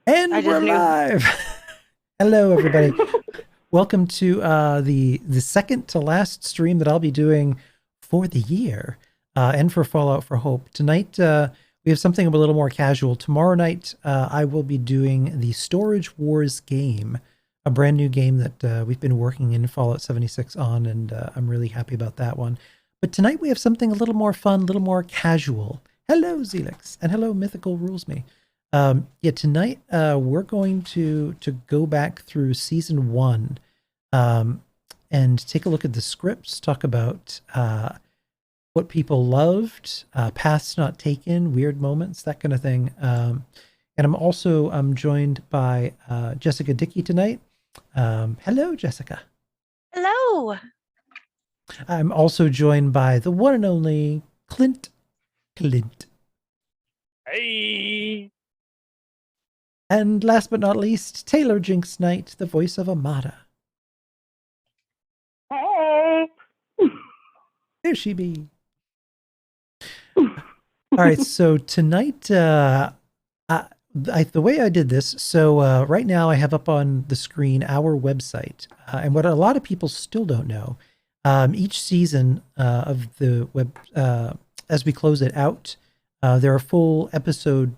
And I just we're knew. live. Hello, everybody. Welcome to the second to last stream that I'll be doing for the year and for Fallout for Hope. Tonight, we have something a little more casual. Tomorrow night, I will be doing the Storage Wars game, a brand new game that we've been working in Fallout 76 on, and I'm really happy about that one. But tonight, we have something a little more fun, a little more casual. Hello, Zelix, and hello, Mythical Rules Me. Yeah, tonight we're going to go back through season one and take a look at the scripts, talk about what people loved, paths not taken, weird moments, that kind of thing. And I'm joined by Jessica Dickey tonight. Hello, Jessica. Hello. I'm also joined by the one and only Clint. Clint. Hey. And last but not least, Taylor Jinx Knight, the voice of Amada. Hey. There she be. All right, so tonight, the way I did this, so right now I have up on the screen our website, and what a lot of people still don't know, each season of the web, as we close it out, there are full episode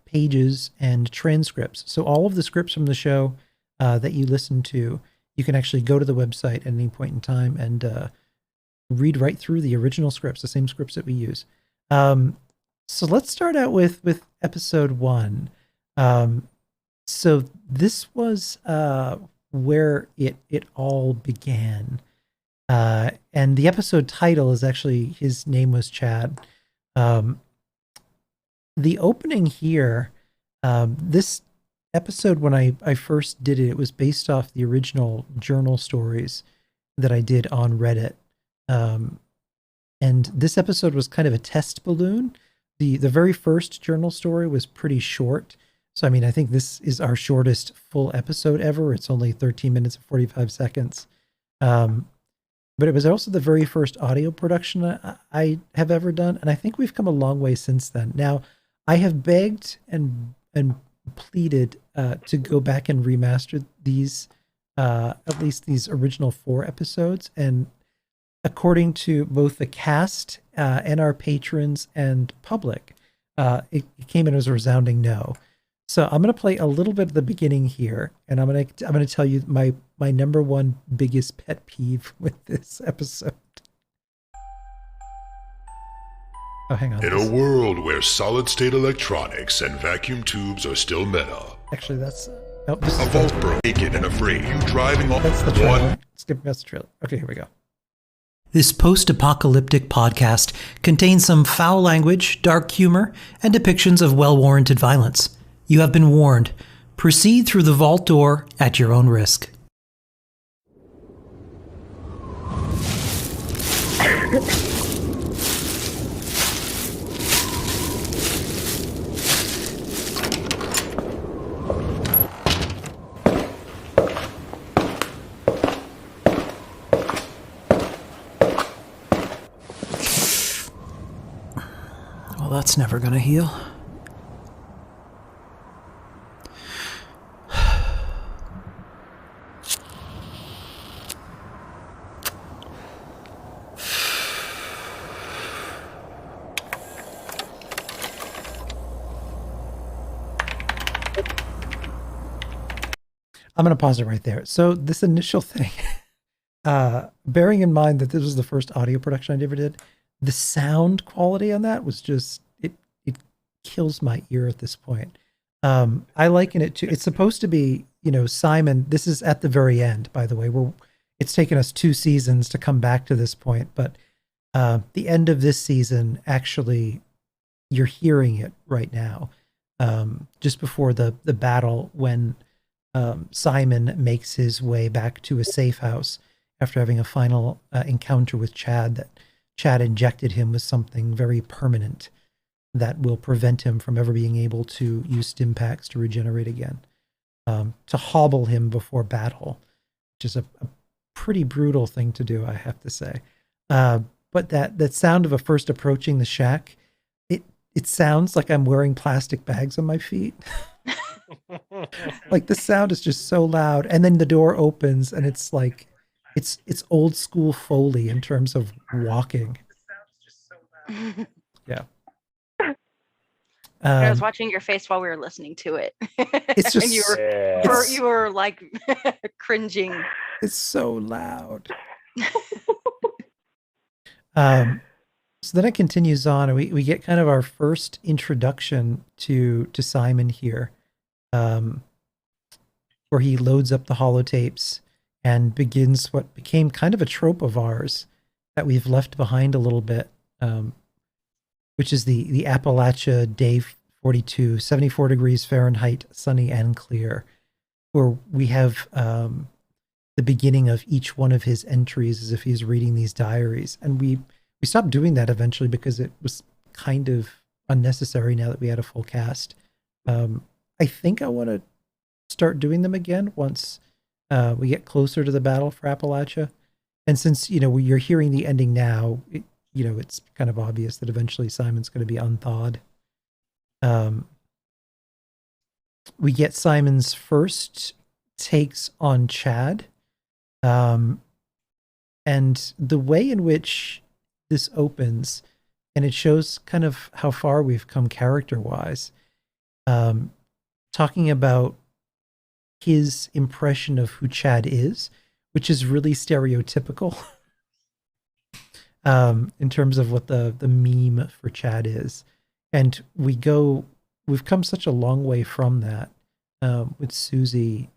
pages and transcripts. So all of the scripts from the show that you listen to, you can actually go to the website at any point in time and read right through the original scripts, the same scripts that we use. So let's start out with episode one. So this was where it all began. And the episode title is actually, his name was Chad. The opening here, this episode, when I first did it, it was based off the original journal stories that I did on Reddit. And this episode was kind of a test balloon. The very first journal story was pretty short. So, I mean, I think this is our shortest full episode ever. It's only 13 minutes and 45 seconds. But it was also the very first audio production I have ever done. And I think we've come a long way since then. Now, I have begged and pleaded to go back and remaster these, at least these original 4 episodes. And according to both the cast and our patrons and public, it came in as a resounding no. So I'm going to play a little bit of the beginning here, and I'm going to tell you my number one biggest pet peeve with this episode. Oh, hang on. In a world where solid-state electronics and vacuum tubes are still meta, Actually, that's this a is vault broken and afraid you driving on that's the trailer. one. Skip past the trailer. Okay, here we go. This post-apocalyptic podcast contains some foul language, dark humor, and depictions of well-warranted violence. You have been warned. Proceed through the vault door at your own risk. Well, that's never gonna heal. I'm going to pause it right there. So this initial thing, bearing in mind that this was the first audio production I ever did, the sound quality on that was just, it kills my ear at this point. I liken it to, it's supposed to be, Simon, this is at the very end, by the way, it's taken us 2 seasons to come back to this point, but the end of this season, actually, you're hearing it right now, just before the battle when Simon makes his way back to a safe house after having a final encounter with Chad, that Chad injected him with something very permanent that will prevent him from ever being able to use stim packs to regenerate again, to hobble him before battle, which is a pretty brutal thing to do, I have to say. But that sound of a first approaching the shack, it sounds like I'm wearing plastic bags on my feet. Like the sound is just so loud, and then the door opens, and it's like it's old school Foley in terms of walking. Yeah. I was watching your face while we were listening to it. It's just and you were like cringing. It's so loud. So then it continues on, and we get kind of our first introduction to Simon here, where he loads up the holotapes and begins what became kind of a trope of ours that we've left behind a little bit, which is the Appalachia day 42, 74 degrees Fahrenheit, sunny and clear, where we have the beginning of each one of his entries as if he's reading these diaries. And we stopped doing that eventually because it was kind of unnecessary now that we had a full cast. I think I want to start doing them again once we get closer to the battle for Appalachia. And since, you're hearing the ending now, it's kind of obvious that eventually Simon's going to be unthawed. We get Simon's first takes on Chad. And the way in which this opens, and it shows kind of how far we've come character-wise, talking about his impression of who Chad is, which is really stereotypical in terms of what the meme for Chad is. And we've come such a long way from that with Susie,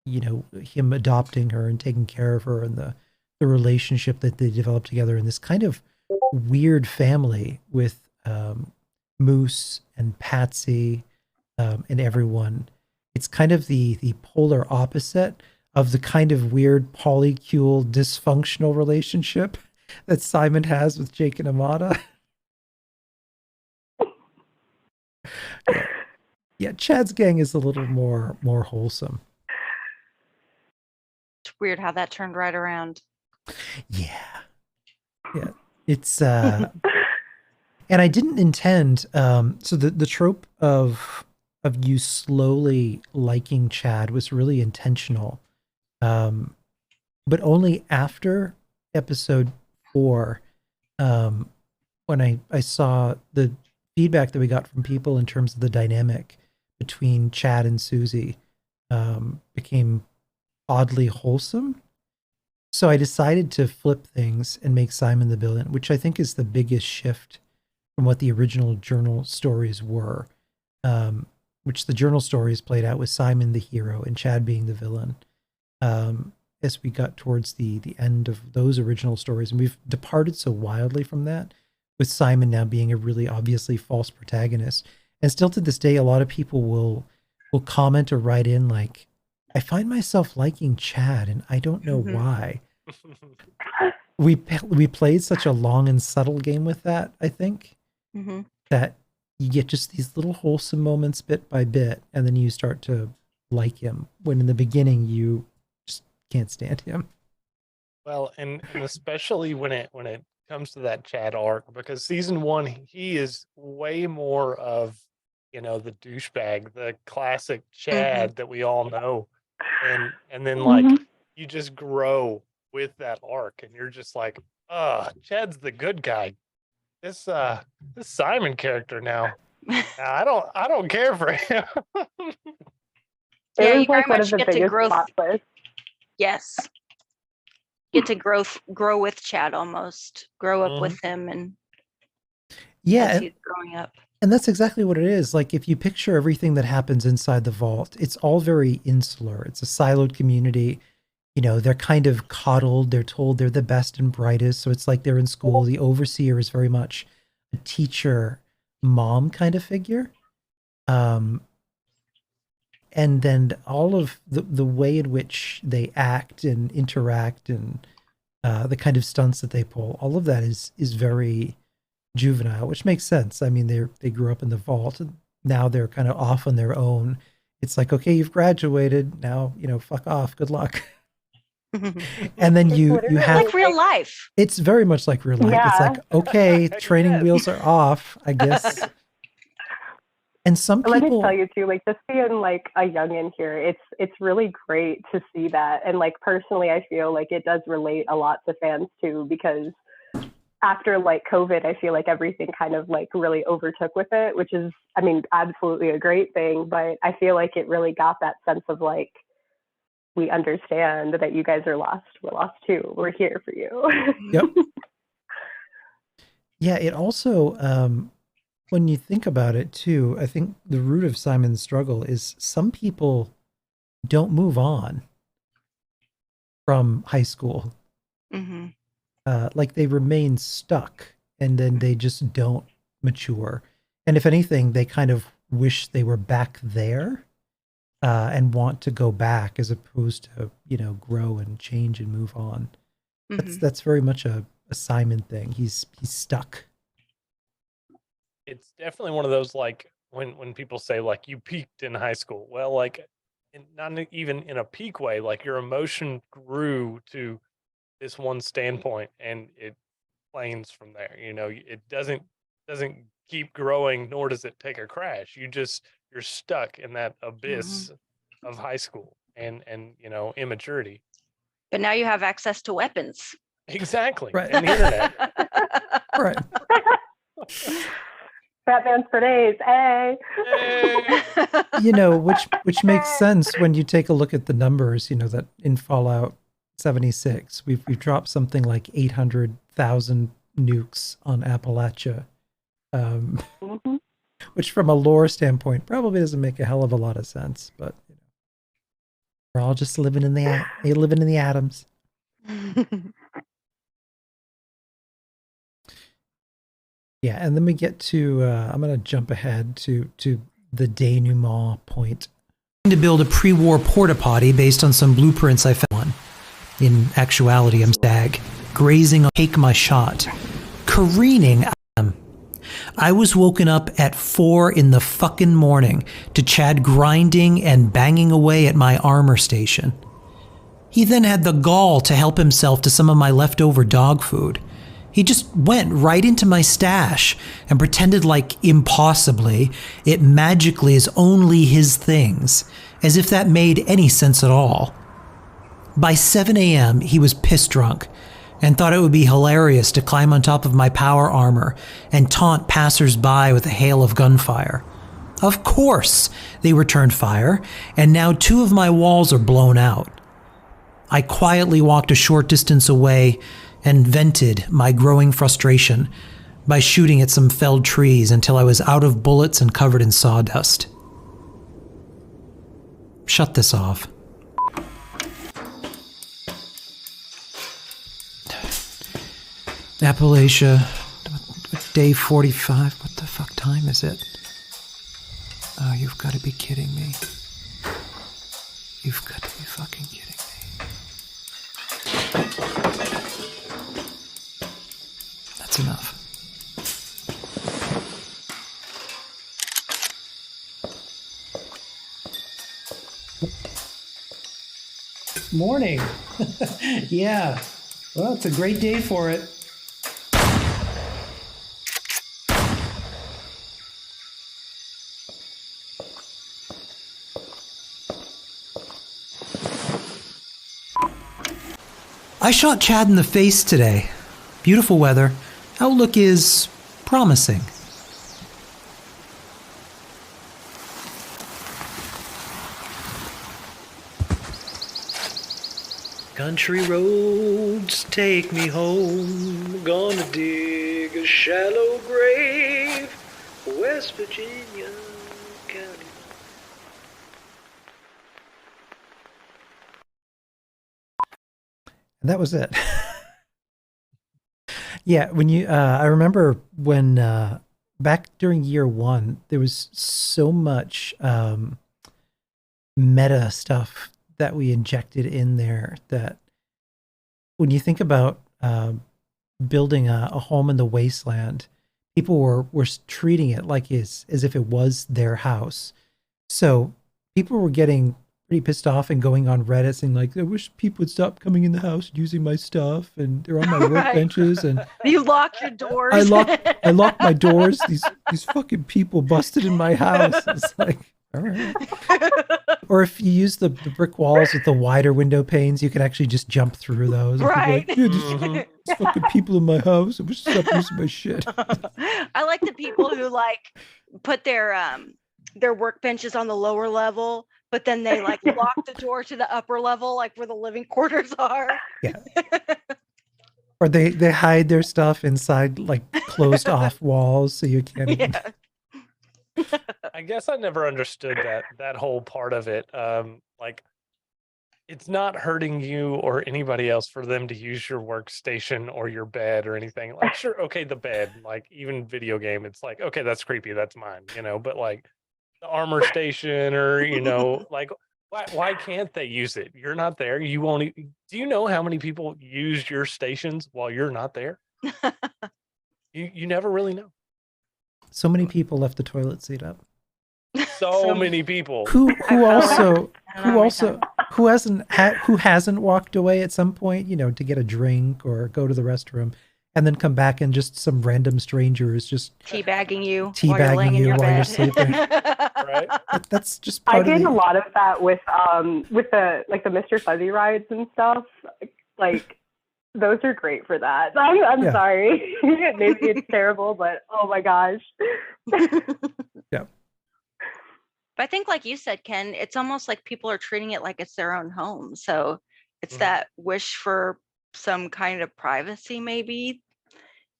him adopting her and taking care of her, and the relationship that they developed together in this kind of weird family with Moose and Patsy and everyone. It's kind of the polar opposite of the kind of weird polycule dysfunctional relationship that Simon has with Jake and Amada. Yeah, Chad's gang is a little more wholesome. It's weird how that turned right around. Yeah. It's and I didn't intend so the trope of you slowly liking Chad was really intentional, but only after episode 4, when I saw the feedback that we got from people in terms of the dynamic between Chad and Susie became oddly wholesome. So I decided to flip things and make Simon the villain, which I think is the biggest shift from what the original journal stories were, which the journal stories played out with Simon the hero and Chad being the villain. As we got towards the end of those original stories, and we've departed so wildly from that, with Simon now being a really obviously false protagonist. And still to this day, a lot of people will comment or write in like, I find myself liking Chad, and I don't know why. We played such a long and subtle game with that, I think, that you get just these little wholesome moments bit by bit, and then you start to like him, when in the beginning you just can't stand him. Well, and especially when it comes to that Chad arc, because season 1, he is way more of, the douchebag, the classic Chad that we all know. And then like you just grow with that arc, and you're just like, Chad's the good guy. This Simon character now, I don't care for him. Yeah, It you was very like one much of the get to biggest growth. plot twists. Yes, get to grow with Chad almost. Grow up with him, and as he's growing up. And that's exactly what it is. Like, if you picture everything that happens inside the vault, it's all very insular. It's a siloed community. They're kind of coddled. They're told they're the best and brightest. So it's like they're in school. The overseer is very much a teacher, mom kind of figure. And then all of the way in which they act and interact, and the kind of stunts that they pull, all of that is very juvenile, which makes sense. I mean, they grew up in the vault, and now they're kind of off on their own. It's like, okay, you've graduated now, fuck off, good luck. And then you have like real life. It's very much like real life. Yeah. It's like, okay, training wheels are off, I guess. And some Let me people, tell you too, like just being like a youngin here, it's really great to see that. And like personally, I feel like it does relate a lot to fans too, because after like COVID, I feel like everything kind of like really overtook with it, which is, I mean, absolutely a great thing. But I feel like it really got that sense of like, we understand that you guys are lost. We're lost too. We're here for you. Yep. Yeah, it also, when you think about it too, I think the root of Simon's struggle is some people don't move on from high school. Mm-hmm. Like they remain stuck and then they just don't mature. And if anything, they kind of wish they were back there and want to go back as opposed to, grow and change and move on. Mm-hmm. That's very much a Simon thing. He's stuck. It's definitely one of those, like when people say like you peaked in high school. Well, like not even in a peak way, like your emotion grew to this one standpoint and it planes from there. It doesn't keep growing, nor does it take a crash. You're stuck in that abyss of high school and immaturity. But now you have access to weapons. Exactly. Right. And the internet. Right. Batman's for days, hey. Which makes sense when you take a look at the numbers, that in Fallout 76, we've dropped something like 800,000 nukes on Appalachia, which from a lore standpoint probably doesn't make a hell of a lot of sense, but we're all just living in the atoms. Yeah, and then we get to, I'm going to jump ahead to the denouement point. To build a pre-war porta potty based on some blueprints I found. In actuality, I'm stag, grazing on Take My Shot, careening. I was woken up at 4 in the fucking morning to Chad grinding and banging away at my armor station. He then had the gall to help himself to some of my leftover dog food. He just went right into my stash and pretended like impossibly it magically is only his things, as if that made any sense at all. By 7 a.m., he was piss drunk and thought it would be hilarious to climb on top of my power armor and taunt passers-by with a hail of gunfire. Of course, they returned fire, and now 2 of my walls are blown out. I quietly walked a short distance away and vented my growing frustration by shooting at some felled trees until I was out of bullets and covered in sawdust. Shut this off. Appalachia, day 45. What the fuck time is it? Oh, you've got to be kidding me. You've got to be fucking kidding me. That's enough. Morning. Yeah. Well, it's a great day for it. I shot Chad in the face today. Beautiful weather. Outlook is promising. Country roads take me home. Gonna dig a shallow grave. West Virginia County. And that was it. Yeah, when I remember when back during year 1, there was so much meta stuff that we injected in there that when you think about building a home in the wasteland, people were treating it like as if it was their house. So people were getting pretty pissed off and going on Reddit saying like, I wish people would stop coming in the house and using my stuff, and they're on my Right. workbenches, and You lock your doors. I lock my doors. These fucking people busted in my house. It's like, all right. Or if you use the brick walls with the wider window panes, you can actually just jump through those. And Right. people are like, these fucking people in my house. I wish they'd stop using my shit. I like the people who like put their workbenches on the lower level, but then they like lock the door to the upper level, like where the living quarters are. Yeah. Or they hide their stuff inside like closed off walls so you can't even. Yeah. I guess I never understood that whole part of it. Like, it's not hurting you or anybody else for them to use your workstation or your bed or anything. Like, sure, okay, the bed, like even video game, it's like, okay, that's creepy, that's mine, but like the armor station or like why can't they use it? You're not there. You won't. Do you know how many people use your stations while you're not there? You never really know. So many people left the toilet seat up. So many people. Who I know who hasn't walked away at some point, to get a drink or go to the restroom, and then come back and just some random stranger is just teabagging you teabagging you while you're sleeping. Right? That's just I part of did the. a lot of that with the Mr. Fuzzy rides and stuff. Like those are great for that. I'm Yeah. sorry. Maybe it's terrible, but oh my gosh. Yeah. But I think, like you said, Ken, it's almost like people are treating it like it's their own home. So it's Mhm. that wish for some kind of privacy, maybe,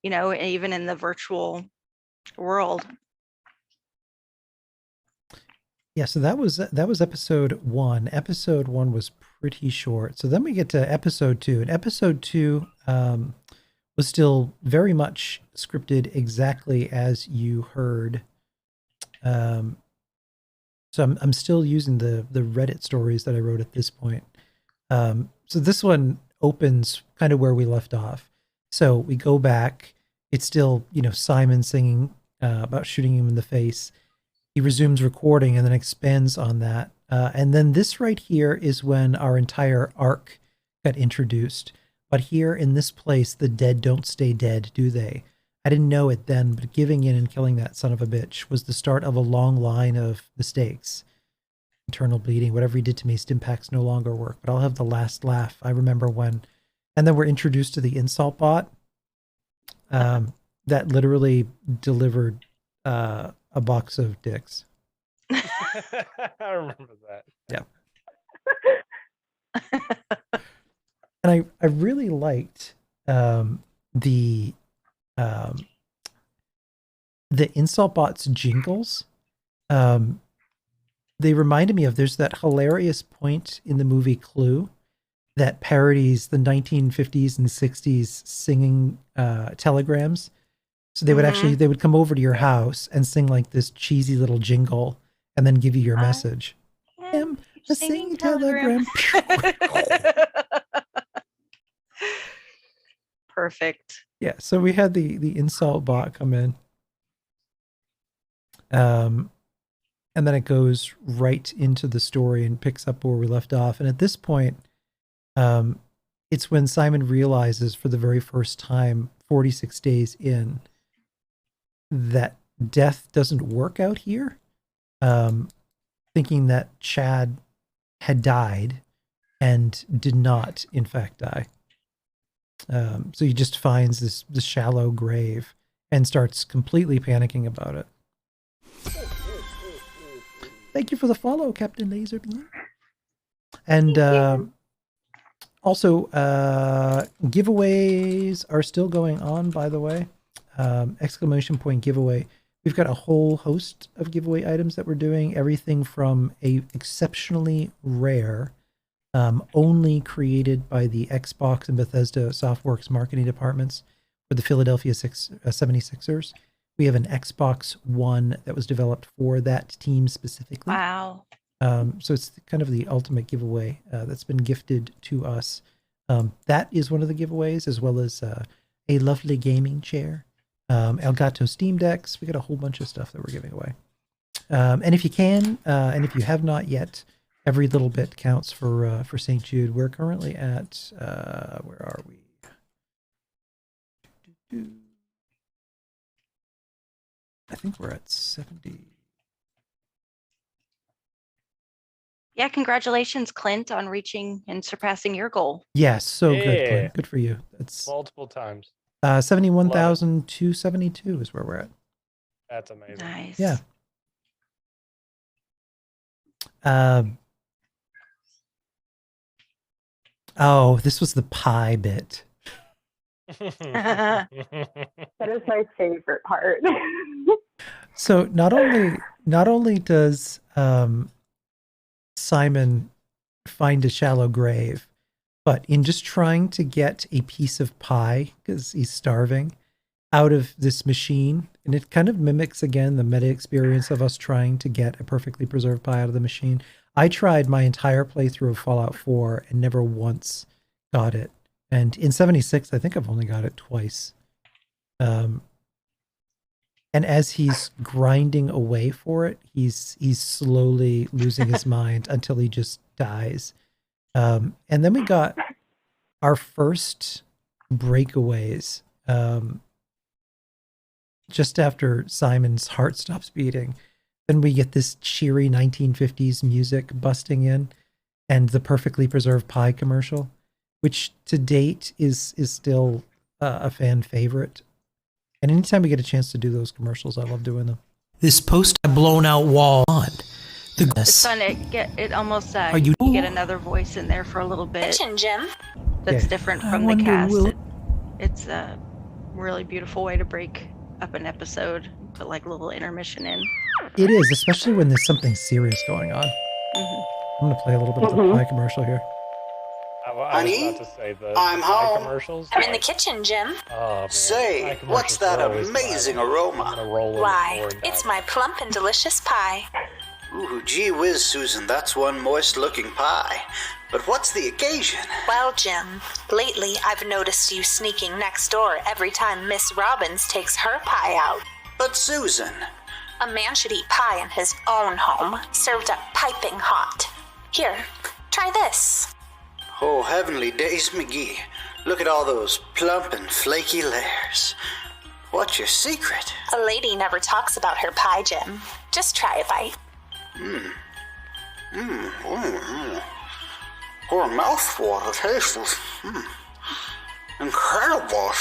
even in the virtual world. Yeah, so that was episode 1. Episode 1 was pretty short. So then we get to episode 2, and episode 2 was still very much scripted exactly as you heard. So I'm still using the Reddit stories that I wrote at this point. So this one opens kind of where we left off. So we go back. It's still, Simon singing about shooting him in the face. He resumes recording and then expands on that. And then this right here is when our entire arc got introduced. But here in this place, the dead don't stay dead, do they? I didn't know it then, but giving in and killing that son of a bitch was the start of a long line of mistakes. Internal bleeding, whatever he did to me, Stimpaks no longer work, but I'll have the last laugh. I remember when. And then we're introduced to the insult bot that literally delivered a box of dicks. I remember that. Yeah. And I really liked the insult bot's jingles. They reminded me of, there's that hilarious point in the movie Clue that parodies the 1950s and 60s singing telegrams. So they would they would come over to your house and sing like this cheesy little jingle and then give you your message. I'm a singing telegram. Perfect. Yeah, so we had the insult bot come in. And then it goes right into the story and picks up where we left off. And at this point, it's when Simon realizes for the very first time, 46 days in, that death doesn't work out here. Thinking that Chad had died and did not, in fact, die. So he just finds this shallow grave and starts completely panicking about it. Thank you for the follow, Captain Laserbeam. And also, giveaways are still going on, by the way. Exclamation point giveaway. We've got a whole host of giveaway items that we're doing. Everything from a exceptionally rare, only created by the Xbox and Bethesda Softworks marketing departments for the Philadelphia 76ers. We have an Xbox One that was developed for that team specifically. Wow. So it's kind of the ultimate giveaway that's been gifted to us. That is one of the giveaways, as well as a lovely gaming chair, Elgato Steam Decks. We got a whole bunch of stuff that we're giving away. And if you can, and if you have not yet, every little bit counts for St. Jude. We're currently at where are we? I think we're at 70. Yeah, congratulations, Clint, on reaching and surpassing your goal. Yes, so good, Yeah. Clint. Good for you. That's Multiple times. 71,272 is where we're at. That's amazing. Nice. Yeah. Oh, this was the pie bit. That is my favorite part. So not only does Simon find a shallow grave, but in just trying to get a piece of pie, because he's starving, out of this machine, and it kind of mimics again the meta experience of us trying to get a perfectly preserved pie out of the machine. I tried my entire playthrough of Fallout 4 and never once got it. And in 76, I think I've only got it twice. And as he's grinding away for it, he's slowly losing his mind until he just dies. And then we got our first breakaways just after Simon's heart stops beating. Then we get this cheery 1950s music busting in, and the perfectly preserved pie commercial, which to date is still a fan favorite. And anytime we get a chance to do those commercials, I love doing them. This post blown out wall on. It's fun. It almost Are you- get another voice in there for a little bit. Kitchen, Jim. That's Yeah. different I from the wonder cast. will- It's a really beautiful way to break up an episode, put like a little intermission in. It is, especially when there's something serious going on. Mhm. I'm going to play a little bit of the pie commercial here. I was Honey, about to say the I'm pie home. commercials. I'm in the kitchen, Jim. Oh, man. Say, Pie what's commercials that are always amazing fun. aroma? I'm gonna roll on the Why, floor and it's die. my plump and delicious pie. Ooh, gee whiz, Susan, that's one moist-looking pie. But what's the occasion? Well, Jim, lately I've noticed you sneaking next door every time Miss Robbins takes her pie out. But Susan, A man should eat pie in his own home, served up piping hot. Here, try this. oh heavenly days, McGee. Look at all those plump and flaky layers. What's your secret? A lady never talks about her pie, Jim. Just try a bite. Oh, a mouthful of taste. Incredible.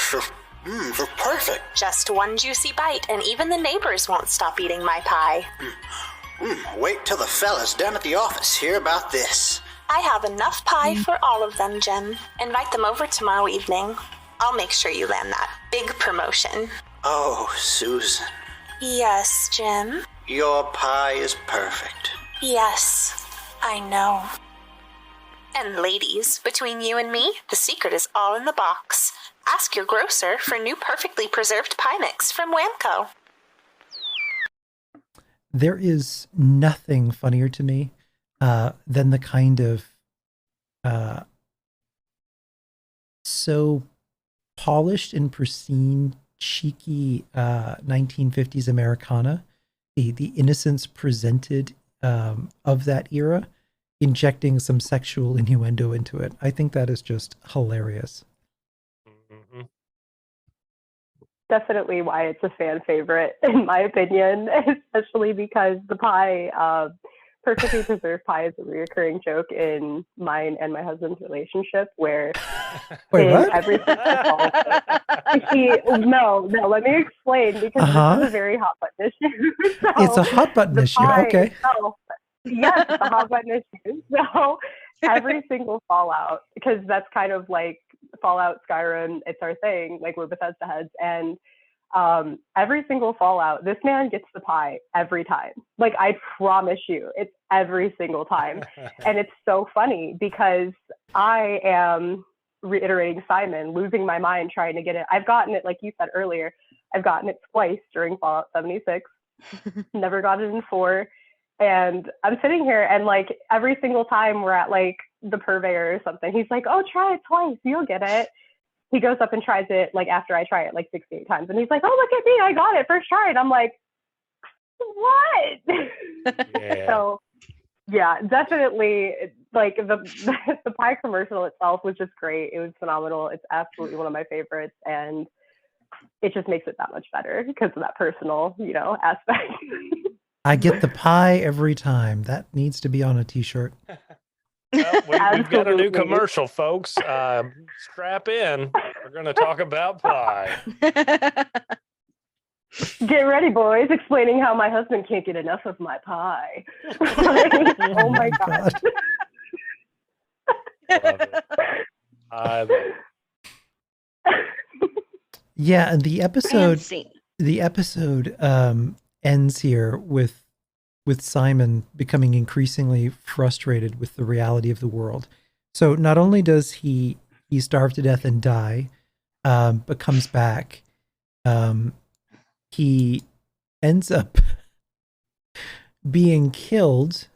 Just perfect. Just one juicy bite, and even the neighbors won't stop eating my pie. Wait till the fellas down at the office hear about this. I have enough pie for all of them, Jim. Invite them over tomorrow evening. I'll make sure you land that big promotion. Oh, Susan, Yes, Jim. your pie is perfect. Yes, I know. And ladies, between you and me, the secret is all in the box. Ask your grocer for new perfectly preserved pie mix from Whamco. There is nothing funnier to me than the kind of so polished and pristine, cheeky 1950s Americana, the innocence presented of that era, injecting some sexual innuendo into it. I think that is just hilarious. Mhm. Definitely why it's a fan favorite, in my opinion, especially because the pie, perfectly preserved pie, is a recurring joke in mine and my husband's relationship, where Wait, in what? every no, let me explain, because this is a very hot button issue. So It's a hot button the issue. pie- Okay. so, yes, it's a hot button issue. So every single Fallout, because that's kind of like Fallout, Skyrim, it's our thing, like we're Bethesda heads, and every single Fallout, this man gets the pie every time. Like, I promise you, it's every single time. And it's so funny because I am, reiterating Simon, losing my mind trying to get it. I've gotten it, like you said earlier, I've gotten it twice during Fallout 76. Never got it in 4. And I'm sitting here and like every single time we're at like the purveyor or something, he's like, oh, try it twice, you'll get it. He goes up and tries it like after I try it like 68 times. And he's like, oh, look at me, I got it first try. And I'm like, what? Yeah. So Yeah, definitely. Like the the pie commercial itself was just great. It was phenomenal. It's absolutely one of my favorites, and it just makes it that much better because of that personal, aspect. I get the pie every time. That needs to be on a t-shirt. Well, we've got a new Absolutely. commercial, folks. Strap in. We're going to talk about pie. Get ready, boys. Explaining how my husband can't get enough of my pie. Oh my god. Love it. I love it. Yeah, and the episode Fancy. ends here with Simon becoming increasingly frustrated with the reality of the world. So not only does he starve to death and die, but comes back. He ends up being killed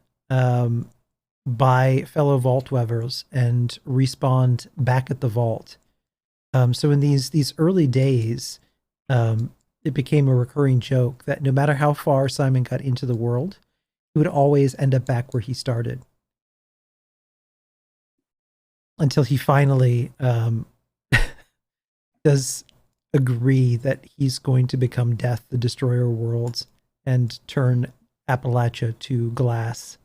by fellow vault dwellers and respawned back at the vault. So in these early days, it became a recurring joke that no matter how far Simon got into the world, he would always end up back where he started. Until he finally does agree that he's going to become Death, the Destroyer of Worlds, and turn Appalachia to glass.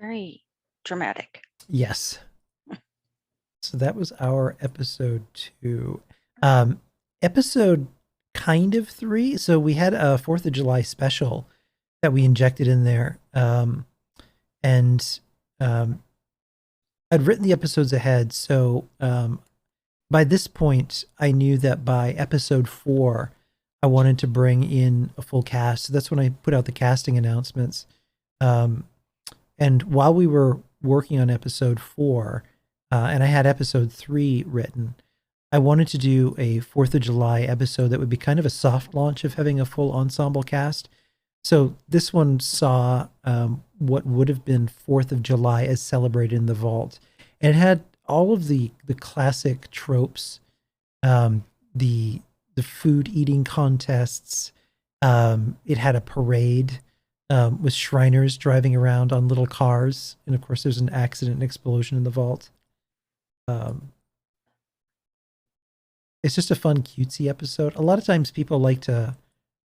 Very dramatic. Yes. So that was our episode 2. Episode kind of 3. So we had a 4th of July special that we injected in there. I'd written the episodes ahead. So by this point, I knew that by episode 4, I wanted to bring in a full cast. So that's when I put out the casting announcements. And while we were working on episode 4, and I had episode 3 written, I wanted to do a 4th of July episode that would be kind of a soft launch of having a full ensemble cast. So this one saw what would have been 4th of July as celebrated in the vault. And it had all of the classic tropes, the food eating contests. It had a parade with Shriners driving around on little cars. And of course, there's an accident and explosion in the vault. It's just a fun, cutesy episode. A lot of times people like to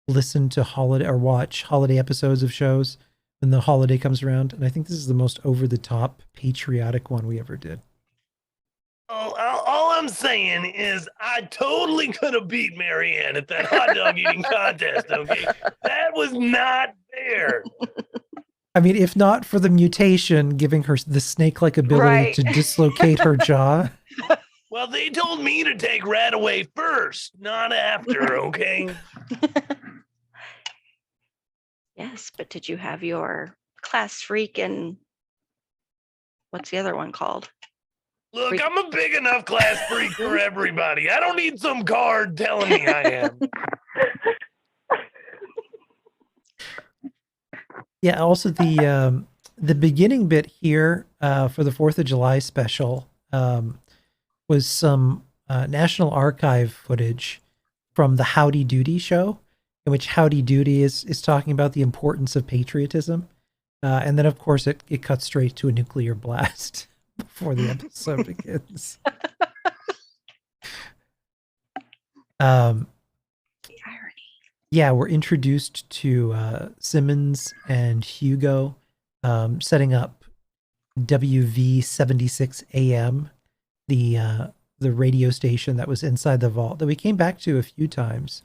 listen to holiday or watch holiday episodes of shows when the holiday comes around. And I think this is the most over-the-top patriotic one we ever did. All I'm saying is I totally could have beat Marianne at that hot dog eating contest, okay? That was not fair. I mean, if not for the mutation giving her the snake-like ability Right. to dislocate her jaw. Well, they told me to take Radaway first, not after, okay? Yes, but did you have your class freak and what's the other one called? Look, Freak. I'm a big enough class freak for everybody. I don't need some card telling me I am. Yeah, also the beginning bit here for the 4th of July special was some National Archive footage from the Howdy Doody show, in which Howdy Doody is talking about the importance of patriotism. And then, of course, it cuts straight to a nuclear blast before the episode begins. The irony. Yeah, we're introduced to Simmons and Hugo setting up WV76 AM, the radio station that was inside the vault that we came back to a few times.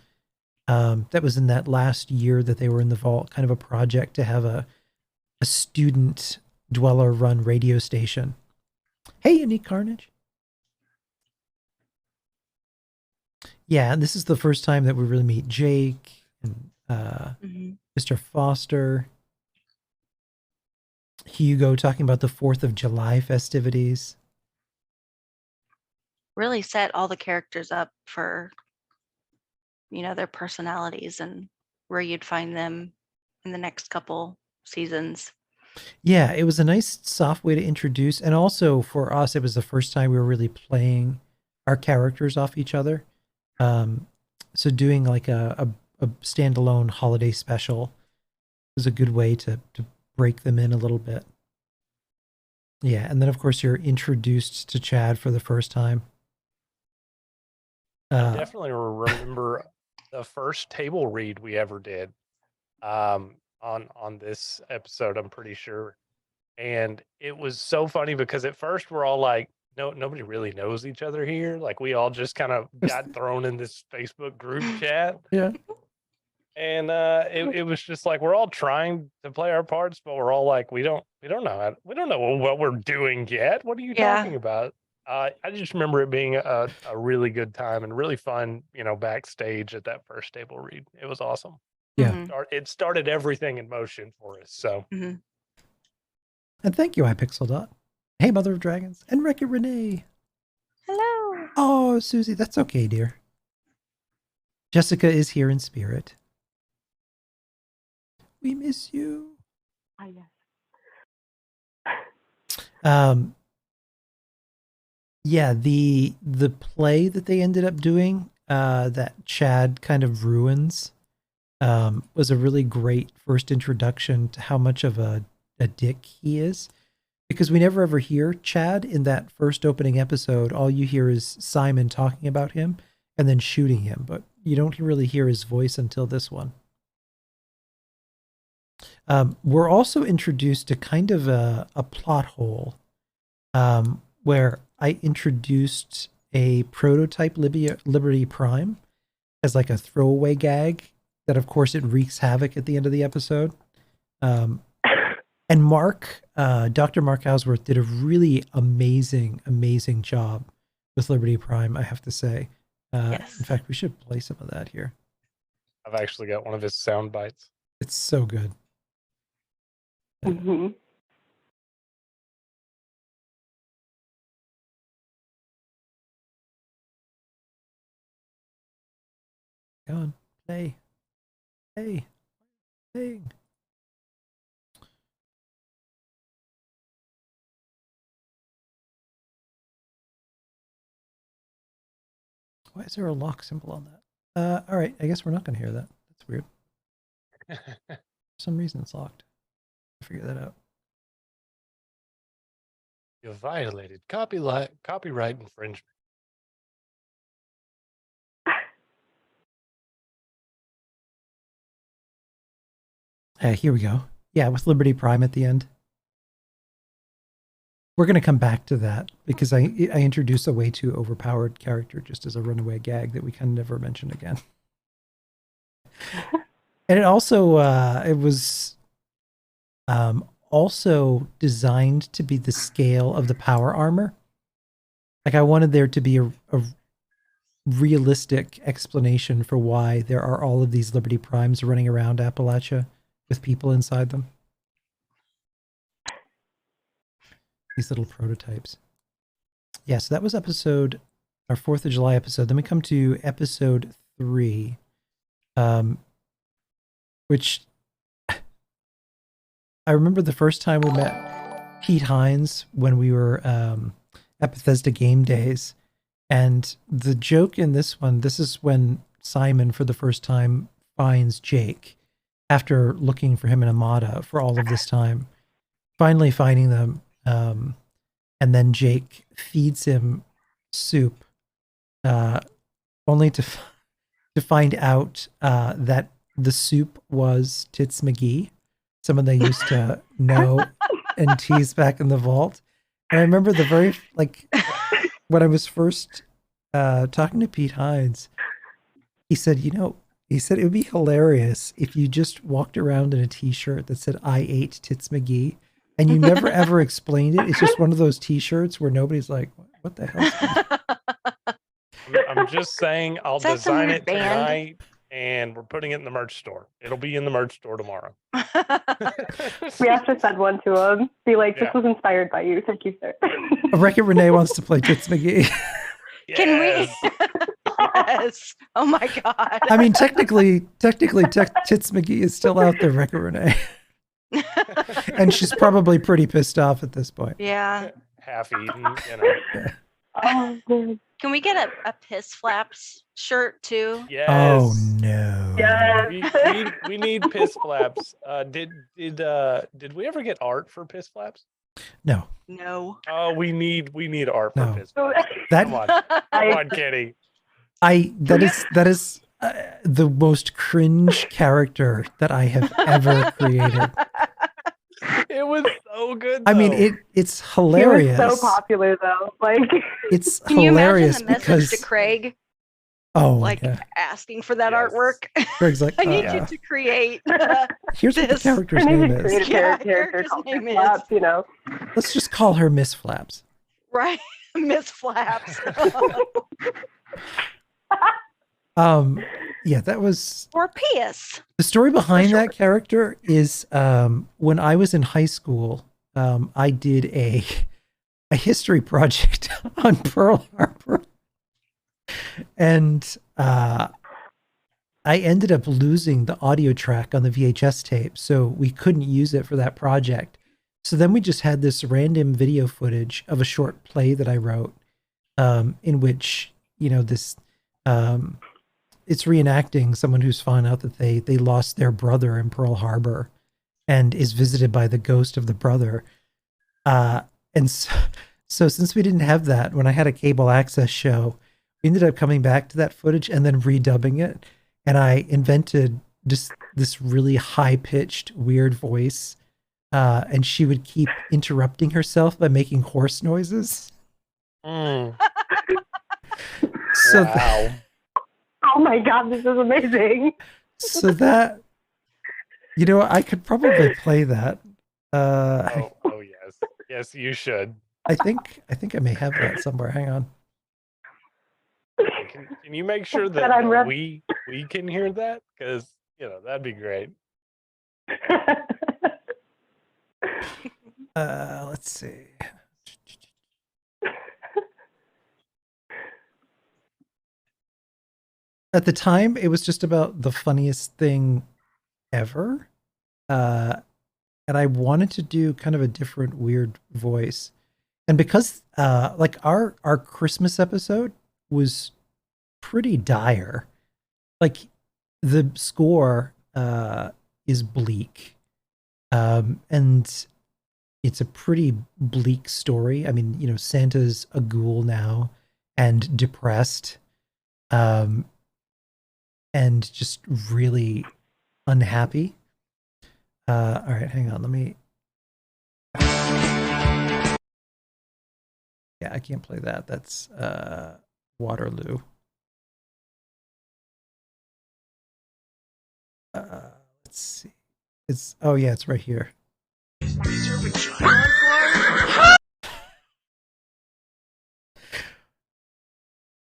That was in that last year that they were in the vault, kind of a project to have a student dweller run radio station. Hey, Unique Carnage. Yeah, and this is the first time that we really meet Jake and Mr. Foster. Hugo talking about the 4th of July festivities. Really set all the characters up for, their personalities and where you'd find them in the next couple seasons. Yeah, it was a nice soft way to introduce, and also for us, it was the first time we were really playing our characters off each other. So doing like a standalone holiday special was a good way to break them in a little bit. Yeah, and then of course you're introduced to Chad for the first time. I definitely remember the first table read we ever did on this episode, I'm pretty sure. And it was so funny because at first we're all like, no, nobody really knows each other here. Like we all just kind of got thrown in this Facebook group chat. Yeah. And it was just like we're all trying to play our parts, but we're all like, we don't know what we're doing yet. What are you talking about? I just remember it being a really good time and really fun, backstage at that first table read. It was awesome. Yeah. It started everything in motion for us. So, and thank you, iPixel. Hey, Mother of Dragons, and Wreck-It Renee. Hello. Oh, Susie, that's okay, dear. Jessica is here in spirit. We miss you. Yes. Yeah, the play that they ended up doing, that Chad kind of ruins, was a really great first introduction to how much of a dick he is. Because we never ever hear Chad in that first opening episode. All you hear is Simon talking about him and then shooting him, but you don't really hear his voice until this one. We're also introduced to kind of a plot hole, where I introduced a prototype Liberty Prime as like a throwaway gag that, of course, it wreaks havoc at the end of the episode. And Dr. Mark Ellsworth did a really amazing job with Liberty Prime, I have to say. Yes. In fact, we should play some of that here. I've actually got one of his sound bites. It's so good. Mm-hmm. Go on, play. Hey. Why is there a lock symbol on that? All right, I guess we're not going to hear that. That's weird. For some reason it's locked. I'll figure that out. You violated copyright infringement. Here we go. Yeah, with Liberty Prime at the end. We're going to come back to that because I introduced a way too overpowered character just as a runaway gag that we can never mention again. And it also it was also designed to be the scale of the power armor. Like I wanted there to be a realistic explanation for why there are all of these Liberty Primes running around Appalachia with people inside them. These little prototypes. Yeah, so that was our 4th of July episode. Then we come to episode 3, which I remember the first time we met Pete Hines when we were at Bethesda Game Days. And the joke in this one, this is when Simon for the first time finds Jake after looking for him in Amada for all of this time, finally finding them. And then Jake feeds him soup, only to find out that the soup was Tits McGee, someone they used to know and tease back in the vault. And I remember when I was first talking to Pete Hines, he said, it would be hilarious if you just walked around in a t-shirt that said, "I ate Tits McGee." And you never ever explained it. It's just one of those t-shirts where nobody's like, what the hell? I'm just saying I'll design it tonight and we're putting it in the merch store. It'll be in the merch store tomorrow. We have to send one to him. Be like, this was inspired by you. Thank you, sir. Wreck-It Renee wants to play Tits McGee. Yes. Can we? Yes. Oh my God. I mean, technically, Tits McGee is still out there, Wreck-It Renee. And she's probably pretty pissed off at this point. Yeah. Half eaten, Oh, good. Can we get a Piss Flaps shirt too? Yes. Oh no. Yes. We need piss flaps. Did we ever get art for piss flaps? No. No. Oh, we need art for No. piss flaps. That Come on, come on, Kenny. that is the most cringe character that I have ever created. It was so good. I mean, though. it's He hilarious. was so popular though. Like It's Can you imagine hilarious the message because to Craig, oh like yeah, asking for that Yes. artwork? Greg's like, I need you to create. here's what the this. character's I need name to create is. a Yeah, character character's called name Piss is- Flaps, you know. Let's just call her Miss Flaps. Right, Miss Flaps. Yeah, that was Or Piss. the story behind that short. character is when I was in high school, I did a history project on Pearl Harbor. And I ended up losing the audio track on the VHS tape, so we couldn't use it for that project. So then we just had this random video footage of a short play that I wrote, in which, this it's reenacting someone who's found out that they lost their brother in Pearl Harbor and is visited by the ghost of the brother. And so since we didn't have that, when I had a cable access show, we ended up coming back to that footage and then redubbing it. And I invented just this really high-pitched, weird voice. And she would keep interrupting herself by making horse noises. Mm. So Wow. Oh my god, this is amazing. So that, I could probably play that. Oh yes. Yes, you should. I think I may have that somewhere. Hang on. Can you make sure But that I'm we can hear that? Because that'd be great. Let's see. At the time, it was just about the funniest thing ever. And I wanted to do kind of a different weird voice. And because like our Christmas episode was pretty dire. Like the score is bleak. And it's a pretty bleak story. I mean, Santa's a ghoul now and depressed. And just really unhappy. All right, hang on. Let me. Yeah, I can't play that. That's Waterloo. Let's see. Oh yeah, it's right here.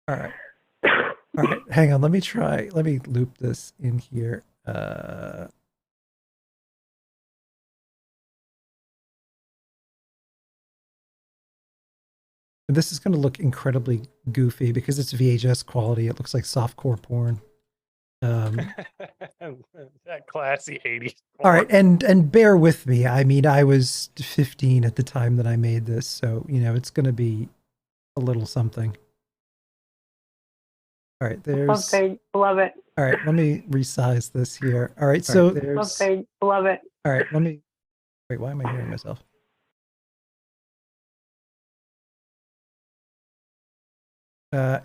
All right. All right, hang on. Let me loop this in here. And this is going to look incredibly goofy because it's VHS quality. It looks like softcore porn. That classy 80s. All right, and bear with me. I mean, I was 15 at the time that I made this, so it's going to be a little something. All right, there's. Something. Love it. All right, let me resize this here. All right, so there's. Something. Love it. All right, let me. Wait, why am I hearing myself?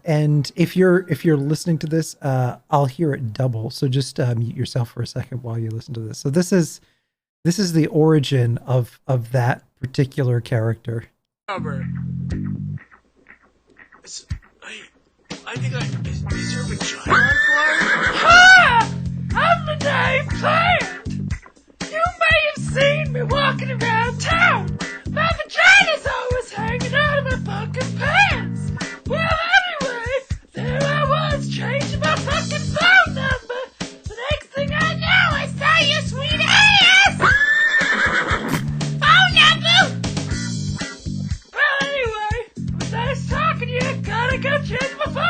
And if you're listening to this, I'll hear it double. So just mute yourself for a second while you listen to this. So this is the origin of that particular character. Robert. I think is your vagina on fire? Ha! I'm the name Plant! You may have seen me walking around town. My vagina's always hanging out of my fucking pants. Well, anyway, there I was changing my fucking phone number. The next thing I know, I saw your sweet ass! Phone number! Well, anyway, it was nice talking to you. Gotta go change my phone number.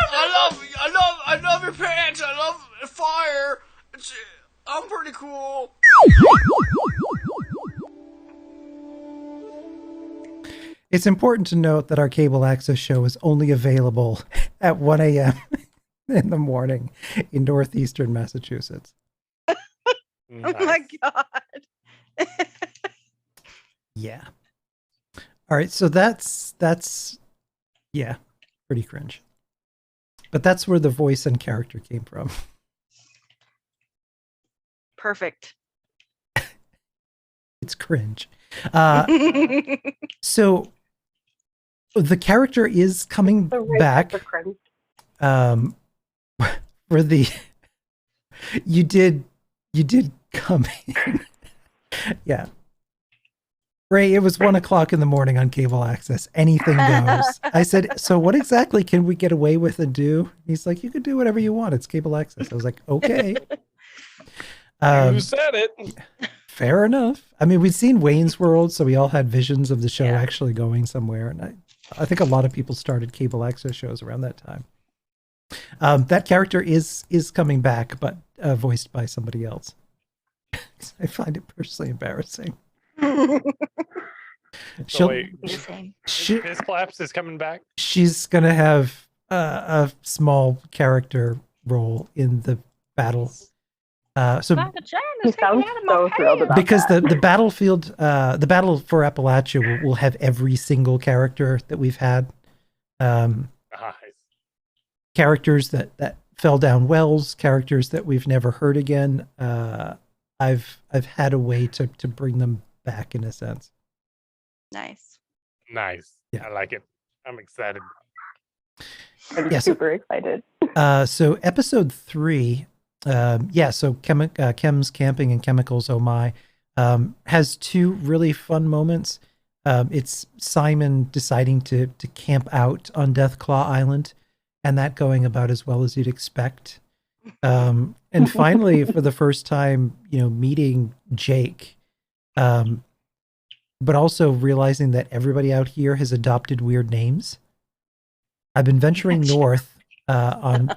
I love your pants. I love fire. I'm pretty cool. It's important to note that our cable access show is only available at 1 a.m. in the morning in northeastern Massachusetts. Oh my god. Yeah. All right, so that's yeah, pretty cringe. But that's where the voice and character came from. Perfect. It's cringe. So the character is coming back. For the you did come in. Yeah. Ray, it was 1 o'clock in the morning on cable access. Anything goes. I said, so what exactly can we get away with and do? He's like, you can do whatever you want. It's cable access. I was like, okay. You said it. Fair enough. I mean, we'd seen Wayne's World, so we all had visions of the show actually going somewhere. And I think a lot of people started cable access shows around that time. That character is coming back, but voiced by somebody else. I find it personally embarrassing. So wait, Piss Claps is coming back? She's going to have a small character role in the battle. So he sounds so thrilled about because that. the battlefield, the battle for Appalachia will have every single character that we've had. Characters that fell down wells, characters that we've never heard again. I've had a way to bring them back in a sense. Nice. Yeah. I like it. I'm excited. I'm super excited. So episode 3, so Chem's Camping and Chemicals Oh My has 2 really fun moments. It's Simon deciding to camp out on Deathclaw Island, and that going about as well as you'd expect. And finally, for the first time, meeting Jake, but also realizing that everybody out here has adopted weird names. I've been venturing north on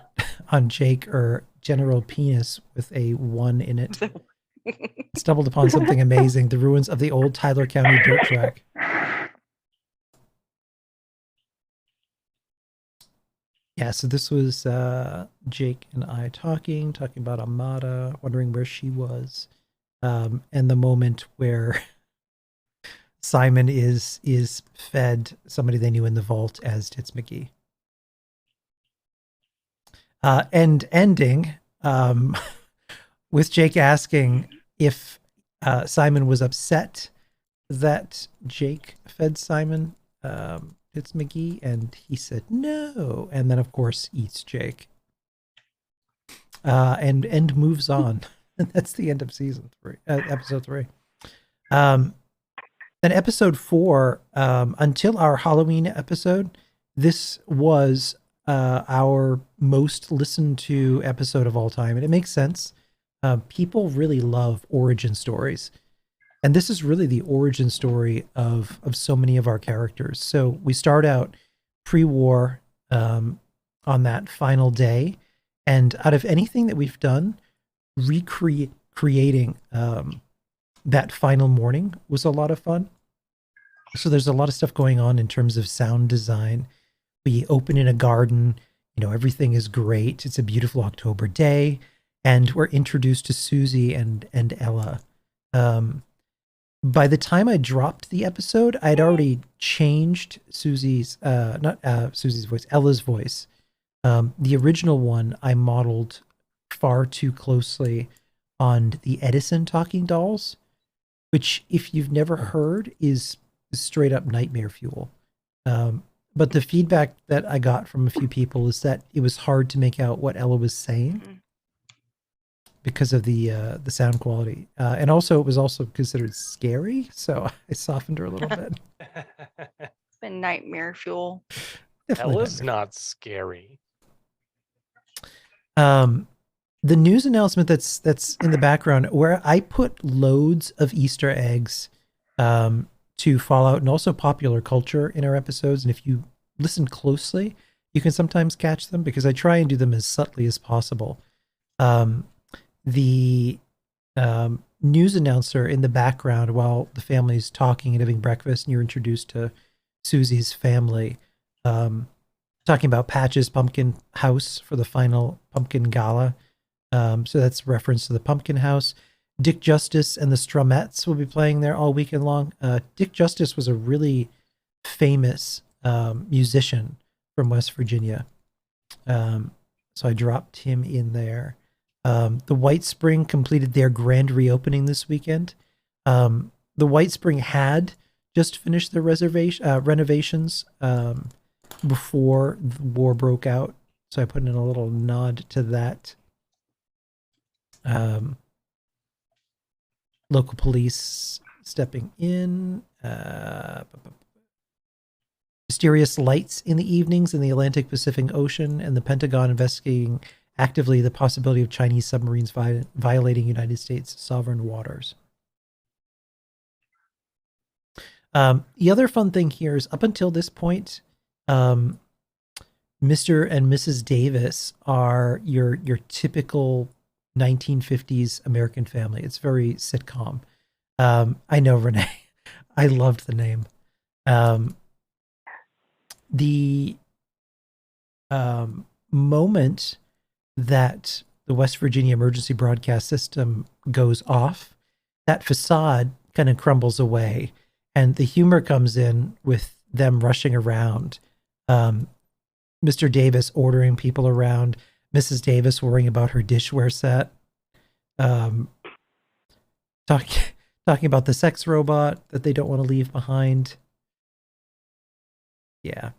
Jake, or General Penis with a 1 in it. Stumbled upon something amazing: the ruins of the old Tyler County dirt track. Yeah, so this was Jake and I talking about Amada, wondering where she was, and the moment where Simon is fed somebody they knew in the vault as Tits McGee. And ending with Jake asking if Simon was upset that Jake fed Simon Tits McGee, and he said no, and then of course eats Jake, and moves on. And that's the end of season 3, episode 3. Then episode 4, until our Halloween episode, this was our most listened to episode of all time, and it makes sense. People really love origin stories. And this is really the origin story of so many of our characters. So we start out pre-war on that final day. And out of anything that we've done, creating that final morning was a lot of fun. So there's a lot of stuff going on in terms of sound design. We open in a garden. Everything is great. It's a beautiful October day. And we're introduced to Susie and Ella. By the time I dropped the episode, I'd already changed Ella's voice. The original one I modeled far too closely on the Edison talking dolls, which, if you've never heard, is straight up nightmare fuel. But the feedback that I got from a few people is that it was hard to make out what Ella was saying because of the sound quality, and also it was also considered scary, so I softened her a little bit. It's been nightmare fuel. Ella's not scary. The news announcement that's in the background, where I put loads of Easter eggs to Fallout and also popular culture in our episodes, and if you listen closely, you can sometimes catch them because I try and do them as subtly as possible. The news announcer in the background while the family's talking and having breakfast, and you're introduced to Susie's family, talking about Patch's Pumpkin House for the final Pumpkin Gala. So that's reference to the Pumpkin House. Dick Justice and the Strumettes will be playing there all weekend long. Dick Justice was a really famous musician from West Virginia. So I dropped him in there. The White Spring completed their grand reopening this weekend. The White Spring had just finished their renovations before the war broke out. So I put in a little nod to that. Local police stepping in. Mysterious lights in the evenings in the Atlantic Pacific Ocean, and the Pentagon investigating actively the possibility of Chinese submarines violating United States sovereign waters. The other fun thing here is up until this point, Mr. and Mrs. Davis are your typical 1950s American family. It's very sitcom. I know, Renee. I loved the name. The moment that the West Virginia emergency broadcast system goes off, that facade kind of crumbles away, and the humor comes in with them rushing around. Mr. Davis ordering people around, Mrs. Davis worrying about her dishware set, talking about the sex robot that they don't want to leave behind. Yeah.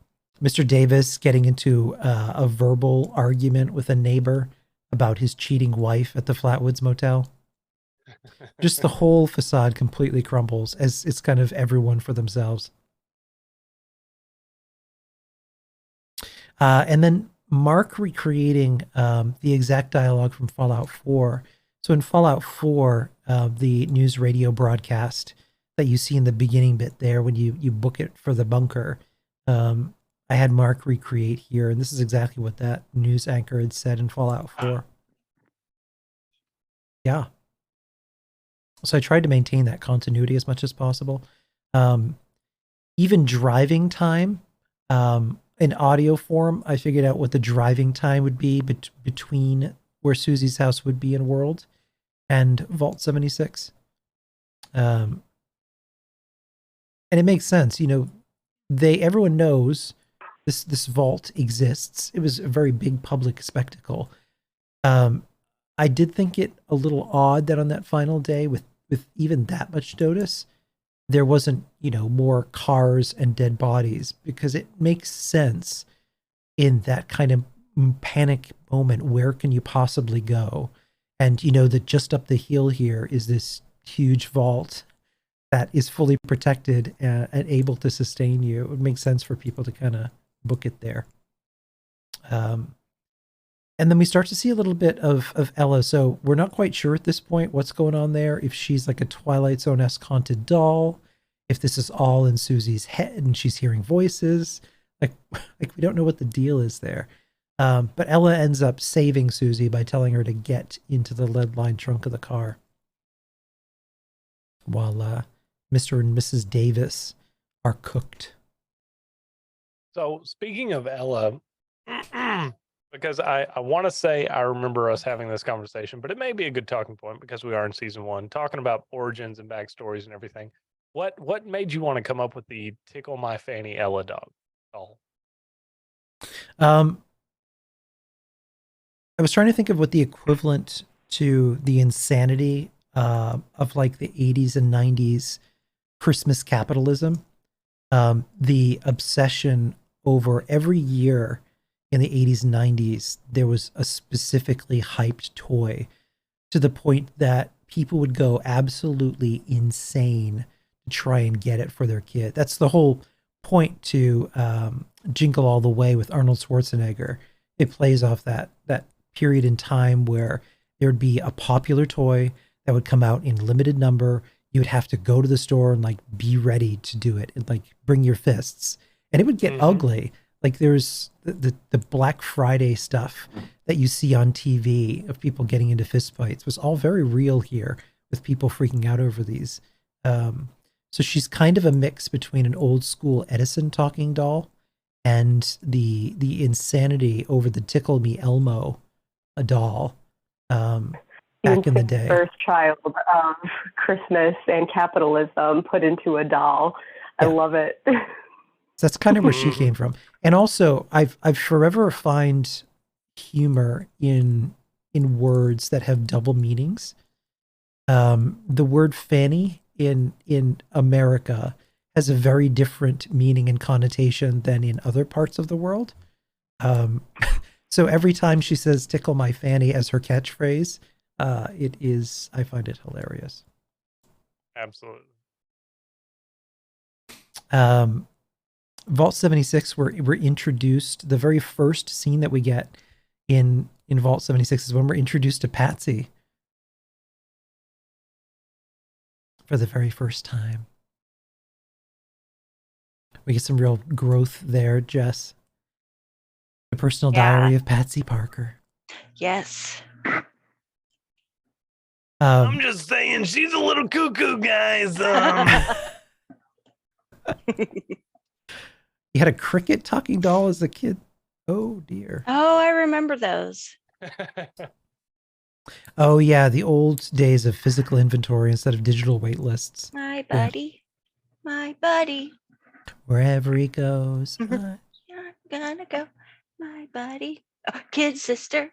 Mr. Davis getting into a verbal argument with a neighbor about his cheating wife at the Flatwoods Motel. Just the whole facade completely crumbles as it's kind of everyone for themselves. And then Mark recreating the exact dialogue from Fallout 4. So in Fallout 4, the news radio broadcast that you see in the beginning bit there when you book it for the bunker, I had Mark recreate here, and this is exactly what that news anchor had said in Fallout 4. Yeah. So I tried to maintain that continuity as much as possible. Even driving time, in audio form, I figured out what the driving time would be between where Susie's house would be in World and Vault 76. And it makes sense. You know, everyone knows this vault exists. It was a very big public spectacle. I did think it a little odd that on that final day, with even that much notice, there wasn't, more cars and dead bodies, because it makes sense in that kind of panic moment. Where can you possibly go? And that just up the hill here is this huge vault that is fully protected and able to sustain you. It would make sense for people to kind of book it there. And then we start to see a little bit of Ella. So we're not quite sure at this point what's going on there. If she's like a Twilight Zone-esque haunted doll, if this is all in Susie's head and she's hearing voices, like we don't know what the deal is there. But Ella ends up saving Susie by telling her to get into the lead-lined trunk of the car, while Mr. and Mrs. Davis are cooked. So speaking of Ella, because I want to say I remember us having this conversation, but it may be a good talking point because we are in season 1, talking about origins and backstories and everything. What made you want to come up with the Tickle My Fanny Ella doll? I was trying to think of what the equivalent to the insanity of like the 80s and 90s Christmas capitalism, the obsession over every year in the 80s and 90s, there was a specifically hyped toy, to the point that people would go absolutely insane to try and get it for their kid. That's the whole point to Jingle All the Way with Arnold Schwarzenegger. It plays off that period in time where there would be a popular toy that would come out in limited number. You would have to go to the store and like be ready to do it and like bring your fists, and it would get ugly. Like there's the Black Friday stuff that you see on TV of people getting into fistfights was all very real here, with people freaking out over these. So she's kind of a mix between an old school Edison talking doll and the insanity over the Tickle Me Elmo a doll back in the day. First child of Christmas and capitalism put into a doll. I love it. So that's kind of where she came from. And also, I've forever find humor in words that have double meanings. The word fanny in America has a very different meaning and connotation than in other parts of the world. So every time she says "tickle my fanny" as her catchphrase, I find it hilarious. Absolutely. Vault 76, we're introduced. The very first scene that we get in Vault 76 is when we're introduced to Patsy for the very first time. We get some real growth there, Jess. The personal diary of Patsy Parker. Yes. I'm just saying, she's a little cuckoo, guys. You had a cricket talking doll as a kid. Oh dear. Oh, I remember those. Oh yeah, the old days of physical inventory instead of digital wait lists. My buddy, my buddy. Wherever he goes. You're gonna go, my buddy. Oh, kid sister.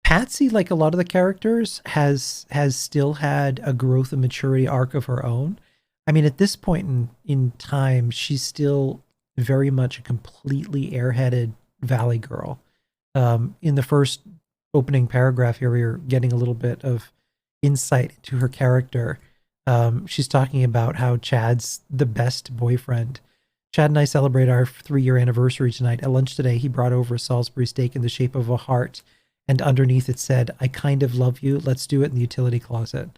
Patsy, like a lot of the characters, has still had a growth and maturity arc of her own. I mean, at this point in time, she's still very much a completely airheaded Valley girl. In the first opening paragraph here, we are getting a little bit of insight into her character. She's talking about how Chad's the best boyfriend. Chad and I celebrate our 3-year anniversary tonight. At lunch today, he brought over a Salisbury steak in the shape of a heart, and underneath it said, "I kind of love you. Let's do it in the utility closet."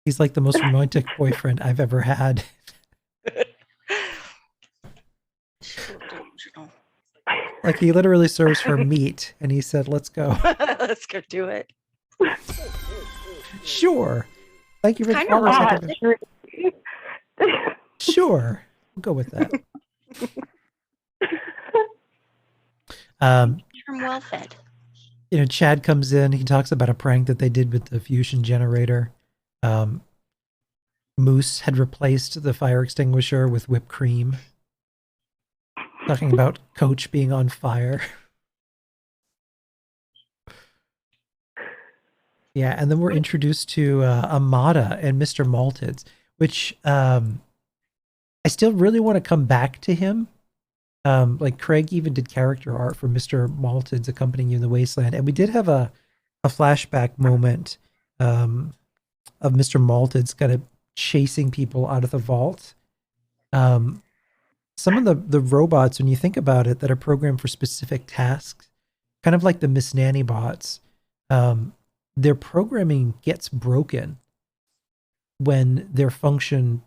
He's like the most romantic boyfriend I've ever had. Like, he literally serves her meat, and he said, "Let's go." Let's go do it. Sure. Thank you for Kind of Sure. We'll go with that. You're well fed. You know, Chad comes in. He talks about a prank that they did with the fusion generator. Moose had replaced the fire extinguisher with whipped cream. Talking about Coach being on fire. Yeah, and then we're introduced to Amada and Mr. Malteds, which I still really want to come back to him. Like Craig even did character art for Mr. Malteds accompanying you in the wasteland. And we did have a flashback moment of Mr. Malteds kind of chasing people out of the vault. Some of the robots, when you think about it, that are programmed for specific tasks, kind of like the Miss Nanny bots, their programming gets broken when their function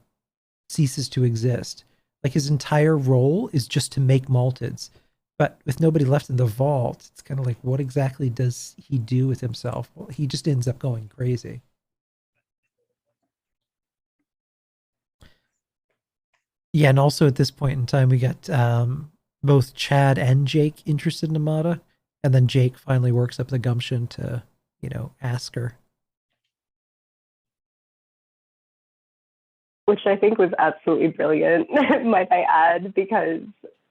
ceases to exist. Like, his entire role is just to make Malteds. But with nobody left in the vault, it's kind of like, what exactly does he do with himself? Well, he just ends up going crazy. Yeah, and also at this point in time, we got both Chad and Jake interested in Amada. And then Jake finally works up the gumption to, ask her. Which I think was absolutely brilliant, might I add, because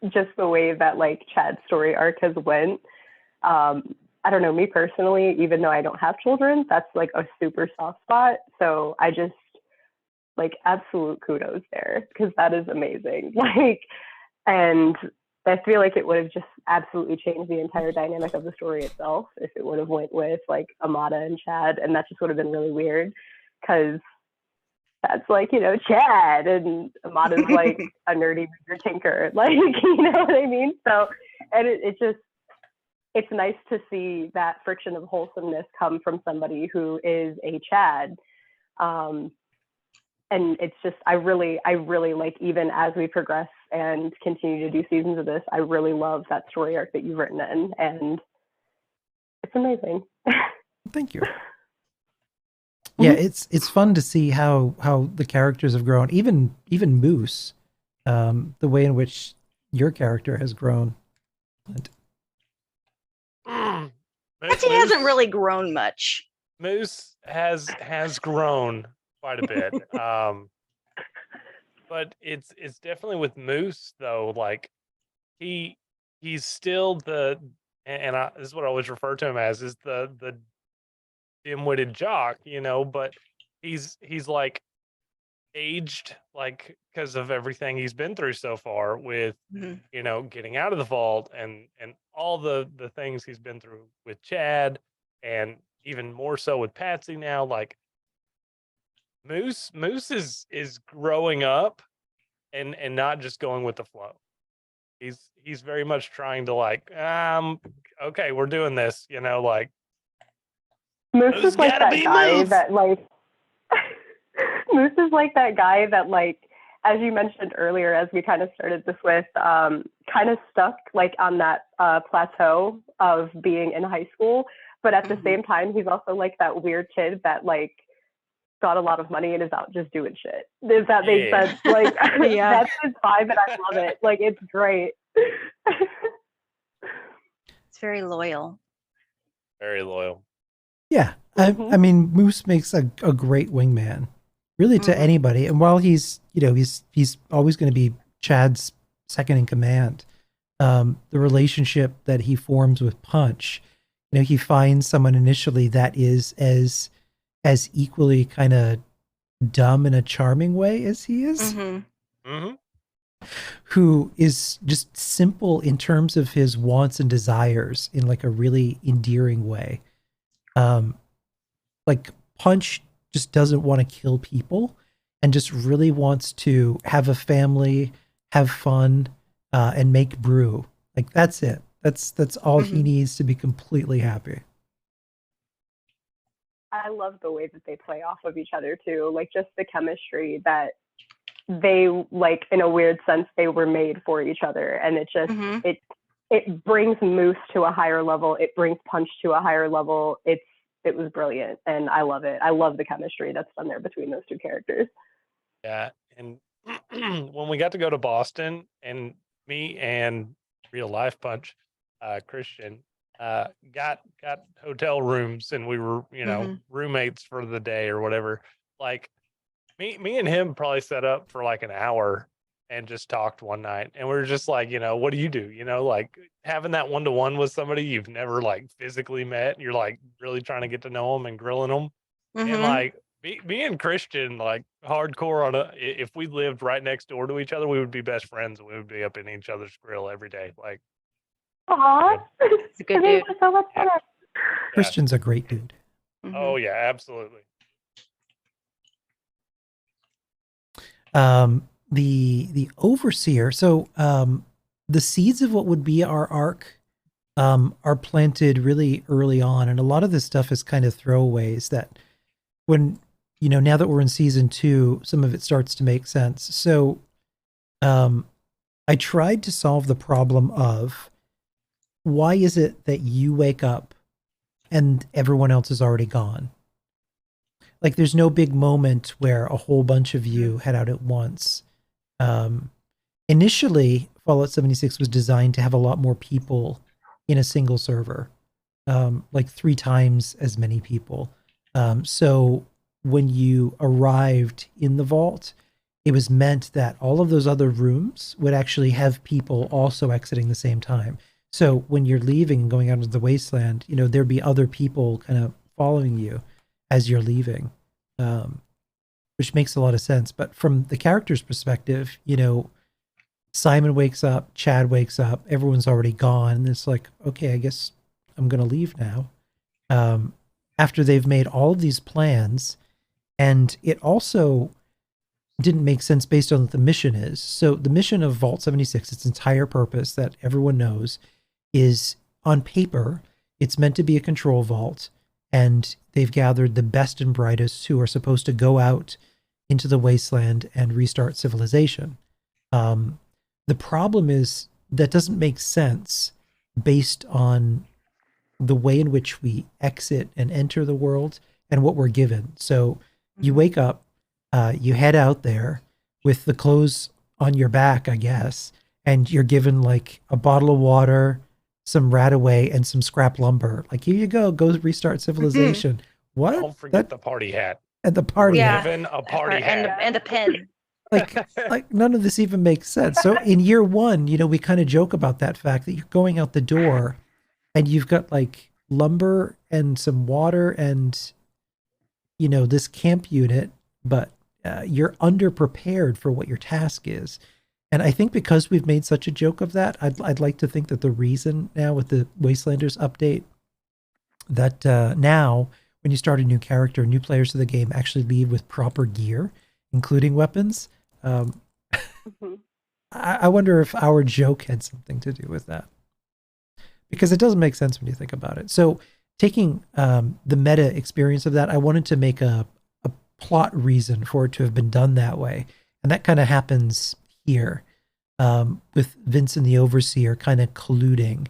just the way that like Chad's story arc has went, I don't know, me personally, even though I don't have children, that's like a super soft spot. So I just like absolute kudos there, because that is amazing. And I feel like it would have just absolutely changed the entire dynamic of the story itself if it would have went with like Amada and Chad, and that just would have been really weird, because that's like, Chad, and Amada's like a nerdy tinker, like, you know what I mean? So, and it's nice to see that friction of wholesomeness come from somebody who is a Chad. And it's just, I really like, even as we progress and continue to do seasons of this, I really love that story arc that you've written in, and it's amazing. Thank you. Yeah, it's fun to see how the characters have grown. Even Moose, the way in which your character has grown. Patsy hasn't really grown much. Moose has grown quite a bit. But it's definitely with Moose though, like he's still this is what I always refer to him as, is the dim-witted jock, but he's like aged, like, because of everything he's been through so far with getting out of the vault and all the things he's been through with Chad, and even more so with Patsy now. Like Moose is growing up and not just going with the flow. He's very much trying to, like, okay, we're doing this, like Moose is like that guy that, like, Moose is like that guy that, like, as you mentioned earlier, as we kind of started this with, kind of stuck like on that plateau of being in high school, but at the same time, he's also like that weird kid that, like, got a lot of money and is out just doing shit. Does that make sense? Like, that's his vibe, and I love it. Like, it's great. It's very loyal. Very loyal. Yeah, I mean, Moose makes a great wingman, really, to anybody. And while he's always going to be Chad's second in command, the relationship that he forms with Punch, he finds someone initially that is as equally kind of dumb in a charming way as he is, who is just simple in terms of his wants and desires in like a really endearing way. Like Punch just doesn't want to kill people and just really wants to have a family, have fun, and make brew. Like that's it. That's all he needs to be completely happy. I love the way that they play off of each other too. Like just the chemistry that they, like, in a weird sense, they were made for each other. And it just, it brings Moose to a higher level. It brings Punch to a higher level. It was brilliant, and I love it. I love the chemistry that's done there between those two characters. Yeah, and when we got to go to Boston, and me and real life Punch, Christian, got hotel rooms, and we were roommates for the day or whatever. Like me and him probably set up for like an hour and just talked one night, and we were just like, what do you do? Like having that one-to-one with somebody you've never like physically met, you're like really trying to get to know them and grilling them. And like me and Christian, like hardcore on if we lived right next door to each other, we would be best friends, and we would be up in each other's grill every day. Like, aww, it's a good dude. So much fun. Christian's a great dude. Oh yeah, absolutely. The Overseer. So the seeds of what would be our arc are planted really early on, and a lot of this stuff is kind of throwaways that when now that we're in season 2, some of it starts to make sense. So I tried to solve the problem of why is it that you wake up and everyone else is already gone? Like there's no big moment where a whole bunch of you head out at once. Initially, Fallout 76 was designed to have a lot more people in a single server, like 3 times as many people. So when you arrived in the vault, it was meant that all of those other rooms would actually have people also exiting the same time. So when you're leaving and going out into the wasteland, there'd be other people kind of following you as you're leaving, which makes a lot of sense. But from the character's perspective, Simon wakes up, Chad wakes up, everyone's already gone. And it's like, okay, I guess I'm going to leave now. After they've made all of these plans, and it also didn't make sense based on what the mission is. So the mission of Vault 76, its entire purpose that everyone knows, is on paper, it's meant to be a control vault, and they've gathered the best and brightest who are supposed to go out into the wasteland and restart civilization. The problem is that doesn't make sense based on the way in which we exit and enter the world and what we're given. So you wake up, you head out there with the clothes on your back, I guess, and you're given like a bottle of water, some Radaway, and some scrap lumber. Like, here you go restart civilization. What? Don't forget the party hat. And the party Yeah. hat. Given a party and, hat. and a pen. Like none of this even makes sense. So in year one, we kind of joke about that fact that you're going out the door and you've got like lumber and some water and, this camp unit, but you're underprepared for what your task is. And I think because we've made such a joke of that, I'd like to think that the reason now with the Wastelanders update that now when you start a new character, new players of the game actually leave with proper gear, including weapons. I wonder if our joke had something to do with that, because it doesn't make sense when you think about it. So taking the meta experience of that, I wanted to make a plot reason for it to have been done that way. And that kind of happens here with Vince and the Overseer kind of colluding,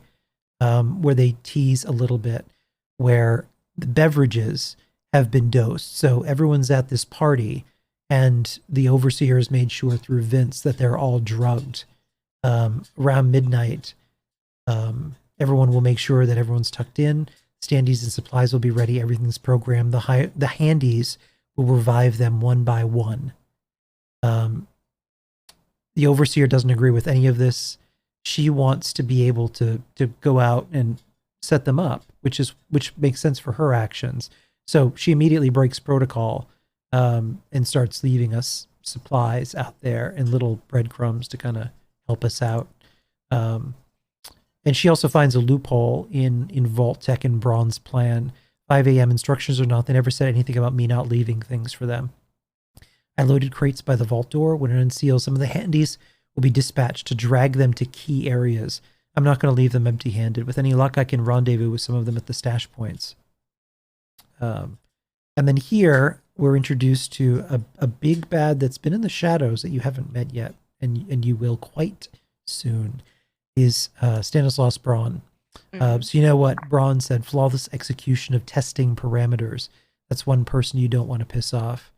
where they tease a little bit, where the beverages have been dosed. So everyone's at this party, and the Overseer has made sure through Vince that they're all drugged. Around midnight, everyone will make sure that everyone's tucked in. Standees and supplies will be ready. Everything's programmed. The handies will revive them one by one. The Overseer doesn't agree with any of this. She wants to be able to go out and set them up, which makes sense for her actions. So she immediately breaks protocol and starts leaving us supplies out there and little breadcrumbs to kind of help us out. And she also finds a loophole in Vault-Tec and Braun's plan. 5 a.m. instructions or not, they never said anything about me not leaving things for them. I loaded crates by the vault door. When it unseals, some of the handies will be dispatched to drag them to key areas. I'm not going to leave them empty-handed. With any luck, I can rendezvous with some of them at the stash points. And then here, we're introduced to a big bad that's been in the shadows that you haven't met yet, and you will quite soon, is Stanislaus Braun. So you know what Braun said, flawless execution of testing parameters. That's one person you don't want to piss off.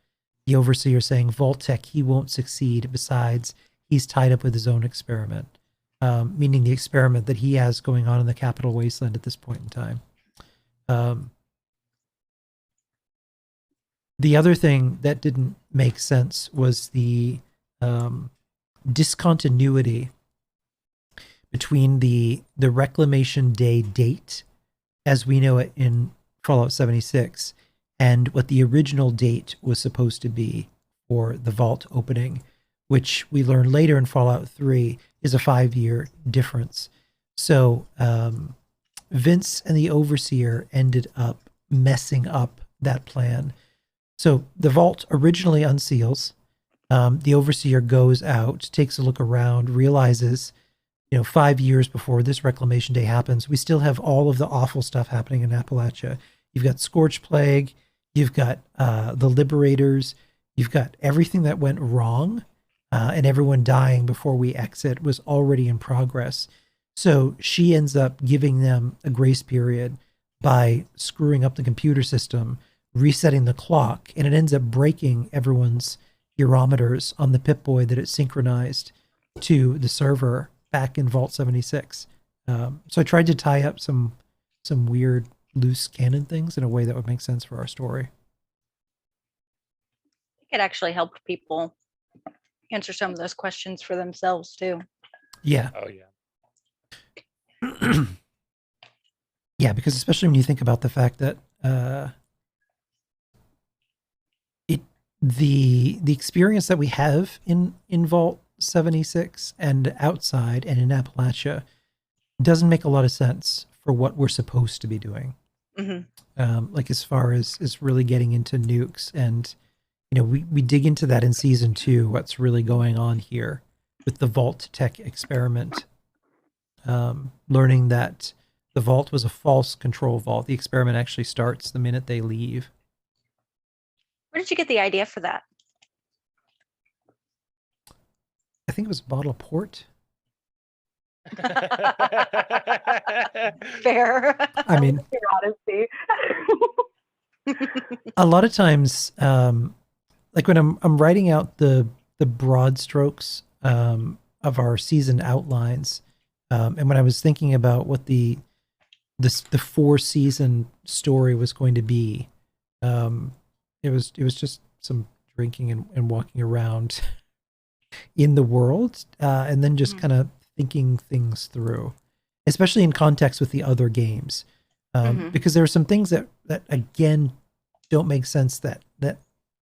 The Overseer saying, Vault-Tec, he won't succeed. Besides, he's tied up with his own experiment, meaning the experiment that he has going on in the Capital Wasteland at this point in time. The other thing that didn't make sense was the discontinuity between the Reclamation Day date, as we know it in Fallout 76, and what the original date was supposed to be for the vault opening, which we learn later in Fallout 3 is a 5-year difference. So Vince and the Overseer ended up messing up that plan. So the vault originally unseals. The Overseer goes out, takes a look around, realizes, 5 years before this Reclamation Day happens, we still have all of the awful stuff happening in Appalachia. You've got Scorch Plague, you've got the Liberators, you've got everything that went wrong, and everyone dying before we exit was already in progress. So she ends up giving them a grace period by screwing up the computer system, resetting the clock, and it ends up breaking everyone's gyrometers on the Pip-Boy that it synchronized to the server back in Vault 76. So I tried to tie up some weird loose canon things in a way that would make sense for our story. It actually helped people answer some of those questions for themselves too. Yeah. Oh yeah. Yeah, because especially when you think about the fact that the experience that we have in Vault 76 and outside and in Appalachia doesn't make a lot of sense for what we're supposed to be doing. Like as far as really getting into nukes, and we dig into that in season 2, what's really going on here with the Vault-Tec experiment, learning that the vault was a false control vault. The experiment actually starts the minute they leave. Where did you get the idea for that? I think it was a bottle of port. Fair. I mean, Your honesty. a lot of times, like when I'm writing out the broad strokes of our season outlines, and when I was thinking about what the 4-season story was going to be, it was just some drinking and walking around in the world, and then just kind of thinking things through, especially in context with the other games, because there are some things that again don't make sense, that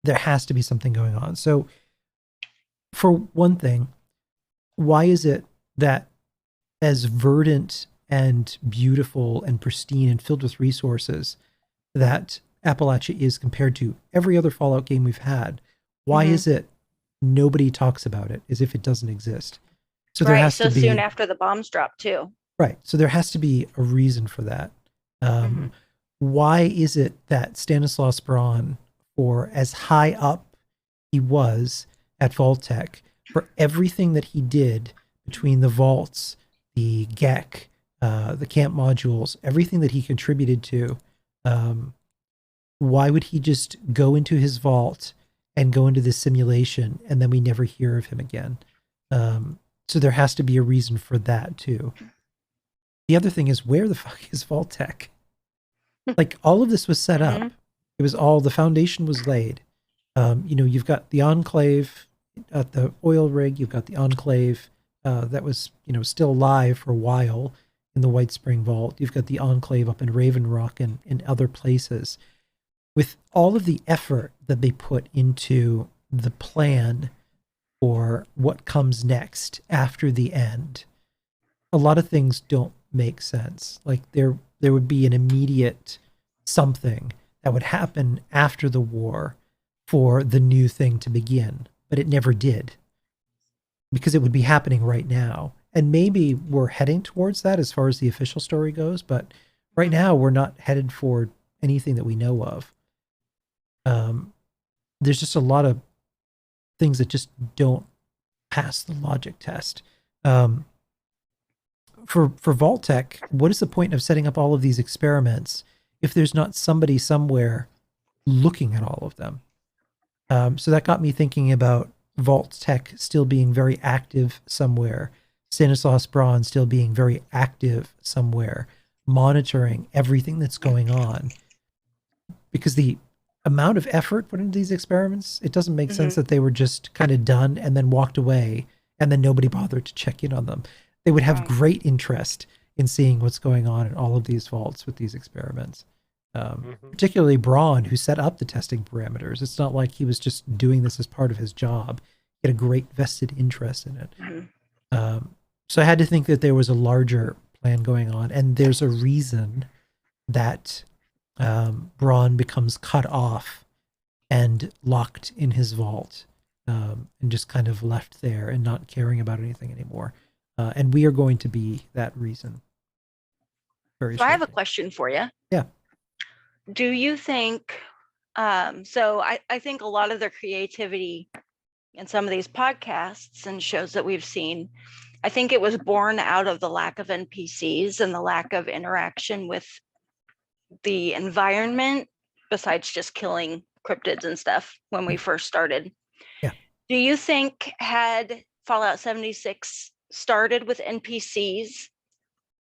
there has to be something going on. So for one thing, why is it that as verdant and beautiful and pristine and filled with resources that Appalachia is compared to every other Fallout game we've had, why is it nobody talks about it as if it doesn't exist? So there has to be, soon after the bombs dropped too. right. So there has to be a reason for that. Why is it that Stanislaus Braun, for as high up he was at Vault-Tec, for everything that he did between the vaults, the GEC, the camp modules, everything that he contributed to, why would he just go into his vault and go into this simulation and then we never hear of him again? So there has to be a reason for that too. The other thing is, where the fuck is Vault-Tec? Like, all of this was set up. It was all, the foundation was laid. You've got the Enclave at the oil rig. You've got the Enclave that was, still alive for a while in the White Spring Vault. You've got the Enclave up in Raven Rock and in other places. With all of the effort that they put into the plan for what comes next after the end, a lot of things don't make sense. Like, there would be an immediate something that would happen after the war for the new thing to begin, but it never did, because it would be happening right now. And maybe we're heading towards that as far as the official story goes, but right now we're not headed for anything that we know of. There's just a lot of things that just don't pass the logic test. For Vault-Tec, what is the point of setting up all of these experiments if there's not somebody somewhere looking at all of them? So that got me thinking about Vault-Tec still being very active somewhere, Stanislaus Braun still being very active somewhere, monitoring everything that's going on. Because the amount of effort put into these experiments, it doesn't make sense that they were just kind of done and then walked away and then nobody bothered to check in on them. They would have great interest in seeing what's going on in all of these vaults with these experiments. Particularly Braun, who set up the testing parameters. It's not like he was just doing this as part of his job. He had a great vested interest in it. So I had to think that there was a larger plan going on, and there's a reason that Braun becomes cut off and locked in his vault, and just kind of left there and not caring about anything anymore. And we are going to be that reason. So I have a question for you. Yeah. Do you think, so I think a lot of their creativity in some of these podcasts and shows that we've seen, I think it was born out of the lack of NPCs and the lack of interaction with the environment, besides just killing cryptids and stuff when we first started. Yeah. Do you think, had Fallout 76 started with NPCs,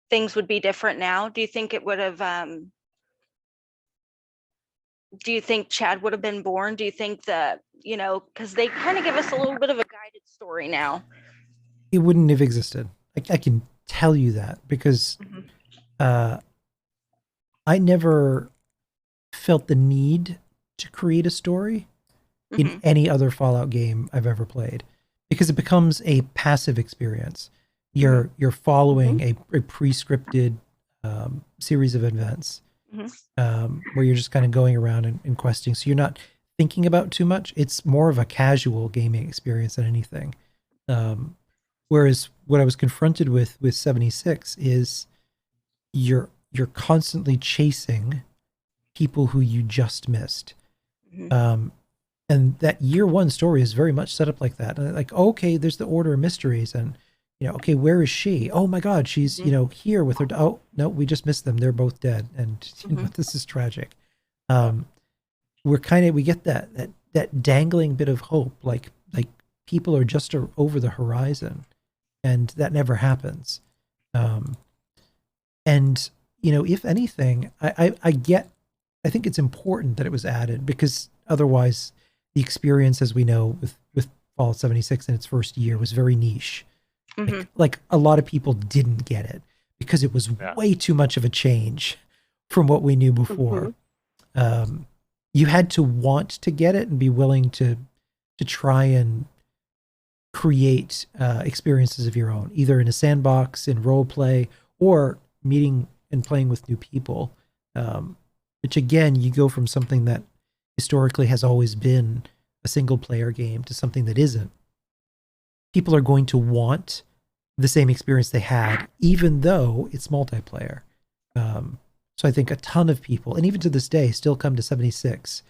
things would be different now? Do you think it would have, do you think Chad would have been born? Do you think that, because they kind of give us a little bit of a guided story now. It wouldn't have existed. I can tell you that, because I never felt the need to create a story in any other Fallout game I've ever played, because it becomes a passive experience. You're following a pre-scripted series of events where you're just kind of going around and questing. So you're not thinking about too much. It's more of a casual gaming experience than anything. Whereas what I was confronted with 76 is you're constantly chasing people who you just missed. And that year one story is very much set up like that. And like, okay, there's the Order of Mysteries, and okay, where is she? Oh my God, she's here with her. Oh no, we just missed them. They're both dead, and this is tragic. we get that dangling bit of hope, like people are just over the horizon, and that never happens. And if anything, I think it's important that it was added, because otherwise the experience, as we know, with Fallout 76 in its first year was very niche. Like a lot of people didn't get it because it was way too much of a change from what we knew before. You had to want to get it and be willing to try and create experiences of your own, either in a sandbox, in role play, or meeting and playing with new people. Which again, you go from something that historically has always been a single player game to something that isn't. People are going to want the same experience they had, even though it's multiplayer. So I think a ton of people, and even to this day, still come to 76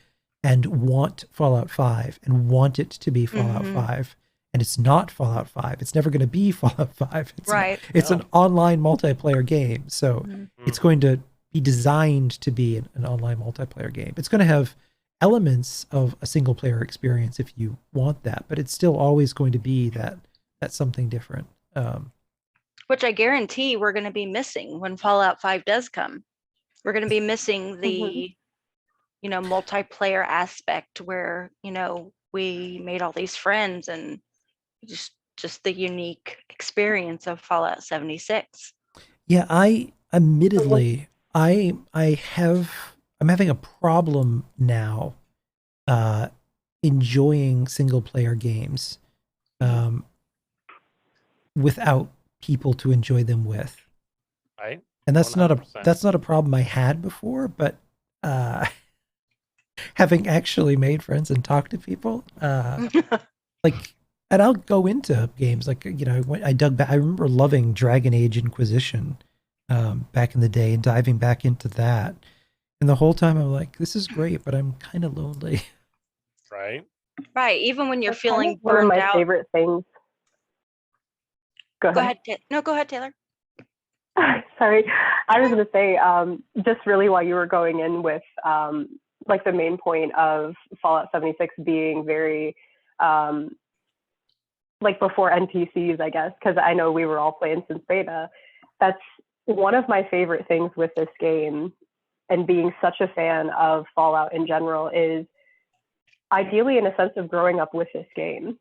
and want Fallout 5 and want it to be Fallout 5. And it's not Fallout 5. It's never going to be Fallout 5. It's an online multiplayer game. So it's going to be designed to be an online multiplayer game. It's going to have elements of a single player experience if you want that, but it's still always going to be that something different. Which I guarantee we're going to be missing when Fallout 5 does come. We're going to be missing the, multiplayer aspect where, we made all these friends and just the unique experience of Fallout 76. Yeah, admittedly, I'm having a problem now enjoying single player games without people to enjoy them with. Right. And that's 100%. not a problem I had before, but having actually made friends and talked to people, and I'll go into games I dug back. I remember loving Dragon Age Inquisition back in the day and diving back into that. And the whole time I'm like, this is great, but I'm kind of lonely. Right. Right. Even when you're That's feeling kind of one of burned my out. favorite things. Go ahead. No, go ahead, Taylor. Sorry, I was going to say, just really while you were going in with the main point of Fallout 76 being very before NPCs, I guess, because I know we were all playing since beta. That's one of my favorite things with this game, and being such a fan of Fallout in general, is ideally in a sense of growing up with this game.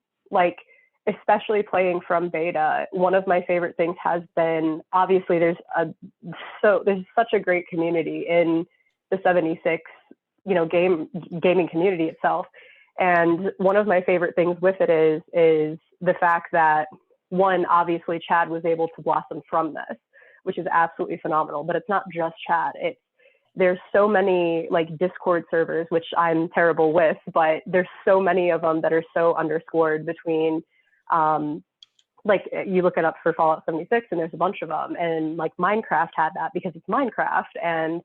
Especially playing from beta, one of my favorite things has been, obviously there's such a great community in the 76 gaming community itself, and one of my favorite things with it is the fact that, one, obviously Chad was able to blossom from this, which is absolutely phenomenal. But it's not just Chad. There's so many Discord servers, which I'm terrible with, but there's so many of them that are so underscored between you look it up for Fallout 76 and there's a bunch of them, and Minecraft had that because it's Minecraft. And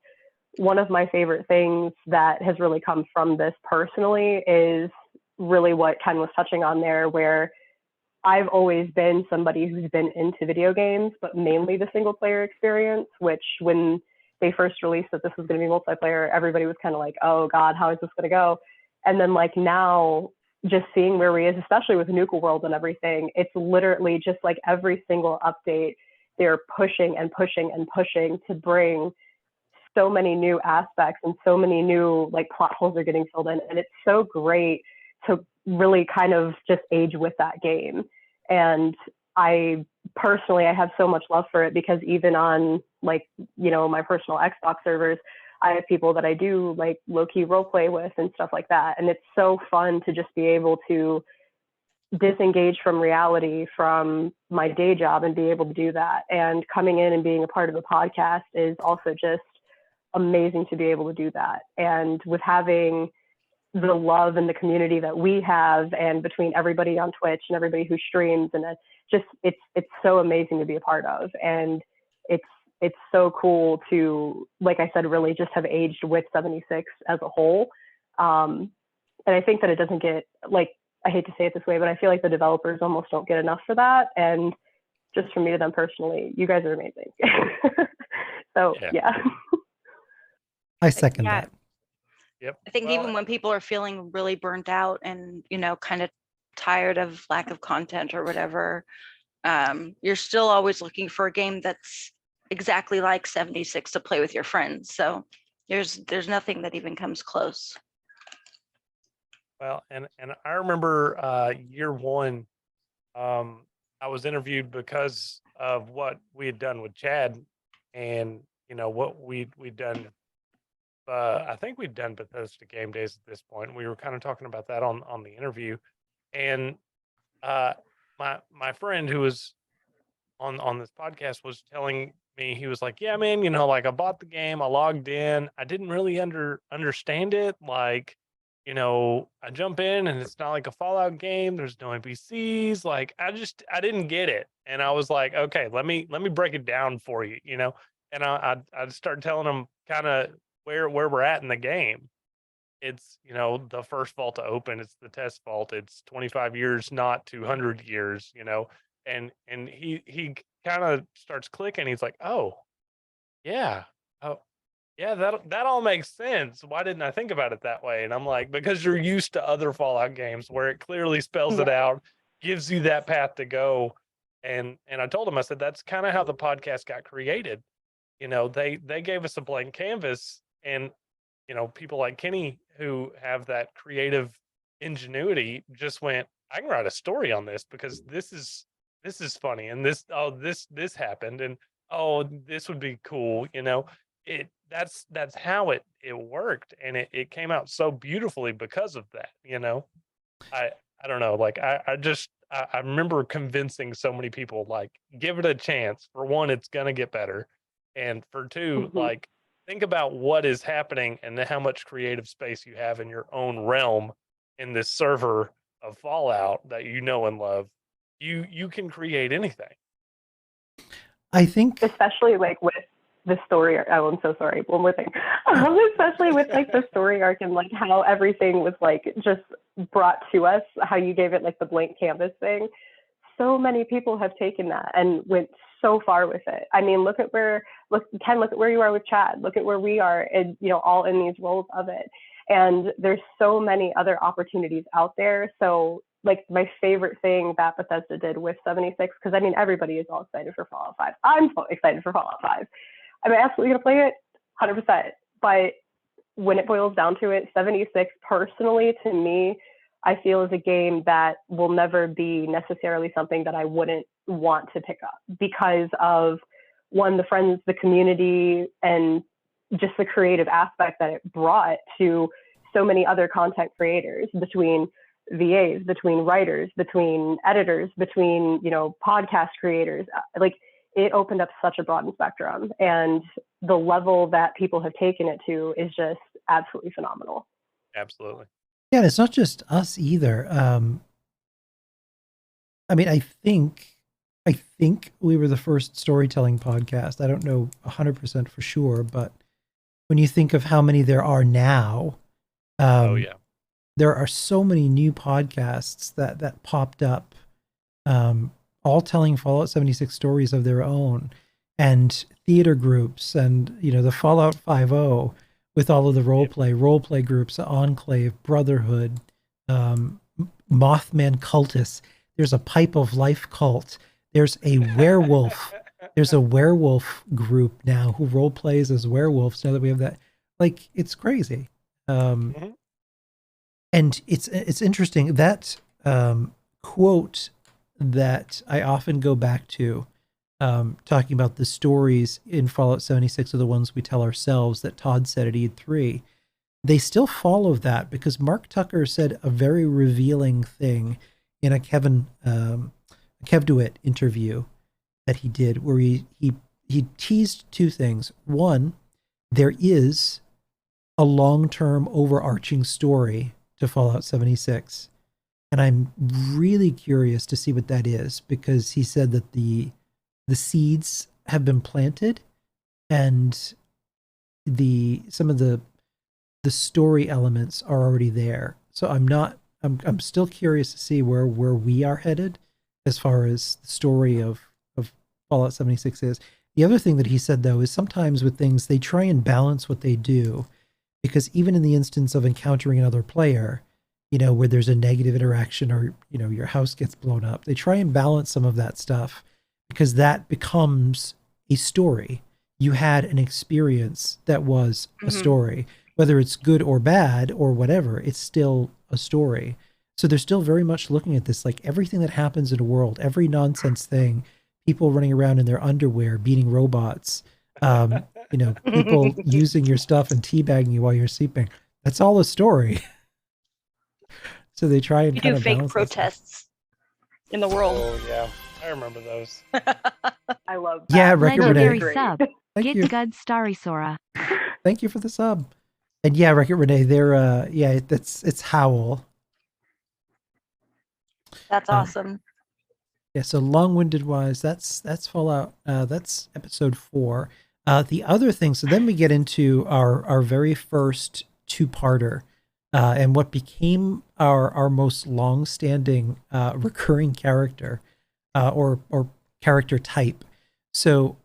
one of my favorite things that has really come from this personally is really what Ken was touching on there, where I've always been somebody who's been into video games, but mainly the single player experience, which when they first released that this was going to be multiplayer, everybody was kind of like, oh God, how is this going to go? And then now, just seeing where we is, especially with Nuka World and everything, it's literally just every single update, they're pushing and pushing and pushing to bring so many new aspects, and so many new plot holes are getting filled in. And it's so great to really kind of just age with that game. And I personally have so much love for it, because even on my personal Xbox servers, I have people that I do low-key role play with and stuff like that. And it's so fun to just be able to disengage from reality from my day job and be able to do that. And coming in and being a part of the podcast is also just amazing to be able to do that. And with having the love and the community that we have, and between everybody on Twitch and everybody who streams, and it's so amazing to be a part of. And it's so cool to, like I said, really just have aged with 76 as a whole. And I think that it doesn't get, I hate to say it this way, but I feel like the developers almost don't get enough for that. And just from me to them personally, you guys are amazing. So yeah. I second that. Yep. I think even when people are feeling really burnt out and, kind of tired of lack of content or whatever, you're still always looking for a game that's exactly like 76 to play with your friends. So there's nothing that even comes close. Well, and I remember year one, I was interviewed because of what we had done with Chad, and what we'd done. I think we'd done Bethesda Game Days at this point. We were kind of talking about that on the interview, and my friend who was on this podcast was telling me, he was like, yeah, man, like I bought the game, I logged in, I didn't really understand it, like. I jump in and it's not like a Fallout game. There's no NPCs. Like I didn't get it. And I was like, okay, let me break it down for you, and I started telling them kind of where we're at in the game. It's, the first vault to open, it's the test vault. It's 25 years, not 200 years, and he kind of starts clicking. He's like, oh yeah. Oh, yeah, that all makes sense. Why didn't I think about it that way? And I'm like, because you're used to other Fallout games where it clearly spells it out, gives you that path to go. And I told him, I said, that's kind of how the podcast got created. They gave us a blank canvas, and people like Kenny who have that creative ingenuity just went, I can write a story on this because this is funny, and this happened, and this would be cool. That's how it worked, and it came out so beautifully because of that. I don't know, like I remember convincing so many people, like, give it a chance. For one, it's gonna get better, and for two, like, think about what is happening and how much creative space you have in your own realm in this server of Fallout that and love. You can create anything. I think, especially like with the story. Oh, I'm so sorry. One more thing. Especially with like the story arc and like how everything was like just brought to us, how you gave it like the blank canvas thing. So many people have taken that and went so far with it. I mean, look at where you are with Chad. Look at where we are, and all in these roles of it. And there's so many other opportunities out there. So like my favorite thing that Bethesda did with 76, because I mean, everybody is all excited for Fallout 5. I'm so excited for Fallout 5. I'm absolutely gonna play it 100%. But when it boils down to it, 76 personally, to me, I feel is a game that will never be necessarily something that I wouldn't want to pick up because of, one, the friends, the community, and just the creative aspect that it brought to so many other content creators, between VAs, between writers, between editors, between, podcast creators. Like, it opened up such a broad spectrum, and the level that people have taken it to is just absolutely phenomenal. Absolutely. Yeah, and it's not just us either. I mean, I think we were the first storytelling podcast. I don't know 100% for sure, but when you think of how many there are now, there are so many new podcasts that popped up, all telling Fallout 76 stories of their own, and theater groups, and the Fallout 5.0 with all of the role play groups, Enclave, Brotherhood, Mothman Cultists. There's a Pipe of Life cult. There's a werewolf. There's a werewolf group now who role plays as werewolves. Now that we have that, like, it's crazy. And it's interesting that quote that I often go back to, talking about the stories in Fallout 76 are the ones we tell ourselves, that Todd said at E3. They still follow that because Mark Tucker said a very revealing thing in a Kev DeWitt interview that he did, where he teased two things. One, there is a long-term overarching story to Fallout 76. And I'm really curious to see what that is, because he said that the seeds have been planted, and some of the story elements are already there. So I'm still curious to see where we are headed as far as the story of Fallout 76 is. The other thing that he said, though, is sometimes with things, they try and balance what they do. because even in the instance of encountering another player, where there's a negative interaction or, your house gets blown up, they try and balance some of that stuff because that becomes a story. You had an experience that was a story, whether it's good or bad or whatever, it's still a story. So they're still very much looking at this, like everything that happens in the world, every nonsense thing, people running around in their underwear, beating robots, people using your stuff and teabagging you while you're sleeping. That's all a story. So they try and You kind do of fake balance that stuff. protests in the world. Oh yeah, I remember those. I love that. Yeah, Record Legendary Renee. sub. Thank Get you. good, Starry Sora. Thank you for the sub. And yeah, Record Renee, they're it's Howl. That's awesome. Yeah, so long-winded wise, that's Fallout. That's episode 4. The other thing, so then we get into our very first two-parter, and what became our most long-standing recurring character, or character type. So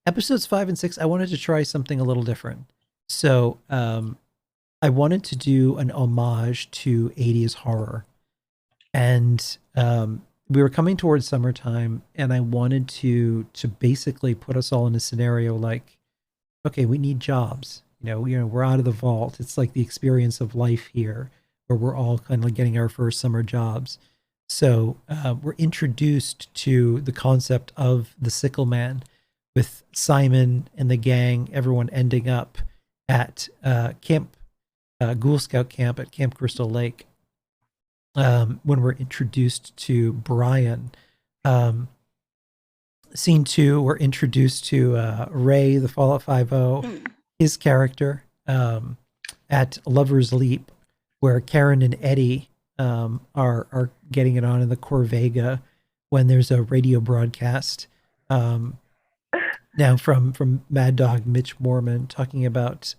episodes 5 and 6, I wanted to try something a little different. So I wanted to do an homage to 80s horror, and we were coming towards summertime, and I wanted to basically put us all in a scenario like, okay, we need jobs. We're out of the vault. It's like the experience of life here, where we're all kind of getting our first summer jobs. So we're introduced to the concept of the Sickle Man, with Simon and the gang, everyone ending up at Ghoul Scout camp at Camp Crystal Lake. When we're introduced to Brian. Scene 2, we're introduced to Ray, the Fallout 5-0, his character, at Lover's Leap, where Karen and Eddie are getting it on in the Corvega when there's a radio broadcast. Now from Mad Dog Mitch Mormon talking about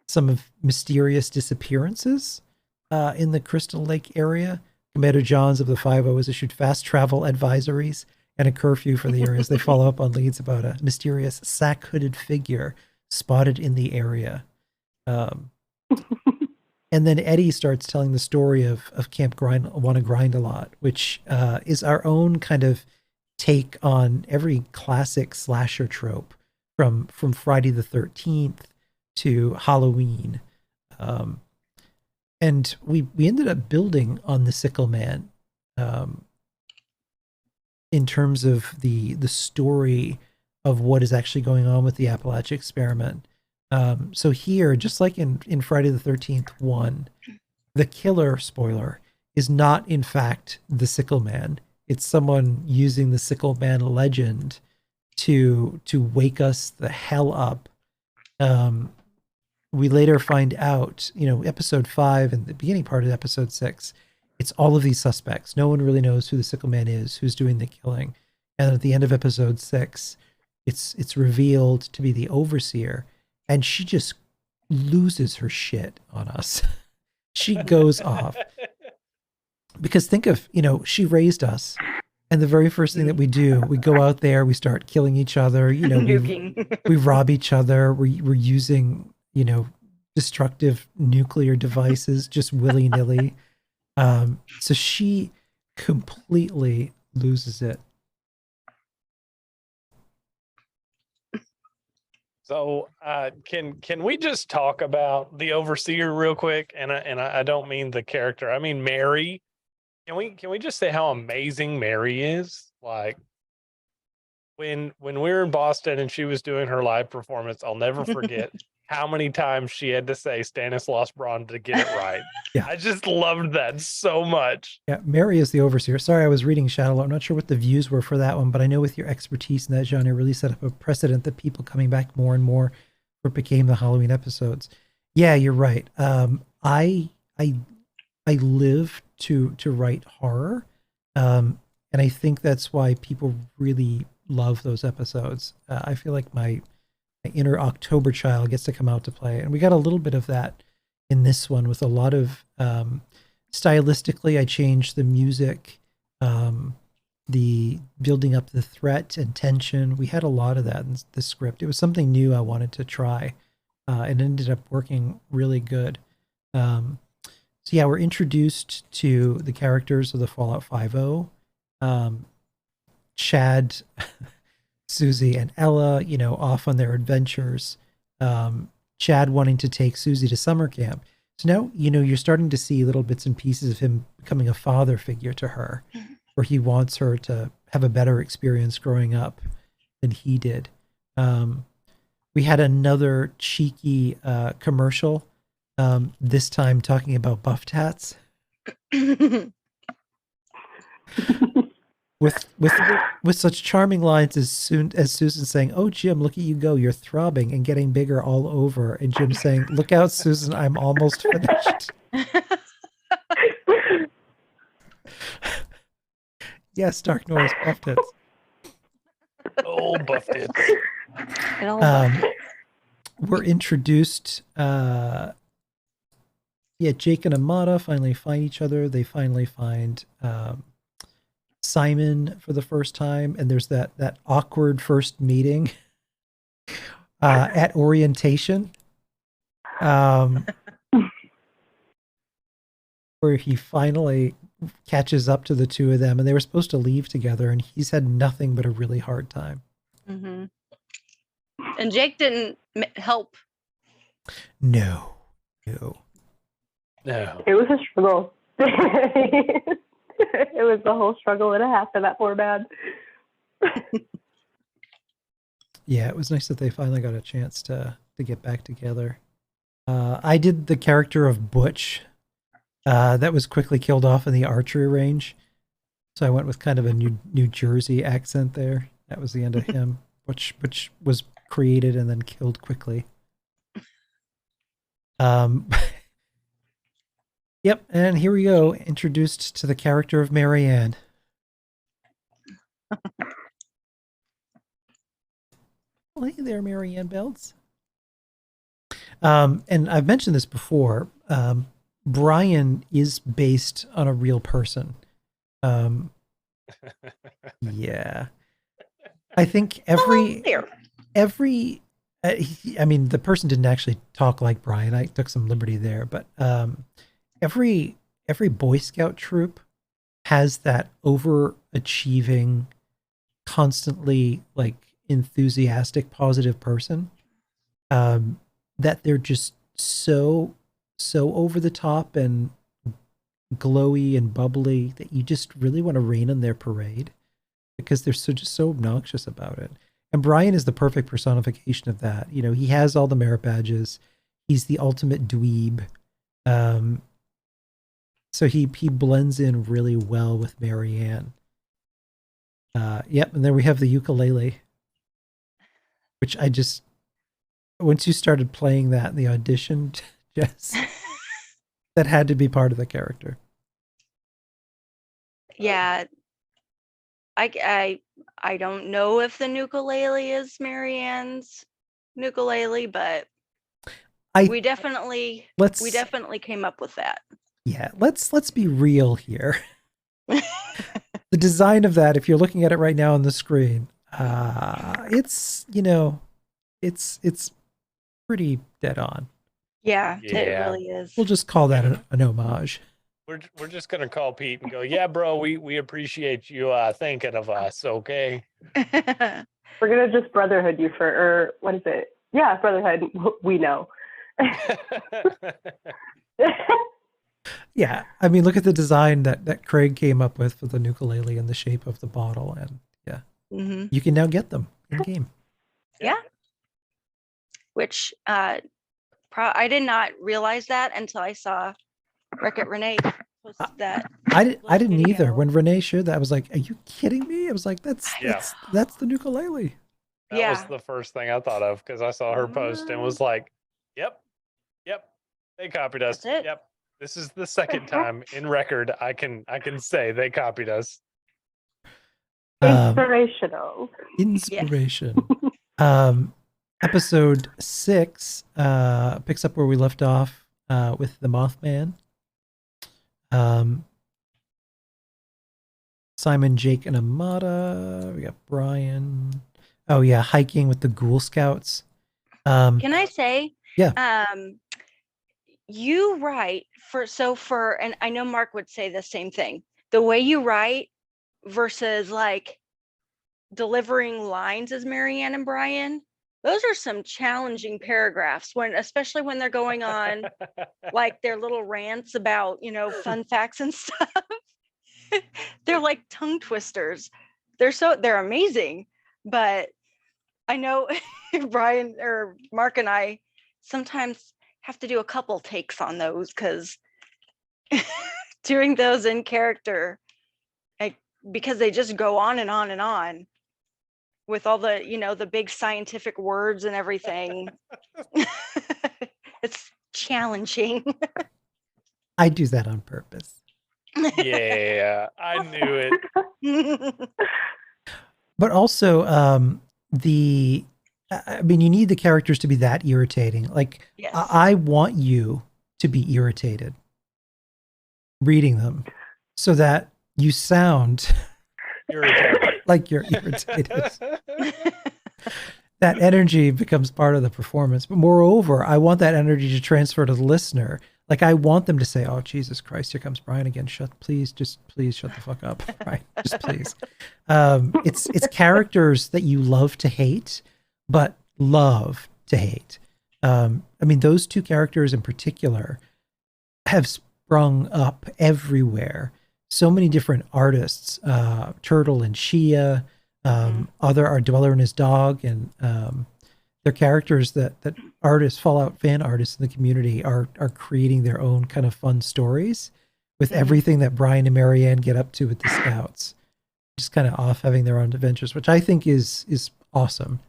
some of mysterious disappearances in the Crystal Lake area. Commander Johns of the 5-0 has issued fast travel advisories and a curfew for the areas. They follow up on leads about a mysterious sack-hooded figure spotted in the area. And then Eddie starts telling the story of Camp Wanna Grind a Lot, which is our own kind of take on every classic slasher trope from Friday the 13th to Halloween. And we ended up building on the Sickle Man in terms of the story of what is actually going on with the Appalachia experiment. So here, just like in Friday the 13th 1, the killer, spoiler, is not in fact the Sickle Man. It's someone using the Sickle Man legend to wake us the hell up. We later find out, episode 5 and the beginning part of episode 6, it's all of these suspects. No one really knows who the Sickle Man is, who's doing the killing. And at the end of episode 6, it's revealed to be the Overseer, and she just loses her shit on us. She goes off. Because think of, she raised us. And the very first thing that we do, we go out there, we start killing each other, we rob each other, we're using destructive nuclear devices just willy-nilly. So she completely loses it. So can we just talk about the Overseer real quick? And I don't mean the character. I mean Mary. Can we just say how amazing Mary is? Like when we were in Boston and she was doing her live performance, I'll never forget how many times she had to say Stanislaus Braun to get it right. Yeah. I just loved that so much. Yeah, Mary is the Overseer. Sorry, I was reading Shadow. I'm not sure what the views were for that one, but I know with your expertise in that genre really set up a precedent that people coming back more and more for it became the Halloween episodes. Yeah, you're right. I live to write horror. And I think that's why people really love those episodes. I feel like my inner October child gets to come out to play. And we got a little bit of that in this one with a lot of, stylistically, I changed the music, the building up the threat and tension. We had a lot of that in the script. It was something new I wanted to try. and it ended up working really good. So yeah, we're introduced to the characters of the Fallout 5.0. Chad, Susie, and Ella, off on their adventures. Chad wanting to take Susie to summer camp. So now, you're starting to see little bits and pieces of him becoming a father figure to her, where he wants her to have a better experience growing up than he did. We had another cheeky commercial, this time talking about buff tats. with such charming lines as Susan saying, "Oh, Jim, look at you go. You're throbbing and getting bigger all over." And Jim saying, "Look out, Susan, I'm almost finished." Yes, Dark Noise, buff tits. Oh, buff tits. We're introduced, Jake and Amada finally find each other. They finally find Simon for the first time, and there's that awkward first meeting at orientation, where he finally catches up to the two of them, and they were supposed to leave together, and he's had nothing but a really hard time. Mm-hmm. And Jake didn't help. No. No. It was a struggle. It was the whole struggle and a half for that poor man. Yeah, it was nice that they finally got a chance to get back together. I did the character of Butch. That was quickly killed off in the archery range. So I went with kind of a New Jersey accent there. That was the end of him. Butch was created and then killed quickly. Yep, and here we go, introduced to the character of Marianne. Well, hey there, Marianne Belts. And I've mentioned this before. Brian is based on a real person. Yeah. I think every I mean, the person didn't actually talk like Brian. I took some liberty there, but every Boy Scout troop has that overachieving, constantly like enthusiastic, positive person. That they're just so over the top and glowy and bubbly that you just really want to rain on their parade because they're just so obnoxious about it. And Brian is the perfect personification of that. He has all the merit badges. He's the ultimate dweeb. So he blends in really well with Marianne. Yep, and then we have the ukulele, which once you started playing that in the audition, Jess, that had to be part of the character. Yeah. I don't know if the ukulele is Marianne's ukulele, but we definitely came up with that. Yeah, let's be real here. The design of that, if you're looking at it right now on the screen, it's it's pretty dead on. Yeah, it really is. We'll just call that an homage. We're just gonna call Pete and go, yeah, bro, we appreciate you thinking of us, okay? We're gonna just brotherhood you or what is it? Yeah, brotherhood. We know. Yeah, I mean, look at the design that Craig came up with for the ukulele and the shape of the bottle, and yeah, you can now get them in game. Yeah, which I did not realize that until I saw Wreck-It Renee post that. I didn't either. When Renee shared that, I was like, "Are you kidding me?" I was like, "That's the ukulele." That was the first thing I thought of because I saw her post and was like, "Yep, they copied us. Yep, this is the second time in record I can say they copied us." Inspirational. Inspiration. Episode 6 picks up where we left off with the Mothman. Simon, Jake, and Amada. We got Brian. Oh yeah, hiking with the Ghoul Scouts. Can I say Yeah. You write and I know Mark would say the same thing. The way you write versus like delivering lines as Marianne and Brian, those are some challenging paragraphs especially when they're going on like their little rants about, fun facts and stuff. They're like tongue twisters. They're amazing. But I know Brian or Mark and I sometimes have to do a couple takes on those because doing those in character, because they just go on and on and on with all the, the big scientific words and everything. It's challenging. I do that on purpose. Yeah, I knew it. But also, you need the characters to be that irritating. Like, Yes. I want you to be irritated reading them so that you sound Irritated. like you're irritated. That energy becomes part of the performance. But moreover, I want that energy to transfer to the listener. Like, I want them to say, "Oh, Jesus Christ, here comes Brian again. Please shut the fuck up." Right? Just please. It's characters that you love to hate, but love to hate. Those two characters in particular have sprung up everywhere. So many different artists, Turtle and Shia, our Dweller and his dog, and they're characters that artists, Fallout fan artists in the community are creating their own kind of fun stories with everything that Brian and Marianne get up to with the Scouts, just kind of off having their own adventures, which I think is awesome.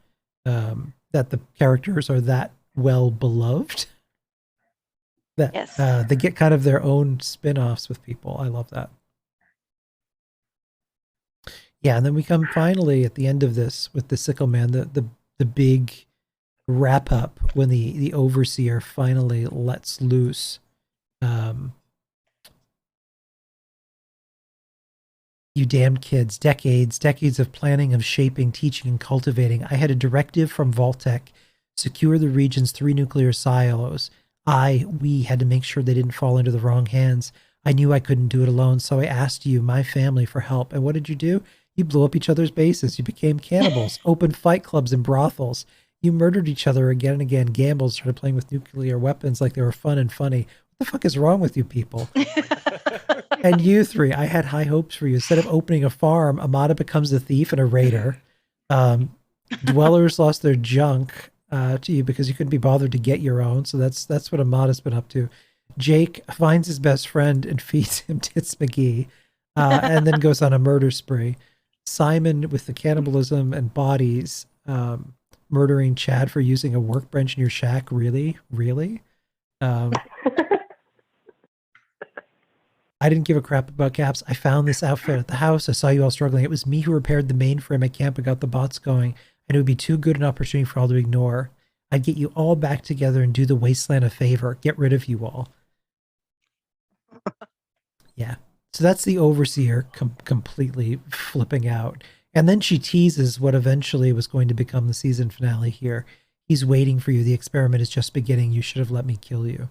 That the characters are that well beloved that Yes. they get kind of their own spin-offs with people. I love that. Yeah, and then we come finally at the end of this with the Sickle Man, the big wrap up when the overseer finally lets loose. You damned kids, decades of planning, of shaping, teaching, and cultivating. I had a directive from Vault-Tec, secure the region's 3 nuclear silos. We had to make sure they didn't fall into the wrong hands. I knew I couldn't do it alone, so I asked you, my family, for help. And what did you do? You blew up each other's bases. You became cannibals, opened fight clubs and brothels. You murdered each other again and again, gambled, started playing with nuclear weapons like they were fun and funny. What the fuck is wrong with you people? And you three, I had high hopes for you. Instead of opening a farm, Amada becomes a thief and a raider. Dwellers lost their junk to you because you couldn't be bothered to get your own. So that's what Amada's been up to. Jake finds his best friend and feeds him Tits McGee, and then goes on a murder spree. Simon with the cannibalism and bodies, murdering Chad for using a workbench in your shack. Really? I didn't give a crap about Caps. I found this outfit at the house. I saw you all struggling. It was me who repaired the mainframe at camp and got the bots going. And it would be too good an opportunity for all to ignore. I'd get you all back together and do the wasteland a favor. Get rid of you all. Yeah. So that's the overseer completely flipping out. And then she teases what eventually was going to become the season finale here. He's waiting for you. The experiment is just beginning. You should have let me kill you.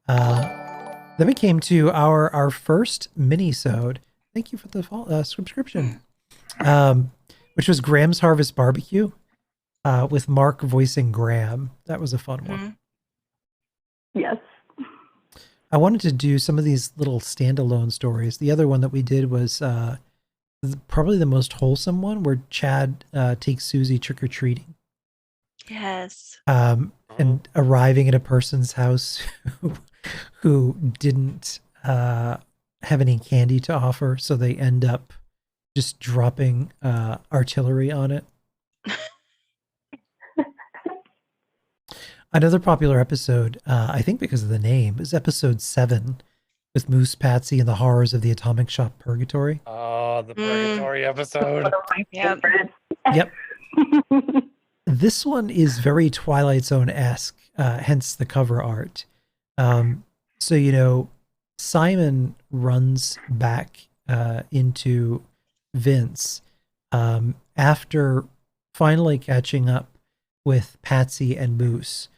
Then we came to our first mini-sode. Thank you for the subscription. Which was Graham's Harvest Barbecue, with Mark voicing Graham. That was a fun one. Yes. I wanted to do some of these little standalone stories. The other one that we did was probably the most wholesome one, where Chad takes Susie trick-or-treating. Yes. And arriving at a person's house who didn't have any candy to offer, so they end up just dropping artillery on it. Another popular episode, I think because of the name, is episode 7 with Moose Patsy and the horrors of the Atomic Shop Purgatory. Oh, the Purgatory episode. Yep. Yep. This one is very Twilight Zone-esque, hence the cover art. So, Simon runs back into Vince after finally catching up with Patsy and Moose,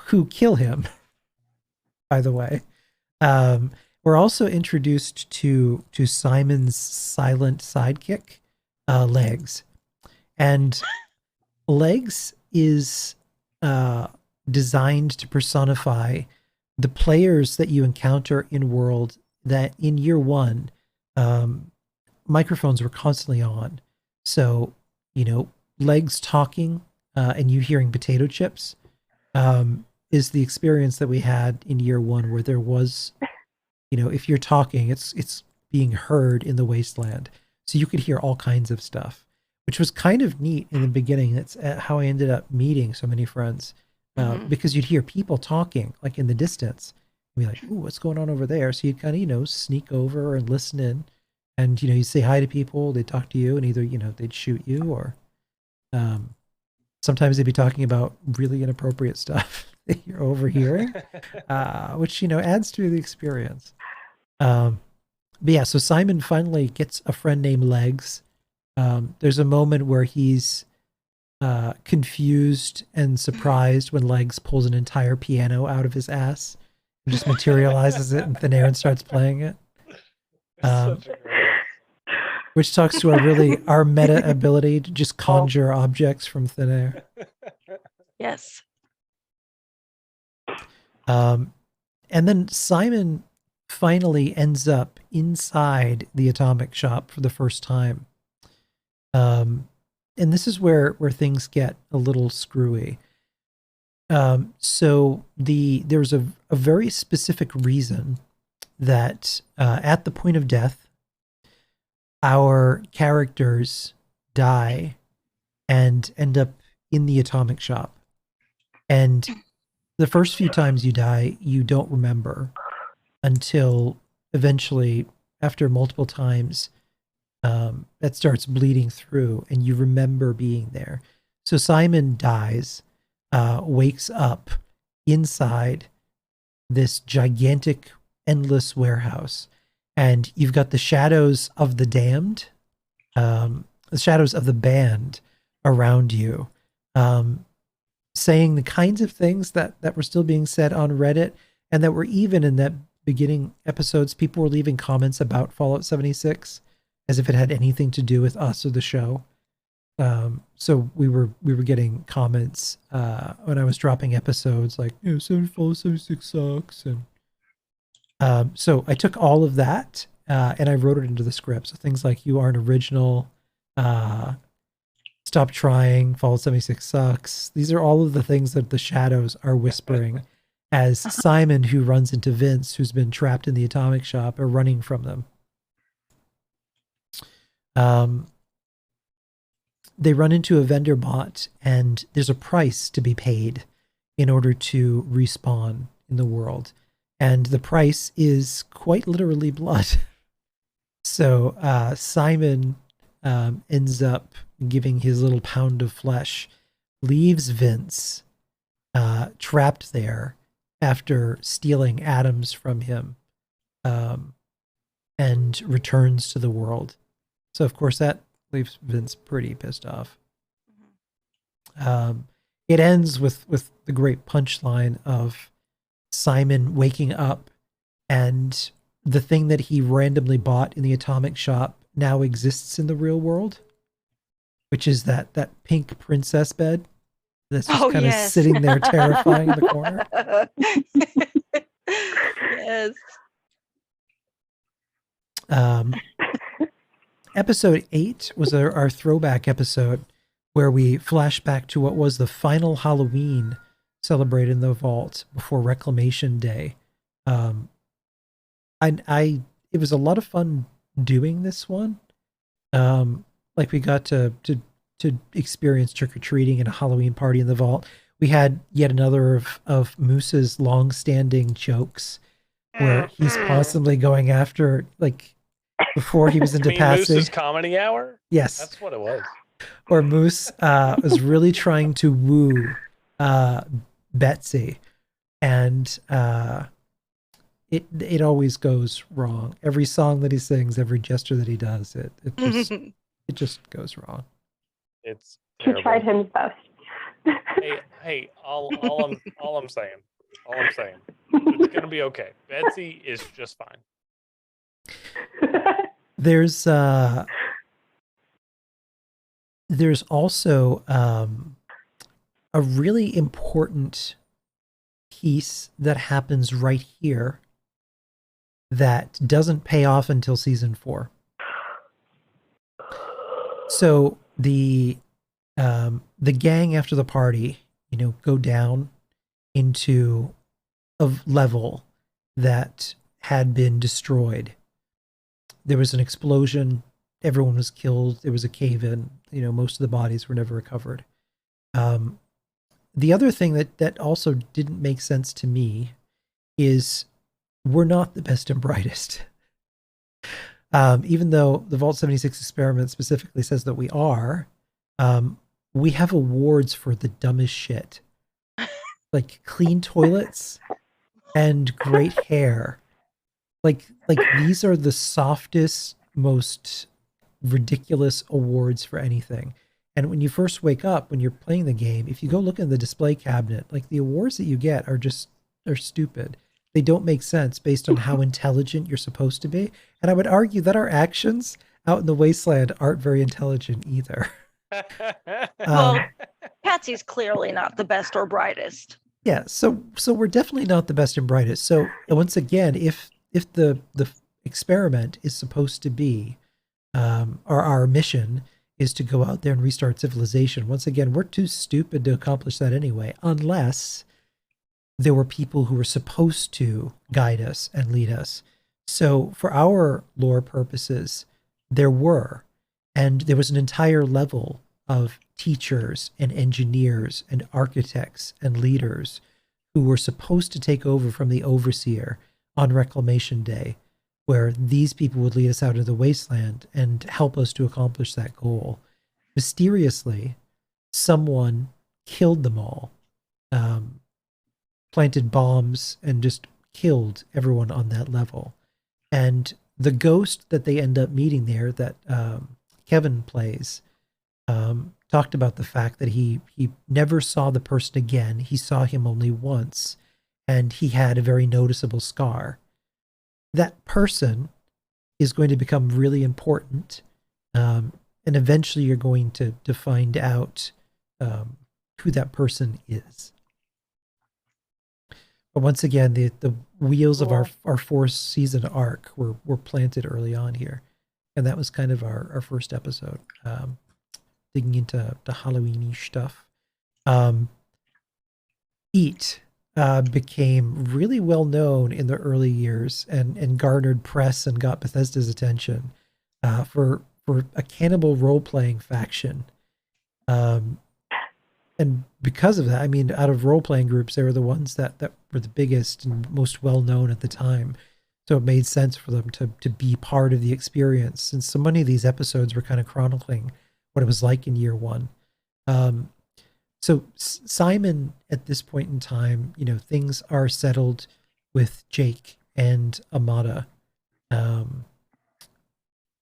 who kill him, by the way. We're also introduced to Simon's silent sidekick, Legs. And Legs is designed to personify the players that you encounter in world that in year one, microphones were constantly on. So, Legs talking and you hearing potato chips is the experience that we had in year one, where there was, if you're talking, it's being heard in the wasteland. So you could hear all kinds of stuff, which was kind of neat in the beginning. That's how I ended up meeting so many friends, because you'd hear people talking like in the distance and be like, ooh, what's going on over there? So you'd kind of, sneak over and listen in, and, you'd say hi to people, they'd talk to you, and either, they'd shoot you, or sometimes they'd be talking about really inappropriate stuff that you're overhearing, which, adds to the experience. But yeah, so Simon finally gets a friend named Legs. There's a moment where he's confused and surprised when Legs pulls an entire piano out of his ass and just materializes it in thin air and starts playing it. Which talks to our meta ability to just conjure objects from thin air. Yes. And then Simon finally ends up inside the atomic shop for the first time. And this is where things get a little screwy. So there's a very specific reason that at the point of death, our characters die and end up in the atomic shop. And the first few times you die, you don't remember until eventually, after multiple times, that starts bleeding through and you remember being there. So Simon dies, wakes up inside this gigantic, endless warehouse. And you've got the shadows of the damned, the shadows of the band around you, saying the kinds of things that were still being said on Reddit, and that were even in that beginning episodes. People were leaving comments about Fallout 76 as if it had anything to do with us or the show. So we were getting comments when I was dropping episodes like, Fallout 76 sucks, and so I took all of that and I wrote it into the script. So things like, you aren't original, stop trying, Fallout 76 sucks. These are all of the things that the shadows are whispering as Simon, who runs into Vince, who's been trapped in the atomic shop, are running from them. They run into a vendor bot, and there's a price to be paid in order to respawn in the world. And the price is quite literally blood. So Simon ends up giving his little pound of flesh, leaves Vince trapped there after stealing atoms from him, and returns to the world. So, of course, that leaves Vince pretty pissed off. It ends with the great punchline of Simon waking up, and the thing that he randomly bought in the atomic shop now exists in the real world, which is that pink princess bed that's just kind of sitting there terrifying in the corner. Yes. Episode 8 was our throwback episode, where we flash back to what was the final Halloween celebrated in the vault before Reclamation Day. It was a lot of fun doing this one. Like, we got to experience trick-or-treating and a Halloween party in the vault. We had yet another of Moose's long-standing jokes, where he's constantly going after, like, before he was into Patsy. Moose's comedy hour? Yes. That's what it was. Or Moose was really trying to woo Betsy, and it always goes wrong. Every song that he sings, every gesture that he does, it just goes wrong. It's He tried terrible. his best. Hey, all I'm saying, it's gonna be okay. Betsy is just fine. There's also a really important piece that happens right here that doesn't pay off until season 4. So the gang after the party, go down into a level that had been destroyed. There was an explosion. Everyone was killed. There was a cave-in. Most of the bodies were never recovered. The other thing that also didn't make sense to me is we're not the best and brightest. Even though the Vault 76 experiment specifically says that we are, we have awards for the dumbest shit. Like clean toilets and great hair. Like these are the softest, most ridiculous awards for anything. And when you first wake up, when you're playing the game, if you go look in the display cabinet, like the awards that you get are stupid. They don't make sense based on how intelligent you're supposed to be. And I would argue that our actions out in the wasteland aren't very intelligent either. Well, Patsy's clearly not the best or brightest. Yeah, so we're definitely not the best and brightest. So once again, if the experiment is supposed to be, or our mission is to go out there and restart civilization, once again, we're too stupid to accomplish that anyway, unless there were people who were supposed to guide us and lead us. So for our lore purposes, there were, and there was an entire level of teachers and engineers and architects and leaders who were supposed to take over from the overseer on Reclamation Day, where these people would lead us out into the wasteland and help us to accomplish that goal. Mysteriously, someone killed them all, planted bombs, and just killed everyone on that level. And the ghost that they end up meeting there, that Kevin plays, talked about the fact that he never saw the person again. He saw him only once, and he had a very noticeable scar. That person is going to become really important, and eventually you're going to find out who that person is. But once again, the wheels of our 4th season arc were planted early on here. And that was kind of our first episode, digging into the Halloween-y stuff. Eat became really well known in the early years and garnered press and got Bethesda's attention for a cannibal role-playing faction. And because of that, I mean, out of role-playing groups, they were the ones that were the biggest and most well-known at the time. So it made sense for them to be part of the experience. Since so many of these episodes were kind of chronicling what it was like in year 1. So Simon, at this point in time, things are settled with Jake and Amada.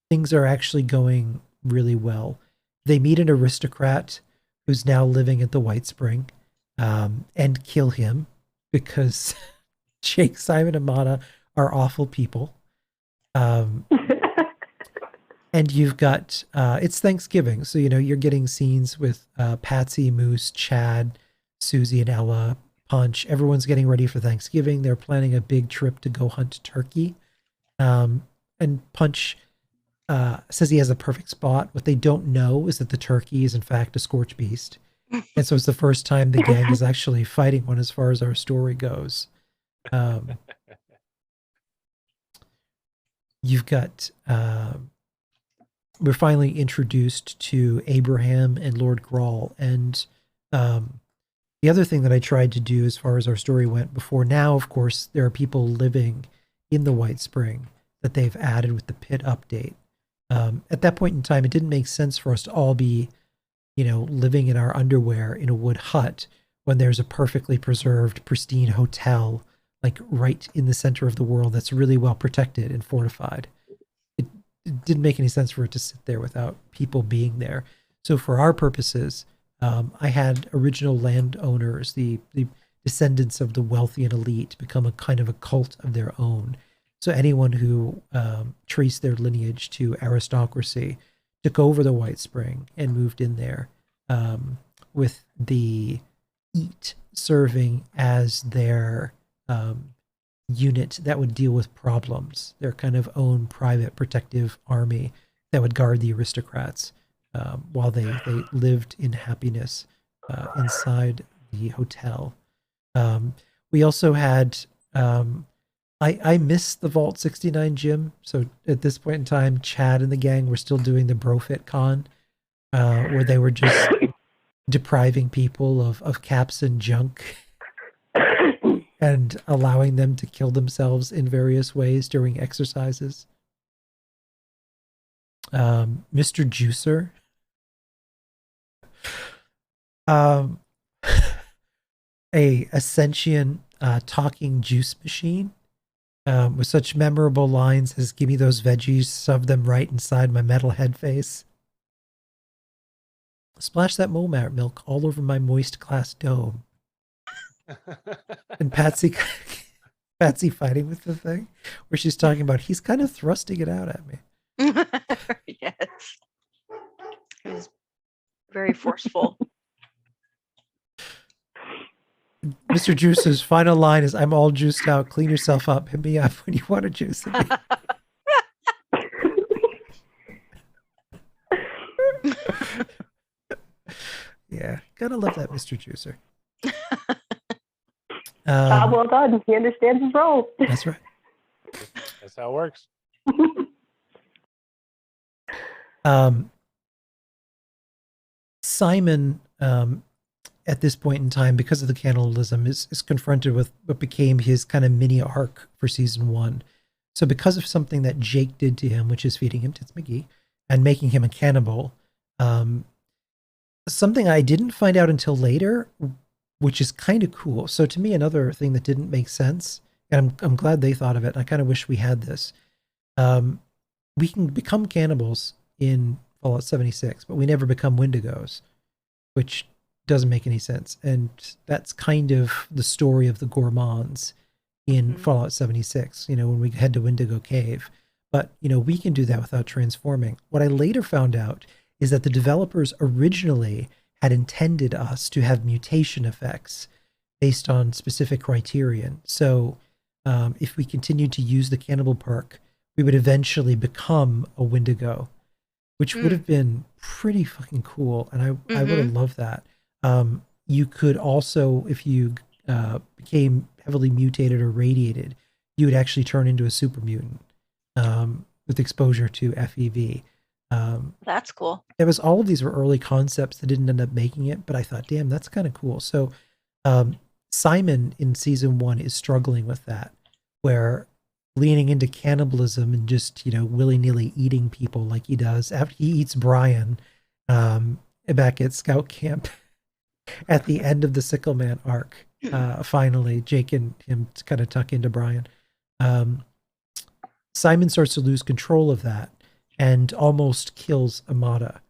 Things are actually going really well. They meet an aristocrat who's now living at the White Spring, and kill him because Jake, Simon, and Amada are awful people. And you've got, it's Thanksgiving, so, you're getting scenes with Patsy, Moose, Chad, Susie, and Ella, Punch. Everyone's getting ready for Thanksgiving. They're planning a big trip to go hunt turkey. And Punch says he has a perfect spot. What they don't know is that the turkey is, in fact, a scorch beast. And so it's the first time the gang is actually fighting one as far as our story goes. You've got... we're finally introduced to Abraham and Lord Grawl. And the other thing that I tried to do as far as our story went before now, of course, there are people living in the White Spring that they've added with the pit update. At that point in time, it didn't make sense for us to all be, living in our underwear in a wood hut when there's a perfectly preserved, pristine hotel, like right in the center of the world that's really well protected and fortified. It didn't make any sense for it to sit there without people being there. So for our purposes, I had original landowners, the descendants of the wealthy and elite, become a kind of a cult of their own. So anyone who traced their lineage to aristocracy took over the White Spring and moved in there, with the Eat serving as their unit that would deal with problems, their kind of own private protective army that would guard the aristocrats while they lived in happiness inside the hotel. We also had, I miss the Vault 69 gym. So at this point in time, Chad and the gang were still doing the Brofit Con, where they were just depriving people of caps and junk and allowing them to kill themselves in various ways during exercises. Mr. Juicer. A sentient talking juice machine with such memorable lines as "Give me those veggies, shove them right inside my metal head face. Splash that Momart milk all over my moist glass dome." And Patsy fighting with the thing where she's talking about, he's kind of thrusting it out at me. Yes. It was very forceful. Mr. Juice's final line is, "I'm all juiced out. Clean yourself up. Hit me up when you want to juice me." Yeah, gotta love that Mr. Juicer. Job well done. He understands his role. That's right. That's how it works. Simon, at this point in time, because of the cannibalism, is confronted with what became his kind of mini arc for season 1. So because of something that Jake did to him, which is feeding him Tits McGee and making him a cannibal, something I didn't find out until later, which is kind of cool. So to me, another thing that didn't make sense, and I'm glad they thought of it. I kind of wish we had this. We can become cannibals in Fallout 76, but we never become Wendigos, which doesn't make any sense. And that's kind of the story of the Gourmands in Fallout 76, when we head to Wendigo Cave. But, we can do that without transforming. What I later found out is that the developers originally had intended us to have mutation effects based on specific criterion. So if we continued to use the cannibal perk, we would eventually become a Wendigo, which would have been pretty fucking cool. And I would have loved that. You could also, if you became heavily mutated or radiated, you would actually turn into a super mutant with exposure to FEV. That's cool. It was, all of these were early concepts that didn't end up making it, but I thought, damn, that's kind of cool. So Simon in season 1 is struggling with that, where leaning into cannibalism and just, willy-nilly eating people like he does after he eats Brian back at scout camp at the end of the Sickleman arc. Finally, Jake and him kind of tuck into Brian. Simon starts to lose control of that and almost kills Amada,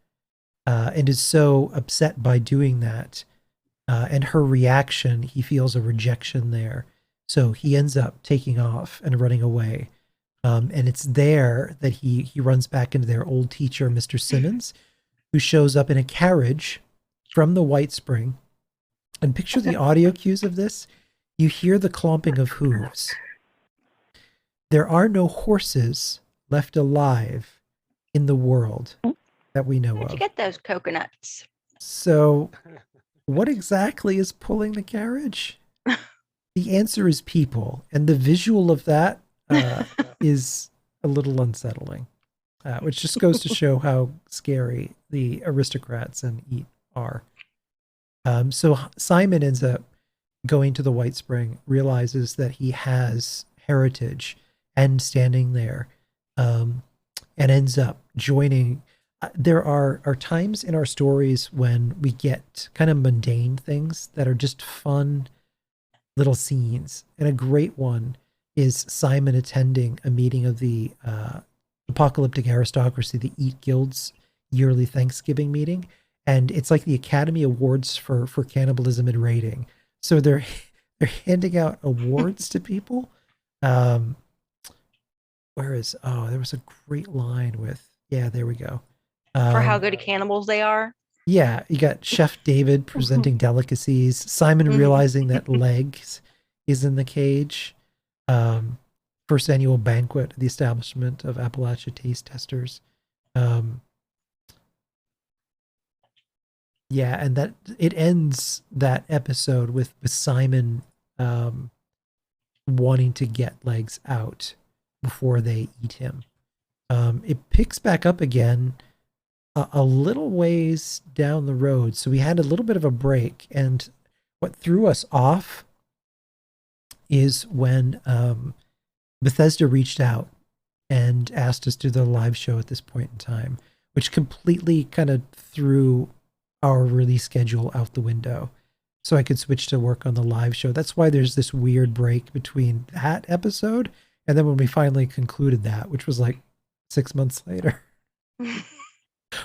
and is so upset by doing that. And her reaction, he feels a rejection there. So he ends up taking off and running away. And it's there that he runs back into their old teacher, Mr. Simmons, who shows up in a carriage from the White Spring. And picture the audio cues of this. You hear the clomping of hooves. There are no horses left alive in the world that we know Where'd of. you get those coconuts? So what exactly is pulling the carriage? The answer is people. And the visual of that is a little unsettling, which just goes to show how scary the aristocrats and Eat are. So Simon ends up going to the White Spring, realizes that he has heritage and standing there, and ends up joining. There are times in our stories when we get kind of mundane things that are just fun little scenes. And a great one is Simon attending a meeting of the apocalyptic aristocracy, the Eat Guild's yearly Thanksgiving meeting. and it's like the Academy Awards for cannibalism and rating. So they're handing out awards to people. There was a great line with, there we go. For how good cannibals they are. Yeah, you got Chef David presenting delicacies, Simon realizing that Legs is in the cage. First annual banquet at the establishment of Appalachia Taste Testers. And that it ends that episode with Simon wanting to get Legs out before they eat him. It picks back up again a little ways down the road. So we had a little bit of a break, and what threw us off is when Bethesda reached out and asked us to do the live show at this point in time, which completely kind of threw our release schedule out the window. So I could switch to work on the live show. That's why there's this weird break between that episode and then when we finally concluded that, which was like 6 months later.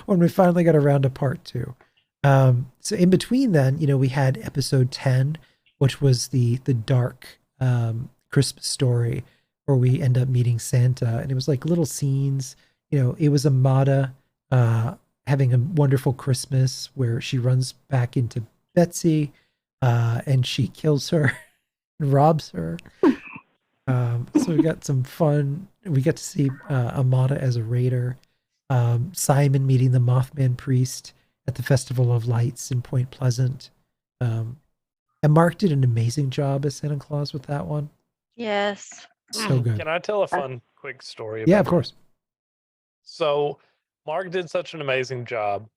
When we finally got around to part 2. So in between then, we had episode 10, which was the dark Christmas story where we end up meeting Santa, and it was like little scenes. It was Amada having a wonderful Christmas where she runs back into Betsy and she kills her and robs her. So we got some fun. We got to see Amada as a raider. Simon meeting the Mothman priest at the Festival of Lights in Point Pleasant. And Mark did an amazing job as Santa Claus with that one. Yes. So good. Can I tell a fun, quick story? Yeah, of course. So Mark did such an amazing job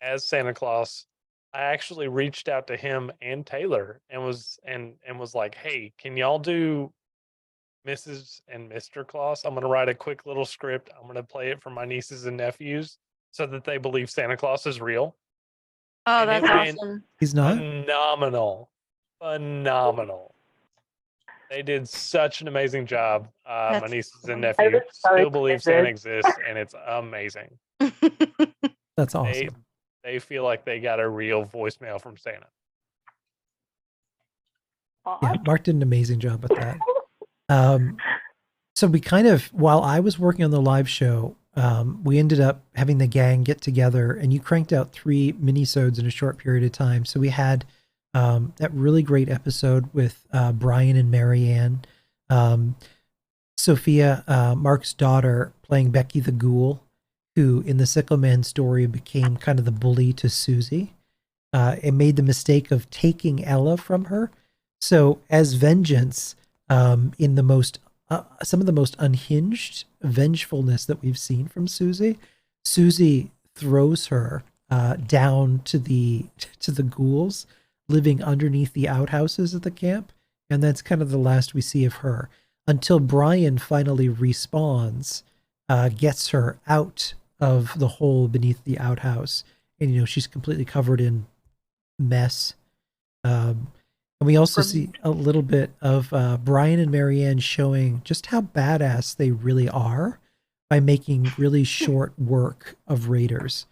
as Santa Claus. I actually reached out to him and Taylor and was like, hey, can y'all do Mrs. and Mr. Claus? I'm going to write a quick little script. I'm going to play it for my nieces and nephews so that they believe Santa Claus is real. Oh, And that's it went awesome. He's not? Phenomenal. They did such an amazing job. My That's nieces and I nephews was so still believe Santa excited. exists, and it's amazing. That's awesome. They feel like they got a real voicemail from Santa. Yeah, Mark did an amazing job with that. So we kind of, while I was working on the live show, we ended up having the gang get together, and you cranked out 3 minisodes in a short period of time. So we had that really great episode with Brian and Marianne, Sophia, Mark's daughter, playing Becky the Ghoul, who in the Sickle Man story became kind of the bully to Susie, and made the mistake of taking Ella from her. So as vengeance, in the most some of the most unhinged vengefulness that we've seen from Susie throws her down to the ghouls living underneath the outhouses at the camp, and that's kind of the last we see of her until Brian finally respawns, gets her out of the hole beneath the outhouse, and she's completely covered in mess. And we also see a little bit of Brian and Marianne showing just how badass they really are by making really short work of raiders.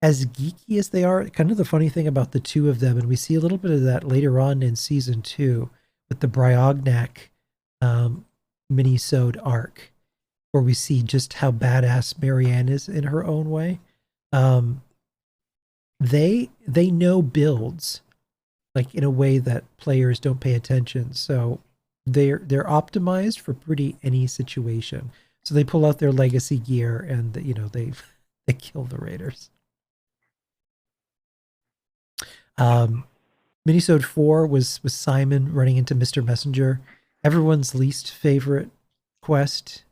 As geeky as they are, kind of the funny thing about the two of them, and we see a little bit of that later on in season 2 with the Bryognak mini-sode arc, where we see just how badass Marianne is in her own way. They know builds like in a way that players don't pay attention. So they're optimized for pretty any situation. So they pull out their legacy gear and they kill the raiders. Minisode 4 was Simon running into Mr. Messenger, everyone's least favorite quest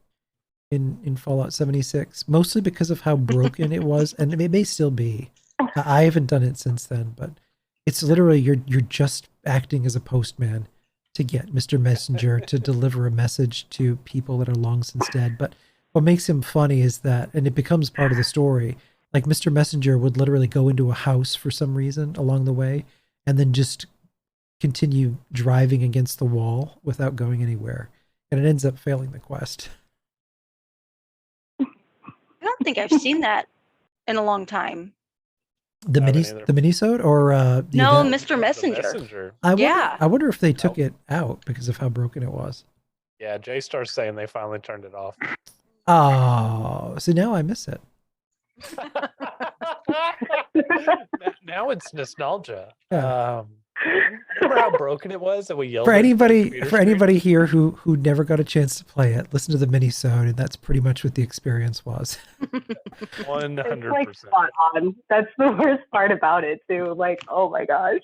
in Fallout 76, mostly because of how broken it was, and it may still be. I haven't done it since then, but it's literally you're just acting as a postman to get Mr. Messenger to deliver a message to people that are long since dead. But what makes him funny is that, and it becomes part of the story, like Mr. Messenger would literally go into a house for some reason along the way and then just continue driving against the wall without going anywhere. And it ends up failing the quest. I don't think I've seen that in a long time. The I haven't mini either. the minisode or the No, event? Mr. Messenger. Yeah. I wonder if they took it out because of how broken it was. Yeah, J-Star's saying they finally turned it off. Oh, so now I miss it. Now it's nostalgia. Yeah. Remember how broken it was that we yelled For at the anybody computer for screen? anybody here who never got a chance to play it, listen to the minisode, and that's pretty much what the experience was. 100%. It's like spot on. That's the worst part about it too. Like, oh my gosh.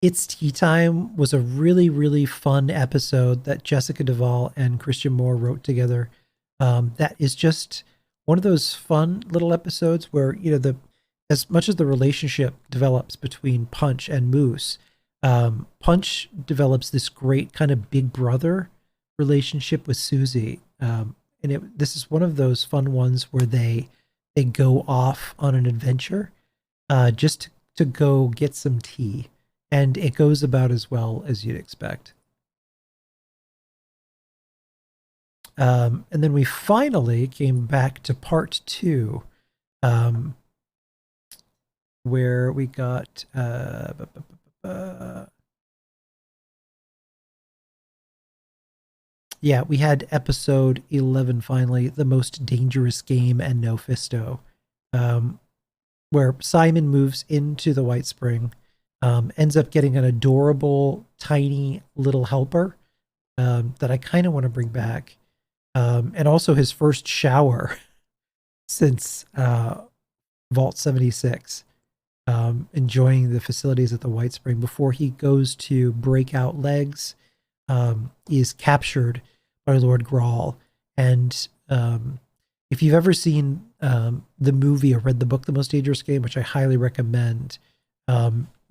It's Tea Time was a really, really fun episode that Jessica Duvall and Christian Moore wrote together. That is just one of those fun little episodes where, as much as the relationship develops between Punch and Moose, Punch develops this great kind of big brother relationship with Susie. This is one of those fun ones where they go off on an adventure just to go get some tea. And it goes about as well as you'd expect. And then we finally came back to part 2, where we got we had episode 11 finally, The Most Dangerous Game and No Fisto, where Simon moves into the White Spring, ends up getting an adorable tiny little helper that I kind of want to bring back, and also his first shower since Vault 76, enjoying the facilities at the White Spring before he goes to break out legs. He is captured by Lord Grawl, and if you've ever seen the movie or read the book The Most Dangerous Game, which I highly recommend,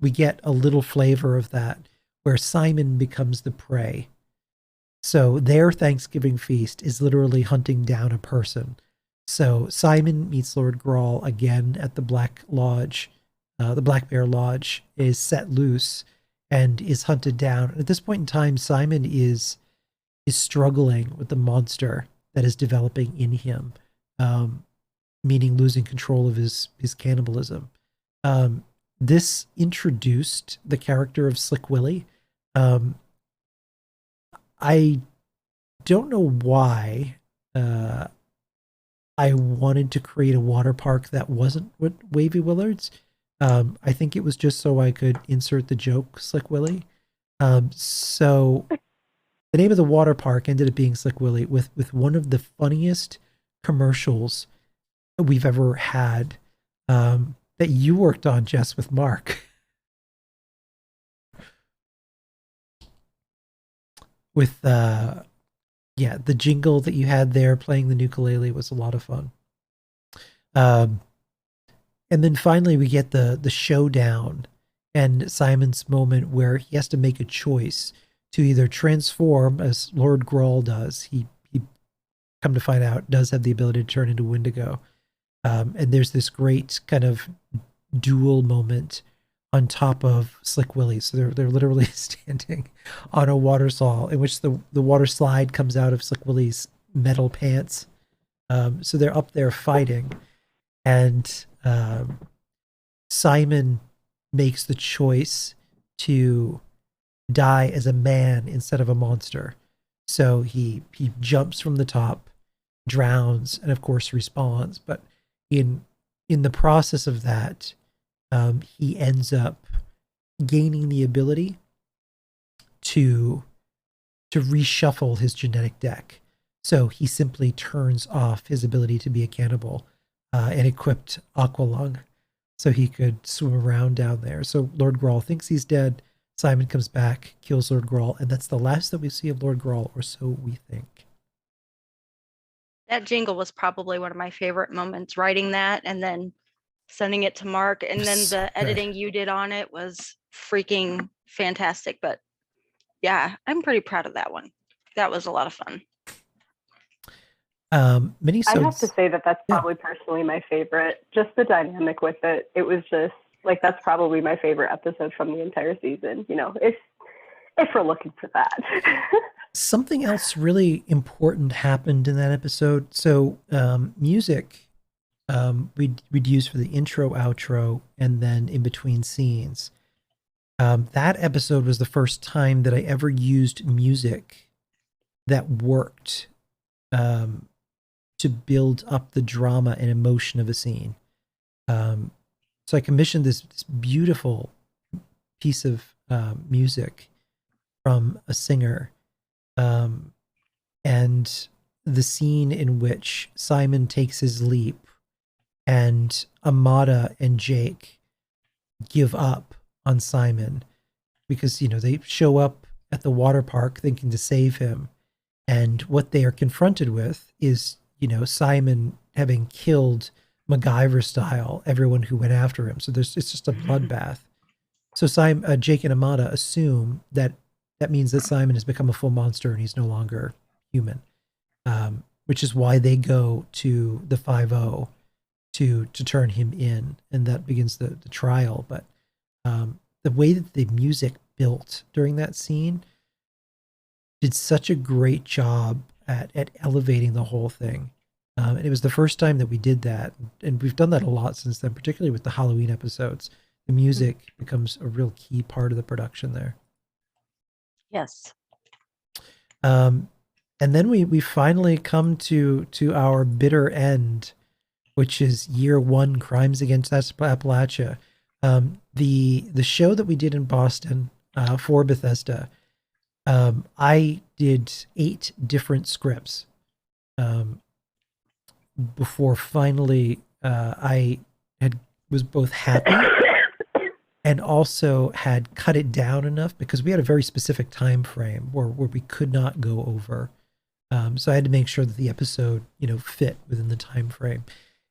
we get a little flavor of that where Simon becomes the prey. So their Thanksgiving feast is literally hunting down a person. So Simon meets Lord Grawl again at the Black Lodge. The Black Bear Lodge is set loose and is hunted down. At this point in time, Simon is struggling with the monster that is developing in him, meaning losing control of his cannibalism. This introduced the character of Slick Willy. I don't know why I wanted to create a water park that wasn't with Wavy Willards. I think it was just so I could insert the joke Slick Willy. So the name of the water park ended up being Slick Willy, with one of the funniest commercials that we've ever had, that you worked on, Jess, with Mark. With the jingle that you had there playing the ukulele was a lot of fun. And then finally we get the showdown and Simon's moment where he has to make a choice to either transform, as Lord Grawl does. He come to find out does have the ability to turn into Wendigo. And there's this great kind of duel moment on top of Slick Willy. So they're literally standing on a water saw in which the water slide comes out of Slick Willy's metal pants. So they're up there fighting, and Simon makes the choice to die as a man instead of a monster. So he jumps from the top, drowns, and of course respawns. But in the process of that, he ends up gaining the ability to reshuffle his genetic deck. So he simply turns off his ability to be a cannibal and equipped Aqualung so he could swim around down there. So Lord Grawl thinks he's dead. Simon comes back, kills Lord Grawl, and that's the last that we see of Lord Grawl, or so we think. That jingle was probably one of my favorite moments, writing that and then sending it to Mark, and then the editing you did on it was freaking fantastic. But yeah, I'm pretty proud of that one. That was a lot of fun. I have to say that's probably personally my favorite. Just the dynamic with it. It was just like, that's probably my favorite episode from the entire season. If we're looking for that. Something else really important happened in that episode. So music we'd use for the intro, outro, and then in between scenes. That episode was the first time that I ever used music that worked to build up the drama and emotion of a scene. So I commissioned this beautiful piece of music from a singer, and the scene in which Simon takes his leap and Amada and Jake give up on Simon because, they show up at the water park thinking to save him. And what they are confronted with is, Simon having killed MacGyver style everyone who went after him. So it's just a bloodbath. So Jake and Amada assume that means that Simon has become a full monster and he's no longer human, which is why they go to the 5-0 to turn him in, and that begins the trial. But the way that the music built during that scene did such a great job at elevating the whole thing. And it was the first time that we did that. And we've done that a lot since then, particularly with the Halloween episodes. The music becomes a real key part of the production there. Yes. And then we finally come to our bitter end, which is year 1, Crimes Against Appalachia. The show that we did in Boston for Bethesda, I did 8 different scripts before finally I was both happy and also had cut it down enough, because we had a very specific time frame where we could not go over. So I had to make sure that the episode, fit within the time frame.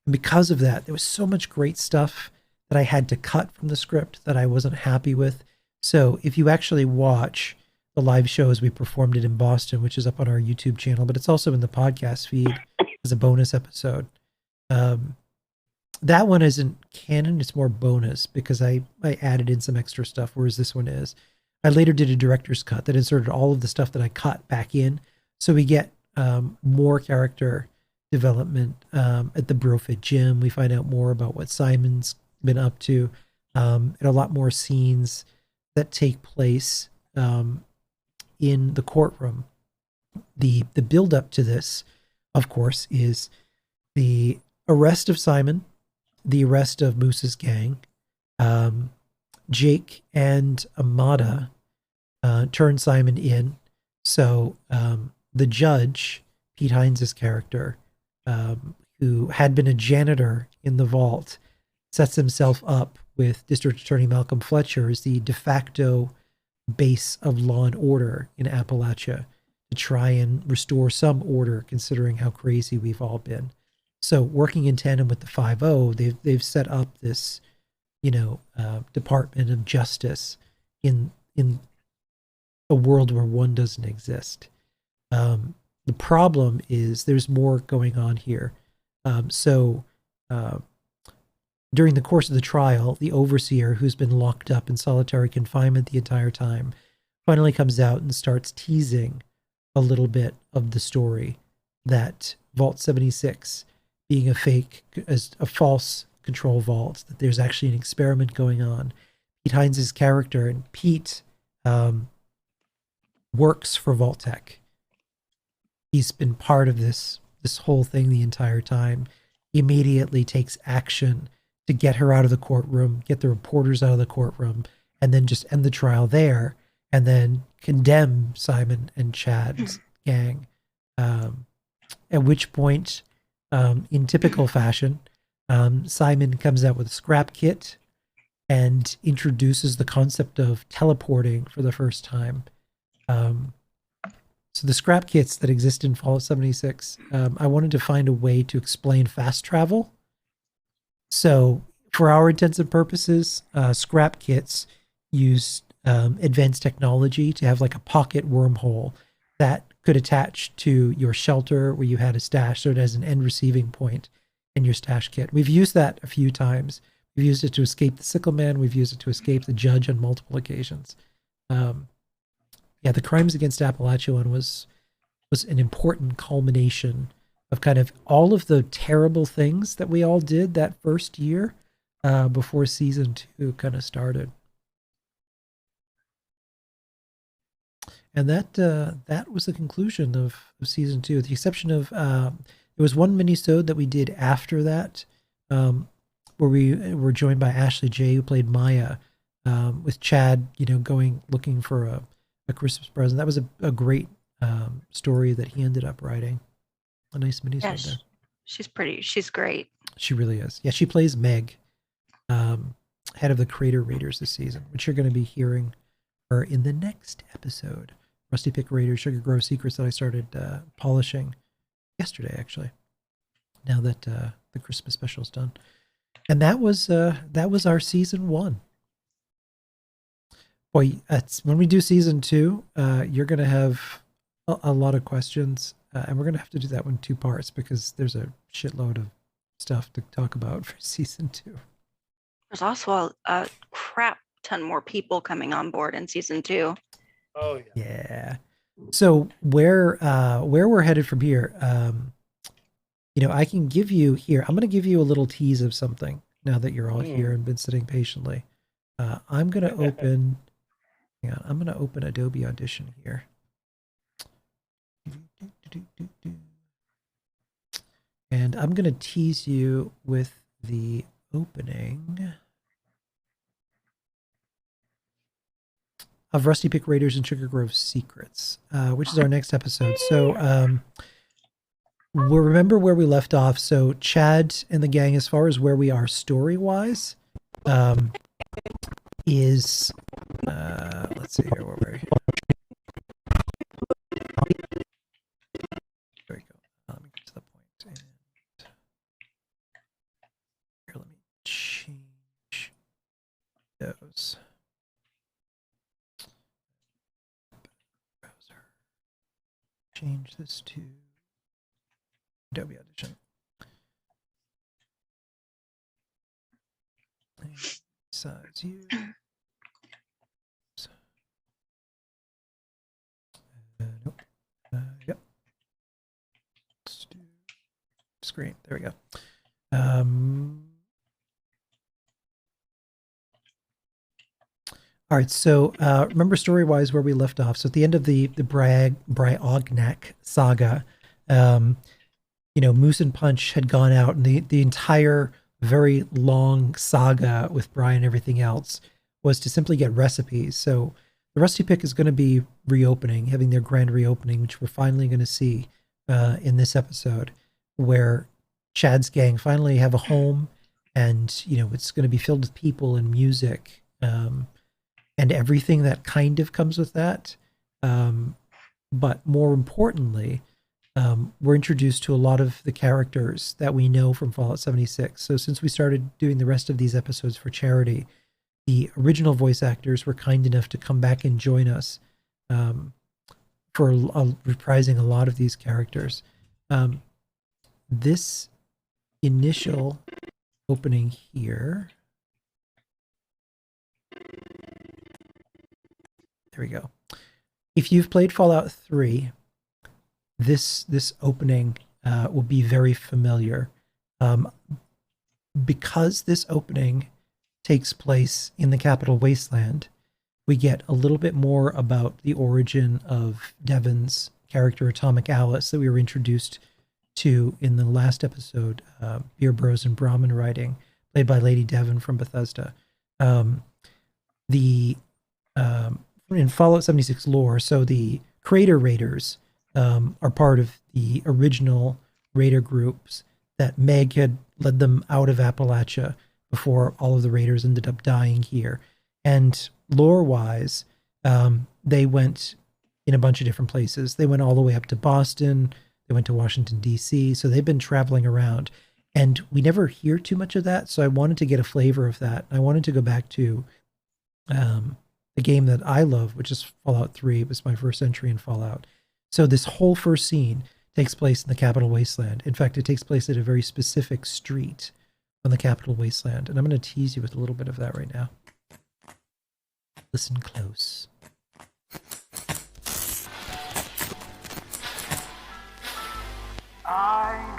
And because of that, there was so much great stuff that I had to cut from the script that I wasn't happy with. So if you actually watch the live show as we performed it in Boston, which is up on our YouTube channel, but it's also in the podcast feed as a bonus episode. That one isn't canon, it's more bonus because I added in some extra stuff, whereas this one is. I later did a director's cut that inserted all of the stuff that I cut back in. So we get more character development at the Brofit gym. We find out more about what Simon's been up to, and a lot more scenes that take place in the courtroom. The build up to this, of course, is the arrest of Simon, the arrest of Moose's gang. Jake and Amada turn Simon in. So the judge, Pete Hines' character, who had been a janitor in the vault, sets himself up with District Attorney Malcolm Fletcher as the de facto base of law and order in Appalachia to try and restore some order, considering how crazy we've all been. So working in tandem with the 5-0, they've set up this, Department of Justice in a world where one doesn't exist. The problem is there's more going on here. During the course of the trial, the overseer, who's been locked up in solitary confinement the entire time, finally comes out and starts teasing a little bit of the story that Vault 76 being a fake, as a false control vault, that there's actually an experiment going on. Pete Hines' character, and Pete works for Vault-Tec. He's been part of this whole thing the entire time. He immediately takes action to get her out of the courtroom, get the reporters out of the courtroom, and then just end the trial there, and then condemn Simon and Chad's gang. At which point, in typical fashion, Simon comes out with a scrap kit and introduces the concept of teleporting for the first time. So the scrap kits that exist in Fallout 76, I wanted to find a way to explain fast travel. So for our intents and purposes, scrap kits use advanced technology to have like a pocket wormhole that could attach to your shelter where you had a stash, so it has an end receiving point in your stash kit. We've used that a few times. We've used it to escape the Sickle Man. We've used it to escape the judge on multiple occasions. The Crimes Against Appalachia one was an important culmination of kind of all of the terrible things that we all did that first year before season 2 kind of started. And that was the conclusion of season 2, with the exception of there was one mini-sode that we did after that, where we were joined by Ashley J, who played Maya, with Chad, going looking for a Christmas present. That was a great story that he ended up writing. A nice mini-sode there. She's great. She really is. Yeah, she plays Meg, head of the Crater Raiders this season, which you're going to be hearing her in the next episode. Rusty Pick Raiders, Sugar Grove Secrets, that I started polishing yesterday, actually. Now that the Christmas special is done, and that was our season 1. Boy, when we do season 2, you're going to have a lot of questions, and we're going to have to do that one in 2 parts because there's a shitload of stuff to talk about for season 2. There's also a crap ton more people coming on board in season 2. Oh yeah. Yeah. So where we're headed from here, I can give you here. I'm going to give you a little tease of something now that you're all here and been sitting patiently. I'm going to open. Hang on, I'm going to open Adobe Audition here. And I'm going to tease you with the opening of Rusty Pick Raiders and Sugar Grove Secrets, which is our next episode. So we'll remember where we left off. So Chad and the gang, as far as where we are story-wise, is... let's see here, where were we? There we go. Let me get to the point. And here, let me change those. Change this to Adobe Audition. Size you. Nope. Yep. Let's do screen. There we go. All right, so remember story-wise where we left off. So at the end of the Bryognak saga, Moose and Punch had gone out, and the entire very long saga with Brian and everything else was to simply get recipes. So the Rusty Pick is going to be reopening, having their grand reopening, which we're finally going to see in this episode, where Chad's gang finally have a home, and it's going to be filled with people and music. And everything that kind of comes with that. But more importantly, we're introduced to a lot of the characters that we know from Fallout 76. So since we started doing the rest of these episodes for charity, the original voice actors were kind enough to come back and join us for reprising a lot of these characters. This initial opening here... There we go. If you've played Fallout 3, this opening will be very familiar. Because this opening takes place in the Capital Wasteland, we get a little bit more about the origin of Devon's character, Atomic Alice, that we were introduced to in the last episode, Beer Bros and Brahmin Writing, played by Lady Devon from Bethesda. In Fallout 76 lore, so the Crater Raiders are part of the original raider groups that Meg had led them out of Appalachia before all of the raiders ended up dying here. And lore-wise, they went in a bunch of different places. They went all the way up to Boston. They went to Washington, D.C. So they've been traveling around. And we never hear too much of that, so I wanted to get a flavor of that. I wanted to go back to... the game that I love, which is Fallout 3. It was my first entry in Fallout. So this whole first scene takes place in the Capital Wasteland. In fact, it takes place at a very specific street on the Capital Wasteland. And I'm going to tease you with a little bit of that right now. Listen close. I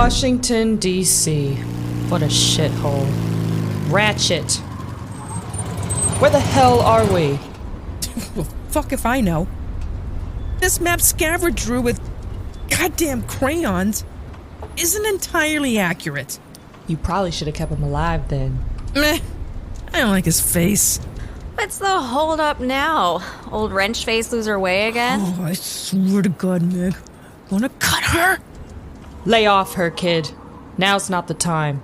Washington, D.C. What a shithole. Ratchet. Where the hell are we? Well, fuck if I know. This map Scaver drew with goddamn crayons isn't entirely accurate. You probably should have kept him alive then. Meh. I don't like his face. What's the hold up now? Old wrench face lose her way again? Oh, I swear to God, Meg. Wanna cut her? Lay off her, kid. Now's not the time.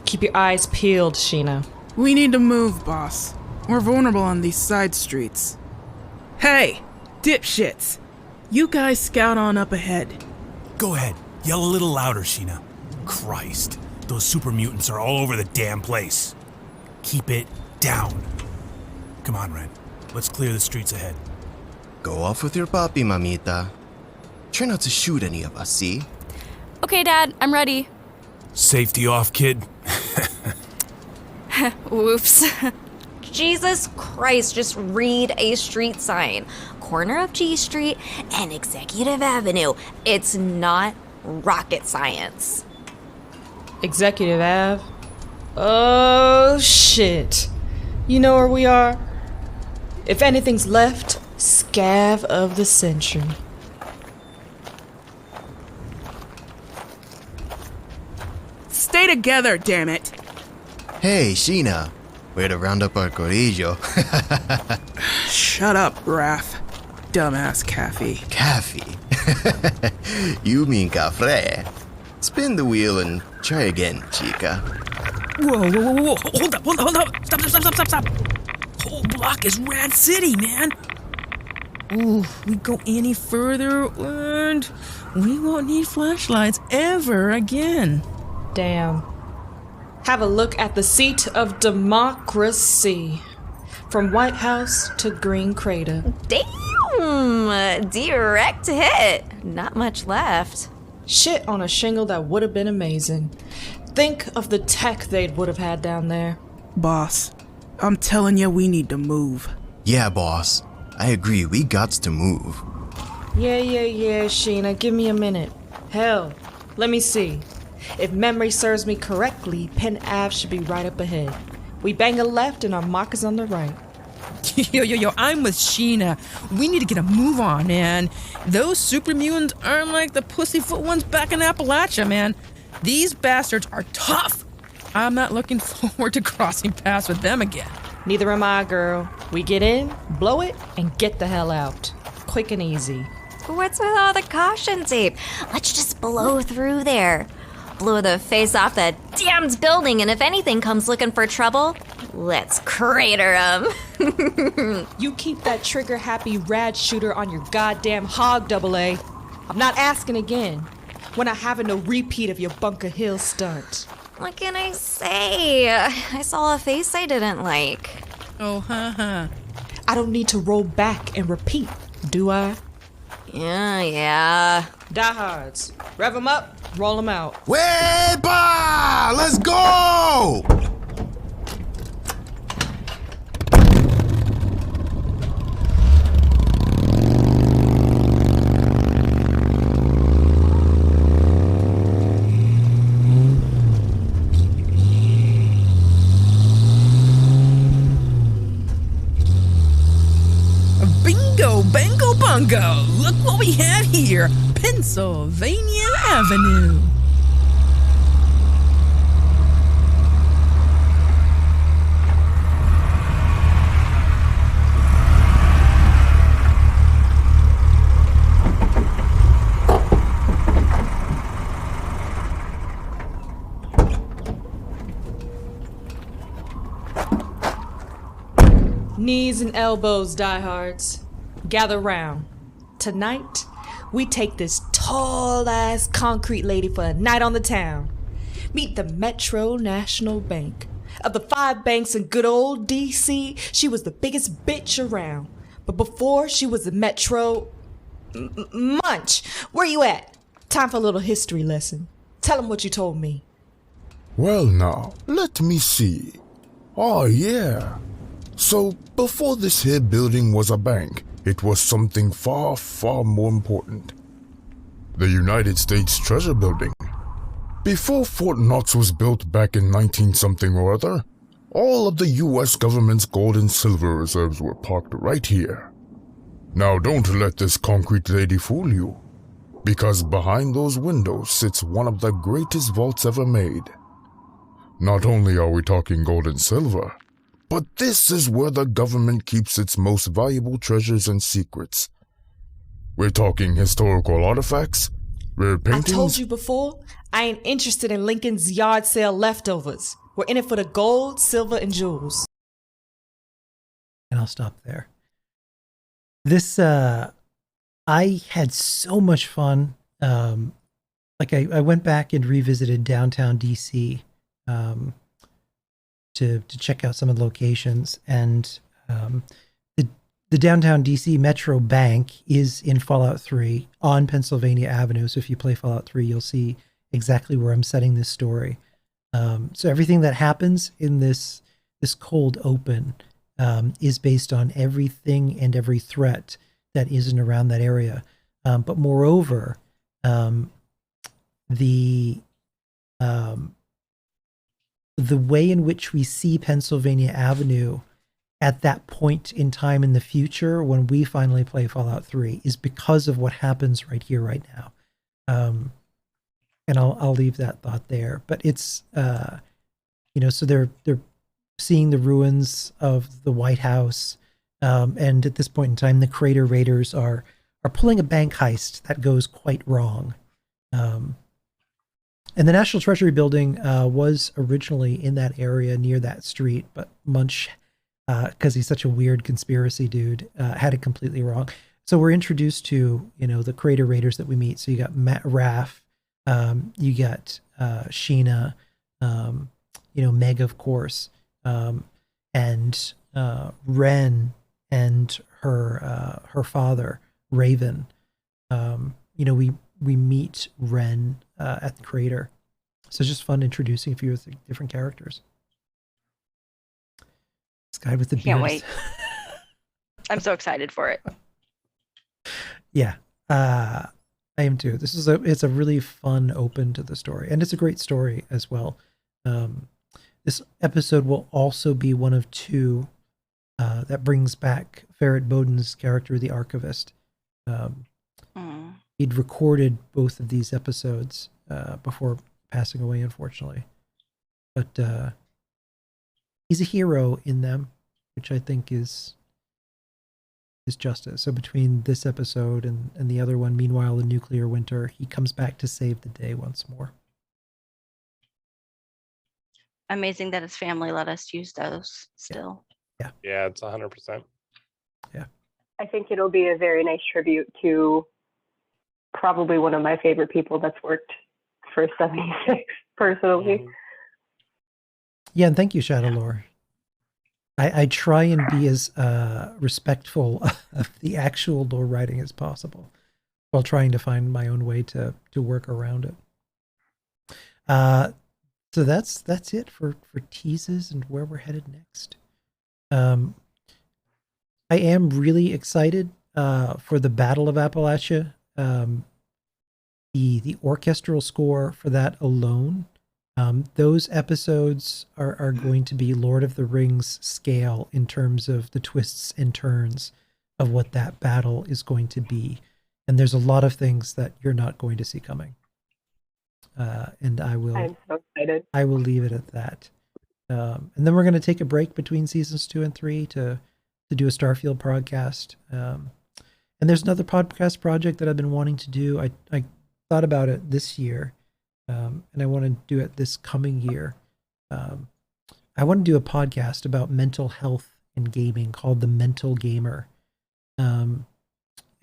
Keep your eyes peeled, Sheena. We need to move, boss. We're vulnerable on these side streets. Hey, dipshits. You guys scout on up ahead. Go ahead. Yell a little louder, Sheena. Christ. Those super mutants are all over the damn place. Keep it down. Come on, Ren. Let's clear the streets ahead. Go off with your papi, mamita. Try not to shoot any of us, see? Okay, Dad, I'm ready. Safety off, kid. Whoops. Jesus Christ, just read a street sign. Corner of G Street and Executive Avenue. It's not rocket science. Executive Ave? Oh, shit. You know where we are? If anything's left, scav of the century. Stay together, damn it. Hey, Sheena. Way to round up our corillo. Shut up, Raph. Dumbass Caffey. Caffey? You mean Cafre. Spin the wheel and try again, chica. Whoa. Hold up. Stop. Whole block is Rad City, man. Ooh, we go any further and we won't need flashlights ever again. Damn. Have a look at the seat of democracy. From White House to Green Crater. Damn! Direct hit. Not much left. Shit on a shingle that would have been amazing. Think of the tech they would have had down there. Boss, I'm telling you, we need to move. Yeah, boss. I agree, we gots to move. Yeah, Sheena, give me a minute. Hell, let me see. If memory serves me correctly, Penn Ave should be right up ahead. We bang a left and our marker's on the right. Yo, I'm with Sheena. We need to get a move on, man. Those super mutants aren't like the pussyfoot ones back in Appalachia, man. These bastards are tough. I'm not looking forward to crossing paths with them again. Neither am I, girl. We get in, blow it, and get the hell out. Quick and easy. What's with all the caution tape? Let's just blow through there. Blow the face off that damned building, and if anything comes looking for trouble, let's crater them. You keep that trigger-happy rad shooter on your goddamn hog, AA. I'm not asking again. We're not having no repeat of your Bunker Hill stunt. What can I say? I saw a face I didn't like. Oh, haha. I don't need to roll back and repeat, do I? Yeah. Diehards, rev them up, roll them out. Wepa! Let's go! Bingo, bango, bungo! Look what we have here! Pennsylvania Avenue! Knees and elbows, diehards. Gather round. Tonight, we take this tall-ass concrete lady for a night on the town. Meet the Metro National Bank. Of the 5 banks in good old D.C., she was the biggest bitch around. But before she was the Metro... Munch, where you at? Time for a little history lesson. Tell them what you told me. Well now, let me see. Oh yeah. So, before this here building was a bank, it was something far, far more important. The United States Treasure Building. Before Fort Knox was built back in 19-something or other, all of the U.S. government's gold and silver reserves were parked right here. Now don't let this concrete lady fool you, because behind those windows sits one of the greatest vaults ever made. Not only are we talking gold and silver, but this is where the government keeps its most valuable treasures and secrets. We're talking historical artifacts, rare paintings. I told you before, I ain't interested in Lincoln's yard sale leftovers. We're in it for the gold, silver, and jewels. And I'll stop there. This, I had so much fun. I went back and revisited downtown DC to check out some of the locations, and the downtown DC Metro Bank is in Fallout 3 on Pennsylvania Avenue. So if you play Fallout 3, you'll see exactly where I'm setting this story. So everything that happens in this cold open is based on everything and every threat that is in around that area. But moreover, the way in which we see Pennsylvania Avenue at that point in time in the future when we finally play Fallout 3 is because of what happens right here, right now. And I'll leave that thought there. But it's, so they're seeing the ruins of the White House. And at this point in time, the Crater Raiders are pulling a bank heist that goes quite wrong. And the National Treasury Building was originally in that area near that street, but Munch, because he's such a weird conspiracy dude, had it completely wrong. So we're introduced to, the Crater Raiders that we meet. So you got Matt Raff, you got Sheena, Meg, of course, and Ren and her father, Raven. We meet Ren at the crater. So it's just fun introducing a few of the different characters. This guy with the beard. Can't wait. I'm so excited for it. Yeah. I am too. It's a really fun open to the story, and it's a great story as well. This episode will also be one of two that brings back Ferret Bowden's character, the Archivist. He'd recorded both of these episodes before passing away, unfortunately. But he's a hero in them, which I think is justice. So between this episode and the other one, Meanwhile in Nuclear Winter, he comes back to save the day once more. Amazing that his family let us use those still. Yeah, it's 100%. Yeah. I think it'll be a very nice tribute to probably one of my favorite people that's worked for 76 personally. Yeah, and thank you, Shadow Lore. I try and be as respectful of the actual lore writing as possible while trying to find my own way to work around it. So that's it for teases and where we're headed next. I am really excited for the Battle of Appalachia. The orchestral score for that alone. Those episodes are going to be Lord of the Rings scale in terms of the twists and turns of what that battle is going to be. And there's a lot of things that you're not going to see coming. And I'm so excited. I will leave it at that. And then we're going to take a break between seasons 2 and 3 to do a Starfield podcast. And there's another podcast project that I've been wanting to do. I thought about it this year. And I want to do it this coming year. I want to do a podcast about mental health in gaming called The Mental Gamer, and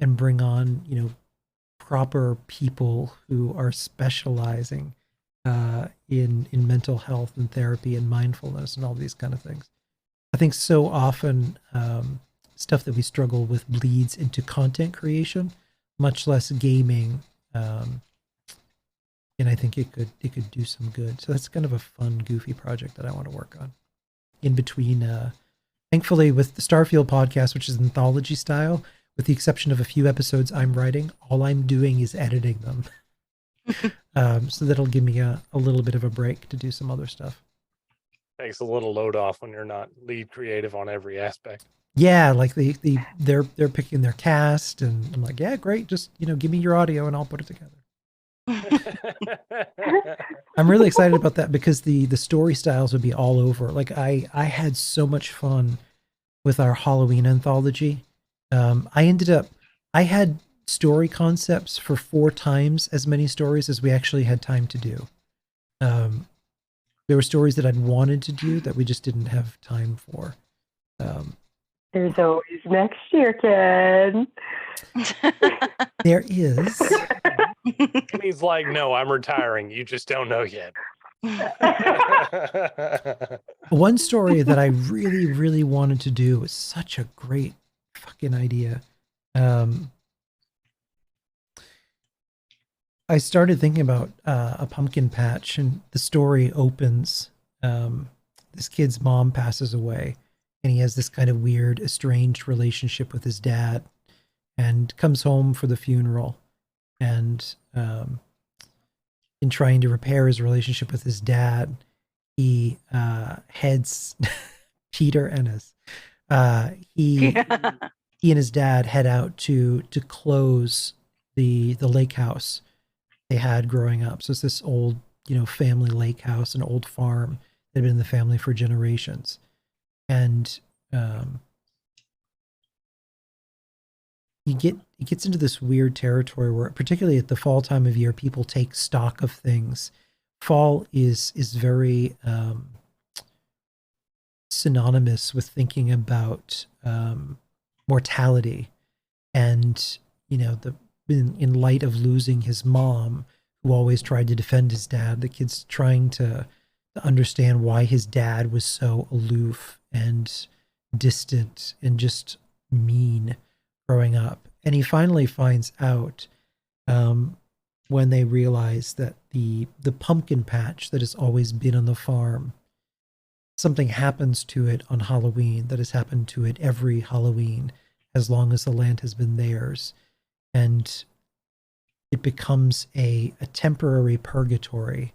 bring on, proper people who are specializing in mental health and therapy and mindfulness and all these kind of things. I think so often stuff that we struggle with bleeds into content creation, much less gaming. And I think it could do some good. So that's kind of a fun, goofy project that I want to work on. In between, thankfully, with the Starfield podcast, which is anthology style, with the exception of a few episodes I'm writing, all I'm doing is editing them. So that'll give me a little bit of a break to do some other stuff. Takes a little load off when you're not lead creative on every aspect. Yeah, like they're picking their cast, and I'm like, yeah, great. Just give me your audio and I'll put it together. I'm really excited about that because the story styles would be all over. Like I had so much fun with our Halloween anthology. I had story concepts for 4 times as many stories as we actually had time to do. There were stories that I'd wanted to do that we just didn't have time for. There's always next year, Ken. There is. And he's like, no, I'm retiring. You just don't know yet. One story that I really, really wanted to do was such a great fucking idea. I started thinking about a pumpkin patch, and the story opens. This kid's mom passes away, and he has this kind of weird, estranged relationship with his dad, and comes home for the funeral. And in trying to repair his relationship with his dad, he heads Peter Ennis. He and his dad head out to close the lake house they had growing up. So it's this old, family lake house, an old farm that had been in the family for generations. And it gets into this weird territory where, particularly at the fall time of year, people take stock of things. Fall is very synonymous with thinking about mortality, and in light of losing his mom, who always tried to defend his dad, the kid's trying to understand why his dad was so aloof and distant and just mean growing up. And he finally finds out when they realize that the pumpkin patch that has always been on the farm, something happens to it on Halloween that has happened to it every Halloween as long as the land has been theirs. And it becomes a temporary purgatory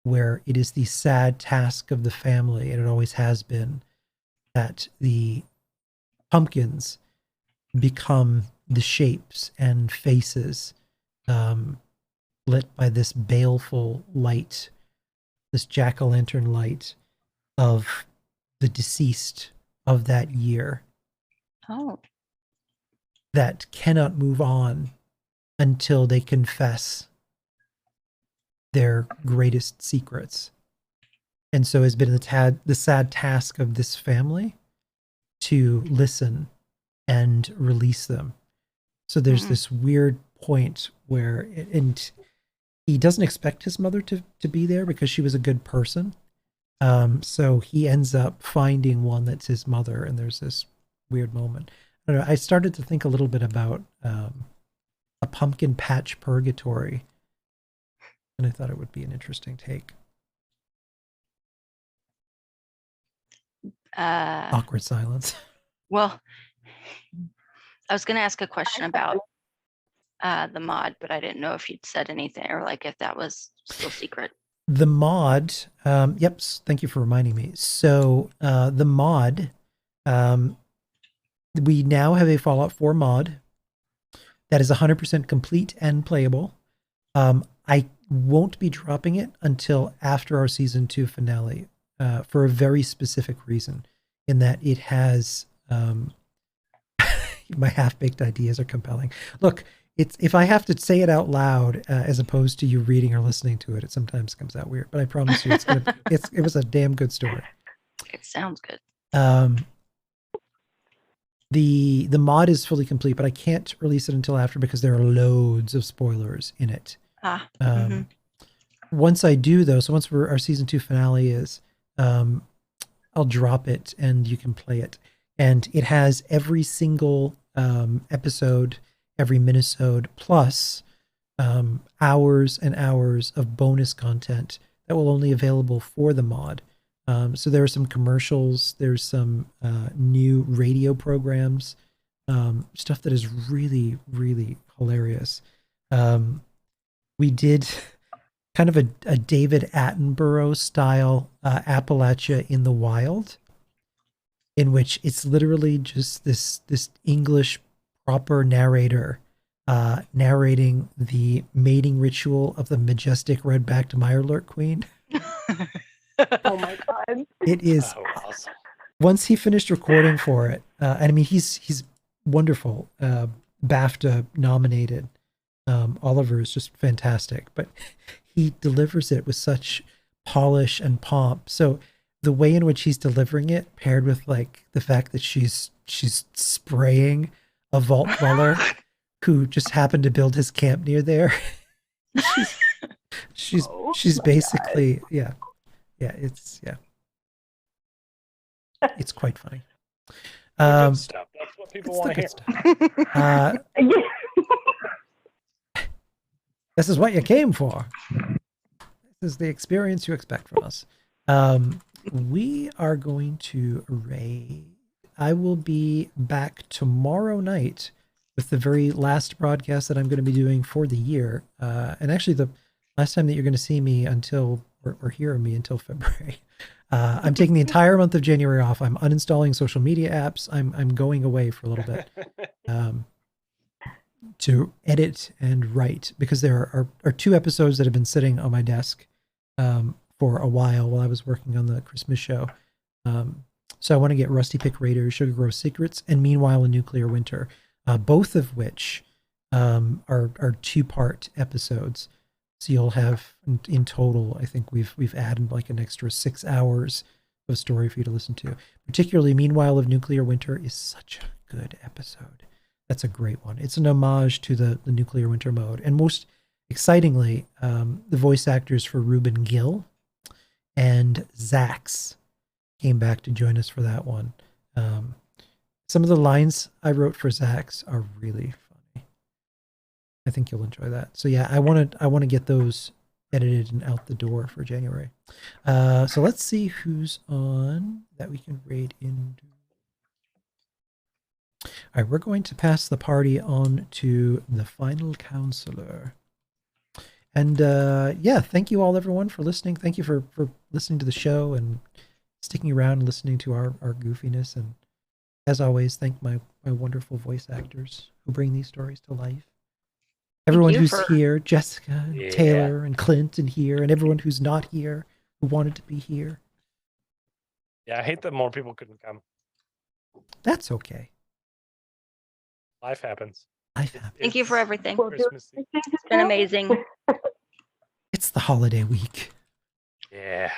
where it is the sad task of the family, and it always has been, that the pumpkins become the shapes and faces lit by this baleful light, this jack-o'-lantern light of the deceased of that year. Oh. That cannot move on until they confess their greatest secrets. And so has been the sad task of this family to listen and release them. So there's this weird point where, and he doesn't expect his mother to be there because she was a good person. So he ends up finding one that's his mother, and there's this weird moment. I don't know, I started to think a little bit about a pumpkin patch purgatory, and I thought it would be an interesting take. Awkward silence. Well, I was going to ask a question about the mod, but I didn't know if you'd said anything or like if that was still secret. The mod, yep, thank you for reminding me. So the mod, we now have a Fallout 4 mod that is 100% complete and playable. I won't be dropping it until after our Season 2 finale for a very specific reason, in that it has... my half-baked ideas are compelling. Look, if I have to say it out loud as opposed to you reading or listening to it, it sometimes comes out weird. But I promise you, it was a damn good story. It sounds good. The mod is fully complete, but I can't release it until after because there are loads of spoilers in it. Once I do, though, so once our Season 2 finale is, I'll drop it and you can play it. And it has every single episode, every minisode, plus hours and hours of bonus content that will only be available for the mod. So there are some commercials, there's some new radio programs, stuff that is really, really hilarious. we did kind of a David Attenborough style Appalachia in the Wild, in which it's literally just this English proper narrator narrating the mating ritual of the majestic red-backed Mirelurk queen. Oh my god! It is. Oh, awesome. Once he finished recording for it, and I mean he's wonderful, BAFTA nominated. Oliver is just fantastic, but he delivers it with such polish and pomp. So the way in which he's delivering it, paired with like the fact that she's spraying a vault dweller who just happened to build his camp near there. she's basically it's quite funny. Good stuff. That's what people want to hear. This is what you came for. This is the experience you expect from us. We are going to raid. I will be back tomorrow night with the very last broadcast that I'm going to be doing for the year. And actually the last time that you're going to see me until, or hear me until February. I'm taking the entire month of January off. I'm uninstalling social media apps. I'm going away for a little bit to edit and write, because there are 2 episodes that have been sitting on my desk for a while I was working on the Christmas show. So I want to get Rusty Pick Raiders, Sugar Grove Secrets, and Meanwhile in Nuclear Winter, both of which are 2-part episodes. So you'll have in total, I think we've added like an extra 6 hours of story for you to listen to. Particularly Meanwhile of Nuclear Winter is such a good episode. That's a great one. It's an homage to the Nuclear Winter mode. And most excitingly, the voice actors for Reuben Gill and Zax came back to join us for that one. Some of the lines I wrote for Zax are really funny. I think you'll enjoy that. So yeah, I want to get those edited and out the door for January. So let's see who's on that we can raid into. All right, we're going to pass the party on to the final counselor. And yeah, thank you all, everyone, for listening. Thank you for listening to the show and sticking around and listening to our goofiness. And as always, thank my wonderful voice actors who bring these stories to life. Everyone who's here, Jessica, and Taylor, and Clint, and here, and everyone who's not here, who wanted to be here. Yeah, I hate that more people couldn't come. That's okay. Life happens. Thank you for everything. Christmas Eve. It's been amazing. It's the holiday week. Yeah.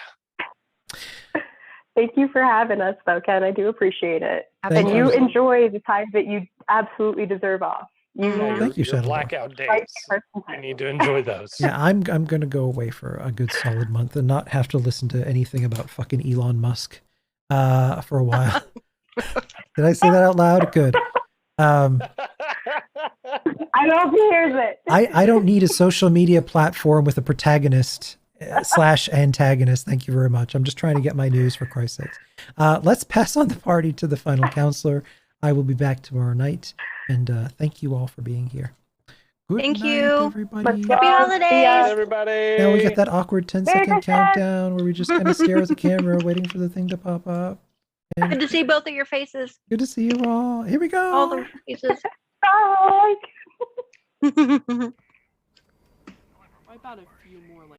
Thank you for having us, though, Ken. I do appreciate it. Thank and you you. enjoy the time that you absolutely deserve off. Thank you, Your Shuttle. blackout days. You need to enjoy those. Yeah, I'm going to go away for a good solid month and not have to listen to anything about fucking Elon Musk for a while. Did I say that out loud? Good. I hope he hears it. I don't need a social media platform with a protagonist / antagonist. Thank you very much. I'm just trying to get my news, for Christ's sakes. Let's pass on the party to the final counselor. I will be back tomorrow night, and thank you all for being here. Good Thank night, you. everybody. Happy holidays, everybody. Now we get that awkward 10-second countdown where we just kind of stare at the camera waiting for the thing to pop up. And Good to see both of your faces. good to see you all. Here we go. All the faces. Bye. Wipe out a few more like